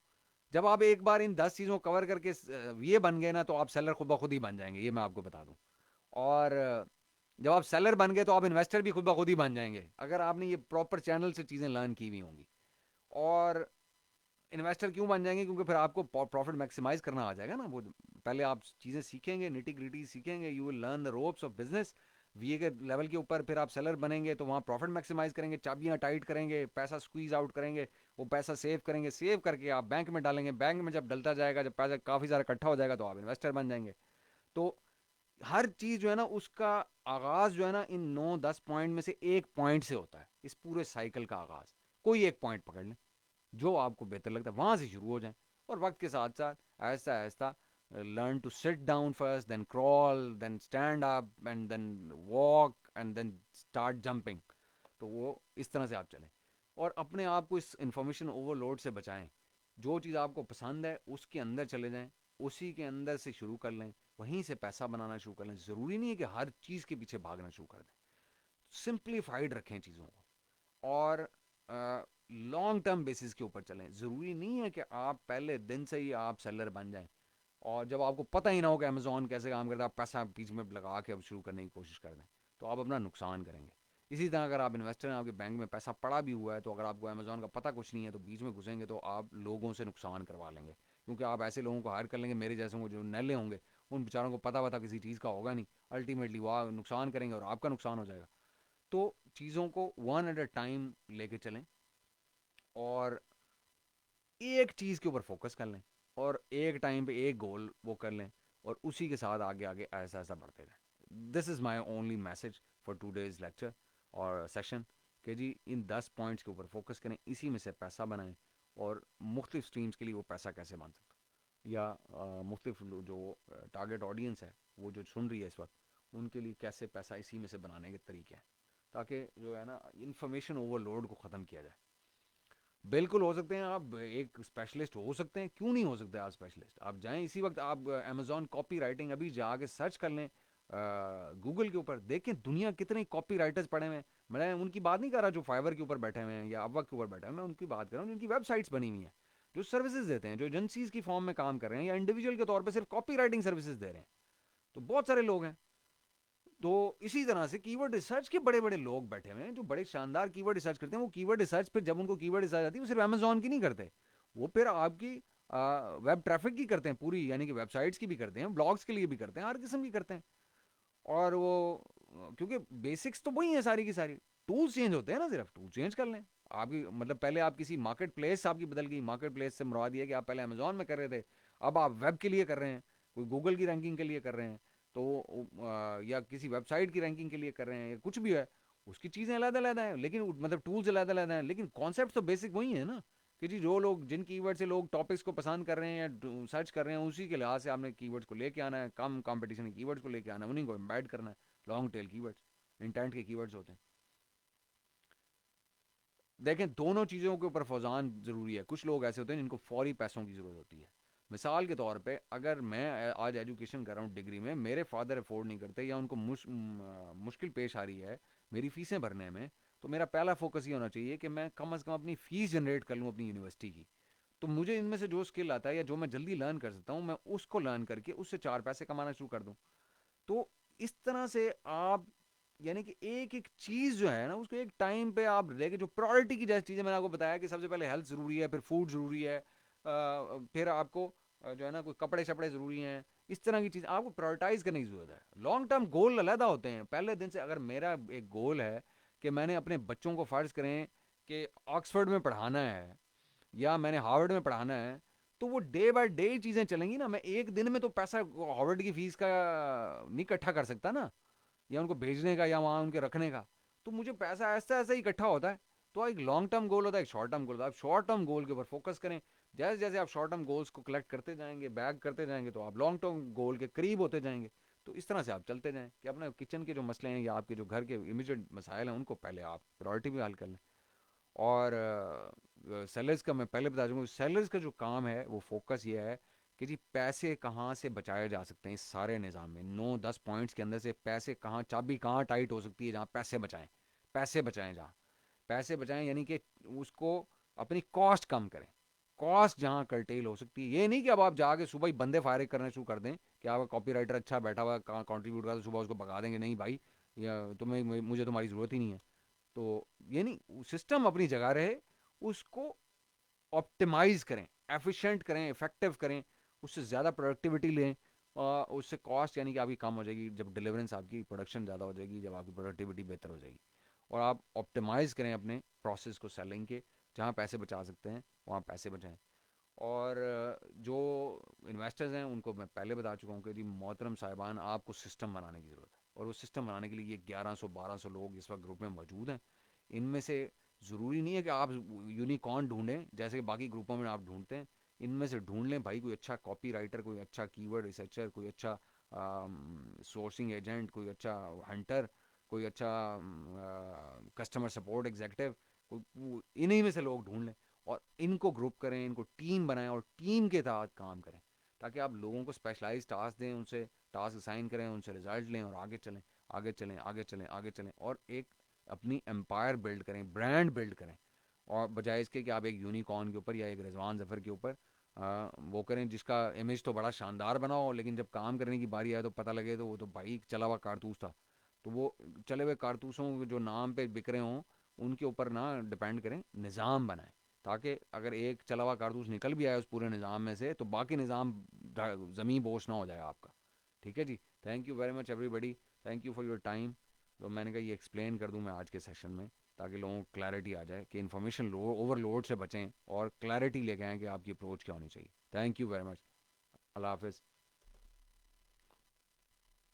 जब आप एक बार इन 10 चीज़ों को कवर करके ये बन गए ना, तो आप सेलर खुद ब खुद ही बन जाएंगे, ये मैं आपको बता दूं। और जब आप सेलर बन गए तो आप इन्वेस्टर भी खुद ब खुद ही बन जाएंगे, अगर आपने ये प्रॉपर चैनल से चीज़ें लर्न की हुई होंगी। और इन्वेस्टर क्यों बन जाएंगे? क्योंकि फिर आपको प्रॉफिट मैक्सिमाइज करना आ जाएगा ना। वो पहले आप चीज़ें सीखेंगे, निटी ग्रिटी सीखेंगे, you will learn the ropes of business. वीए के लेवल के ऊपर फिर आप सेलर बनेंगे, तो वहाँ प्रॉफिट मैक्सिमाइज करेंगे, चाबियाँ टाइट करेंगे, पैसा स्क्वीज आउट करेंगे, वो पैसा सेव करेंगे, सेव करके आप बैंक में डालेंगे, बैंक में जब डलता जाएगा, जब पैसा काफ़ी सारा इकट्ठा हो जाएगा, तो आप इन्वेस्टर बन जाएंगे। तो हर चीज़ जो है ना, उसका आगाज़ जो है ना, इन 9-10 पॉइंट में से एक पॉइंट से होता है, इस पूरे साइकिल का आगाज़। कोई एक पॉइंट पकड़ लें जो आपको बेहतर लगता है, वहां से शुरू हो जाएं। और वक्त के साथ साथ ऐसा ऐसा learn to sit down first, then crawl, then stand up, and then walk, and then start jumping. तो वो इस तरह से आप चलें, और अपने आप को इस इंफॉर्मेशन ओवरलोड से बचाएं। जो चीज़ आपको पसंद है उसके अंदर चले जाएं, उसी के अंदर से शुरू कर लें, वहीं से पैसा बनाना शुरू कर लें। ज़रूरी नहीं है कि हर चीज़ के पीछे भागना शुरू कर दें। सिंप्लीफाइड रखें चीज़ों को, और लॉन्ग टर्म बेसिस के ऊपर चलें। ज़रूरी नहीं है कि आप पहले दिन से ही आप सेलर बन जाएं, और जब आपको पता ही ना हो कि अमेजोन कैसे काम करता है, आप पैसा बीच में लगा के अब शुरू करने की कोशिश कर दें, तो आप अपना नुकसान करेंगे। इसी तरह अगर आप इन्वेस्टर हैं, आपके बैंक में पैसा पड़ा भी हुआ है, तो अगर आपको अमेजोन का पता कुछ नहीं है, तो बीच में घुसेंगे तो आप लोगों से नुकसान करवा लेंगे। क्योंकि आप ऐसे लोगों को हायर कर लेंगे, मेरे जैसे जो नैले होंगे, उन बेचारों को पता वता किसी चीज़ का होगा नहीं, अल्टीमेटली वो नुकसान करेंगे और आपका नुकसान हो जाएगा। तो चीज़ों को वन एट अ टाइम लेके चलें, और एक चीज़ के ऊपर फोकस कर लें, और एक टाइम पे एक गोल वो कर लें, और उसी के साथ आगे आगे ऐसा ऐसा बढ़ते रहें। This is my only message for two days lecture और सेशन, कि जी इन 10 पॉइंट्स के ऊपर फोकस करें, इसी में से पैसा बनाएं, और मुख्तलिफ स्ट्रीम्स के लिए वो पैसा कैसे बन सकता है, या मुख्तलिफ जो टारगेट ऑडियंस है, वो जो सुन रही है इस वक्त, उनके लिए कैसे पैसा इसी में से बनाने के तरीके हैं, ताकि जो है ना इन्फॉर्मेशन ओवरलोड को ख़त्म किया जाए। बिल्कुल हो सकते हैं, आप एक स्पेशलिस्ट हो सकते हैं, क्यों नहीं हो सकते आप स्पेशलिस्ट? आप जाएं इसी वक्त, आप अमेजोन कॉपी राइटिंग अभी जाके सर्च कर लें, गूगल के ऊपर देखें दुनिया कितने कॉपी राइटर्स पड़े हुए हैं। मैं उनकी बात नहीं कर रहा जो फाइवर के ऊपर बैठे हुए हैं या अपवर्क के ऊपर बैठे हैं, मैं उनकी बात कर रहा हूँ जिनकी वेबसाइट्स बनी हुई हैं, जो सर्विसेज देते हैं, जो एजेंसीज की फॉर्म में काम कर रहे हैं, या इंडिविजुअल के तौर पर सिर्फ कॉपी राइटिंग सर्विसेज दे रहे हैं। तो बहुत सारे लोग हैं। तो इसी तरह से कीवर्ड रिसर्च के बड़े बड़े लोग बैठे हुए हैं, जो बड़े शानदार कीवर्ड रिसर्च करते हैं। वो कीवर्ड रिसर्च फिर जब उनको कीवर्ड रिसर्च आती है, वो सिर्फ अमेजोन की नहीं करते, वो फिर आपकी वेब ट्रैफिक की करते हैं पूरी, यानी कि वेबसाइट्स की भी करते हैं, ब्लॉग्स के लिए भी करते हैं, हर किस्म की करते हैं। और वो क्योंकि बेसिक्स तो वही है सारी की सारी, टूल्स चेंज होते हैं ना, सिर्फ टूल चेंज कर लें। आपकी मतलब पहले आप किसी मार्केट प्लेस आपकी बदल गई, मार्केट प्लेस से मुराद ये कि आप पहले अमेजोन में कर रहे थे, अब आप वेब के लिए कर रहे हैं, कोई गूगल की रैंकिंग के लिए कर रहे हैं, तो या किसी वेबसाइट की रैंकिंग के लिए कर रहे हैं, या कुछ भी है, उसकी चीज़ें अलग अलग हैं, लेकिन मतलब टूल्स अलग अलग हैं, लेकिन कॉन्सेप्ट तो बेसिक वही है ना। कि जी जो लोग, जिन कीवर्ड से लोग टॉपिक्स को पसंद कर रहे हैं या सर्च कर रहे हैं, उसी के लिहाज से आपने कीवर्ड्स को लेके आना है, कम कंपटीशन के कीवर्ड्स को लेके आना है, उन्हीं को एम्बेड करना है। लॉन्ग टेल कीवर्ड्स इंटेंट के कीवर्ड्स होते हैं। देखें दोनों चीज़ों के ऊपर फौजान ज़रूरी है। कुछ लोग ऐसे होते हैं जिनको फौरी पैसों की ज़रूरत होती है। मिसाल के तौर पे अगर मैं आज एजुकेशन कर रहा हूँ डिग्री में, मेरे फादर अफोर्ड नहीं करते, या उनको मुश्किल पेश आ रही है मेरी फ़ीसें भरने में, तो मेरा पहला फोकस ये होना चाहिए कि मैं कम अज़ कम अपनी फ़ीस जनरेट कर लूँ अपनी यूनिवर्सिटी की। तो मुझे इनमें से जो स्किल आता है या जो मैं जल्दी लर्न कर सकता हूँ, मैं उसको लर्न करके उससे 4 पैसे कमाना शुरू कर दूँ। तो इस तरह से आप, यानी कि एक एक चीज़ जो है ना, उसको एक टाइम पे आप लेके, जो प्रायोरिटी की जैसी चीज़ें मैंने आपको बताया कि सबसे पहले हेल्थ ज़रूरी है, फिर फूड ज़रूरी है, फिर आपको जो है ना कोई कपड़े शपड़े ज़रूरी हैं, इस तरह की चीज़ आपको प्रायोरिटाइज करने की ज़रूरत है। लॉन्ग टर्म गोल अलहदा होते हैं। पहले दिन से अगर मेरा एक गोल है कि मैंने अपने बच्चों को फ़र्ज़ करें कि ऑक्सफोर्ड में पढ़ाना है या मैंने हार्वर्ड में पढ़ाना है, तो वो डे बाय डे चीज़ें चलेंगी ना। मैं एक दिन में तो पैसा हार्वर्ड की फ़ीस का नहीं इकट्ठा कर सकता ना, या उनको भेजने का या वहाँ उनके रखने का। तो मुझे पैसा ऐसा ऐसा ही इकट्ठा होता है। तो एक लॉन्ग टर्म गोल होता है, एक शॉर्ट टर्म गोल होता है। आप शॉर्ट टर्म गोल के ऊपर फोकस करें। जैसे जैसे आप शॉर्ट टर्म गोल्स को कलेक्ट करते जाएंगे, बैग करते जाएंगे, तो आप लॉन्ग टर्म गोल के करीब होते जाएंगे। तो इस तरह से आप चलते जाएं कि अपने किचन के जो मसले हैं या आपके जो घर के इमीडिएट मसाइल हैं उनको पहले आप प्रायोरिटी भी हल कर लें। और सेलर्स का मैं पहले बता दूंगा, सेलर्स का जो काम है वो फोकस ये है कि जी पैसे कहाँ से बचाए जा सकते हैं इस सारे निज़ाम में। 9-10 पॉइंट्स के अंदर से पैसे कहाँ, चाबी कहाँ टाइट हो सकती है जहाँ पैसे बचाएं। पैसे बचाएं जहाँ, पैसे बचाएं यानी कि उसको अपनी कॉस्ट कम करें। कॉस्ट जहाँ कर्टेल हो सकती है, ये नहीं कि अब आप जाके सुबह ही बंदे फायरिंग करने शुरू कर दें कि आपका कॉपी राइटर अच्छा बैठा हुआ कॉन्ट्रीब्यूट कर, तो सुबह उसको भगा देंगे। नहीं भाई, या तुम्हें मुझे तुम्हारी ज़रूरत ही नहीं है। तो ये नहीं, सिस्टम अपनी जगह रहे, उसको ऑप्टिमाइज करें, एफिशिएंट करें, इफेक्टिव करें, उससे ज़्यादा प्रोडक्टिविटी लें। और उससे कॉस्ट यानी कि आपकी कम हो जाएगी जब डिलीवरेंस, आपकी प्रोडक्शन ज़्यादा हो जाएगी जब आपकी प्रोडक्टिविटी बेहतर हो जाएगी। और आप ऑप्टिमाइज़ करें अपने प्रोसेस को सेलिंग के, जहाँ पैसे बचा सकते हैं वहाँ पैसे बचाएं। और जो इन्वेस्टर्स हैं उनको मैं पहले बता चुका हूँ कि जी मोहतरम साहिबान, आपको सिस्टम बनाने की ज़रूरत है। और वो सिस्टम बनाने के लिए ये 1100-1200 लोग इस वक्त ग्रुप में मौजूद हैं। इनमें से ज़रूरी नहीं है कि आप यूनिकॉर्न ढूंढें जैसे कि बाकी ग्रुपों में आप ढूंढते हैं। इनमें से ढूंढ लें भाई, कोई अच्छा कॉपी राइटर, कोई अच्छा कीवर्ड रिसर्चर, कोई अच्छा सोर्सिंग एजेंट, कोई अच्छा हंटर, कोई अच्छा कस्टमर सपोर्ट एग्जीक्यूटिव, इन्हीं में से लोग ढूंढ लें और इनको ग्रुप करें, इनको टीम बनाएं और टीम के तहत काम करें, ताकि आप लोगों को स्पेशलाइज टास्क दें, उनसे टास्क असाइन करें, उनसे रिजल्ट लें और आगे चलें, आगे चलें, आगे चलें, आगे चलें। और एक अपनी एम्पायर बिल्ड करें, ब्रांड बिल्ड करें। और बजाय इसके कि आप एक यूनिकॉर्न के ऊपर या एक रिजवान जफर के ऊपर वो करें जिसका इमेज तो बड़ा शानदार बना हो, लेकिन जब काम करने की बारी आए तो पता लगे तो वो तो भाई चला हुआ कारतूस था। तो वो चले हुए कारतूसों जो नाम पे बिक रहे हों उनके ऊपर ना डिपेंड करें, निज़ाम बनाएं, ताकि अगर एक चला हुआ कारतूस निकल भी आए उस पूरे निज़ाम में से तो बाकी निज़ाम ज़मीं बोश ना हो जाए आपका। ठीक है जी। Thank you very much everybody. Thank you for your time. तो मैंने कहा ये एक्सप्लेन कर दूं मैं आज के सेशन में, ताकि लोगों को क्लैरिटी आ जाए कि इन्फॉर्मेशन ओवरलोड से बचें और क्लैरिटी लेके आएँ कि आपकी अप्रोच क्या होनी चाहिए। Thank you very much. अल्लाह हाफिज़।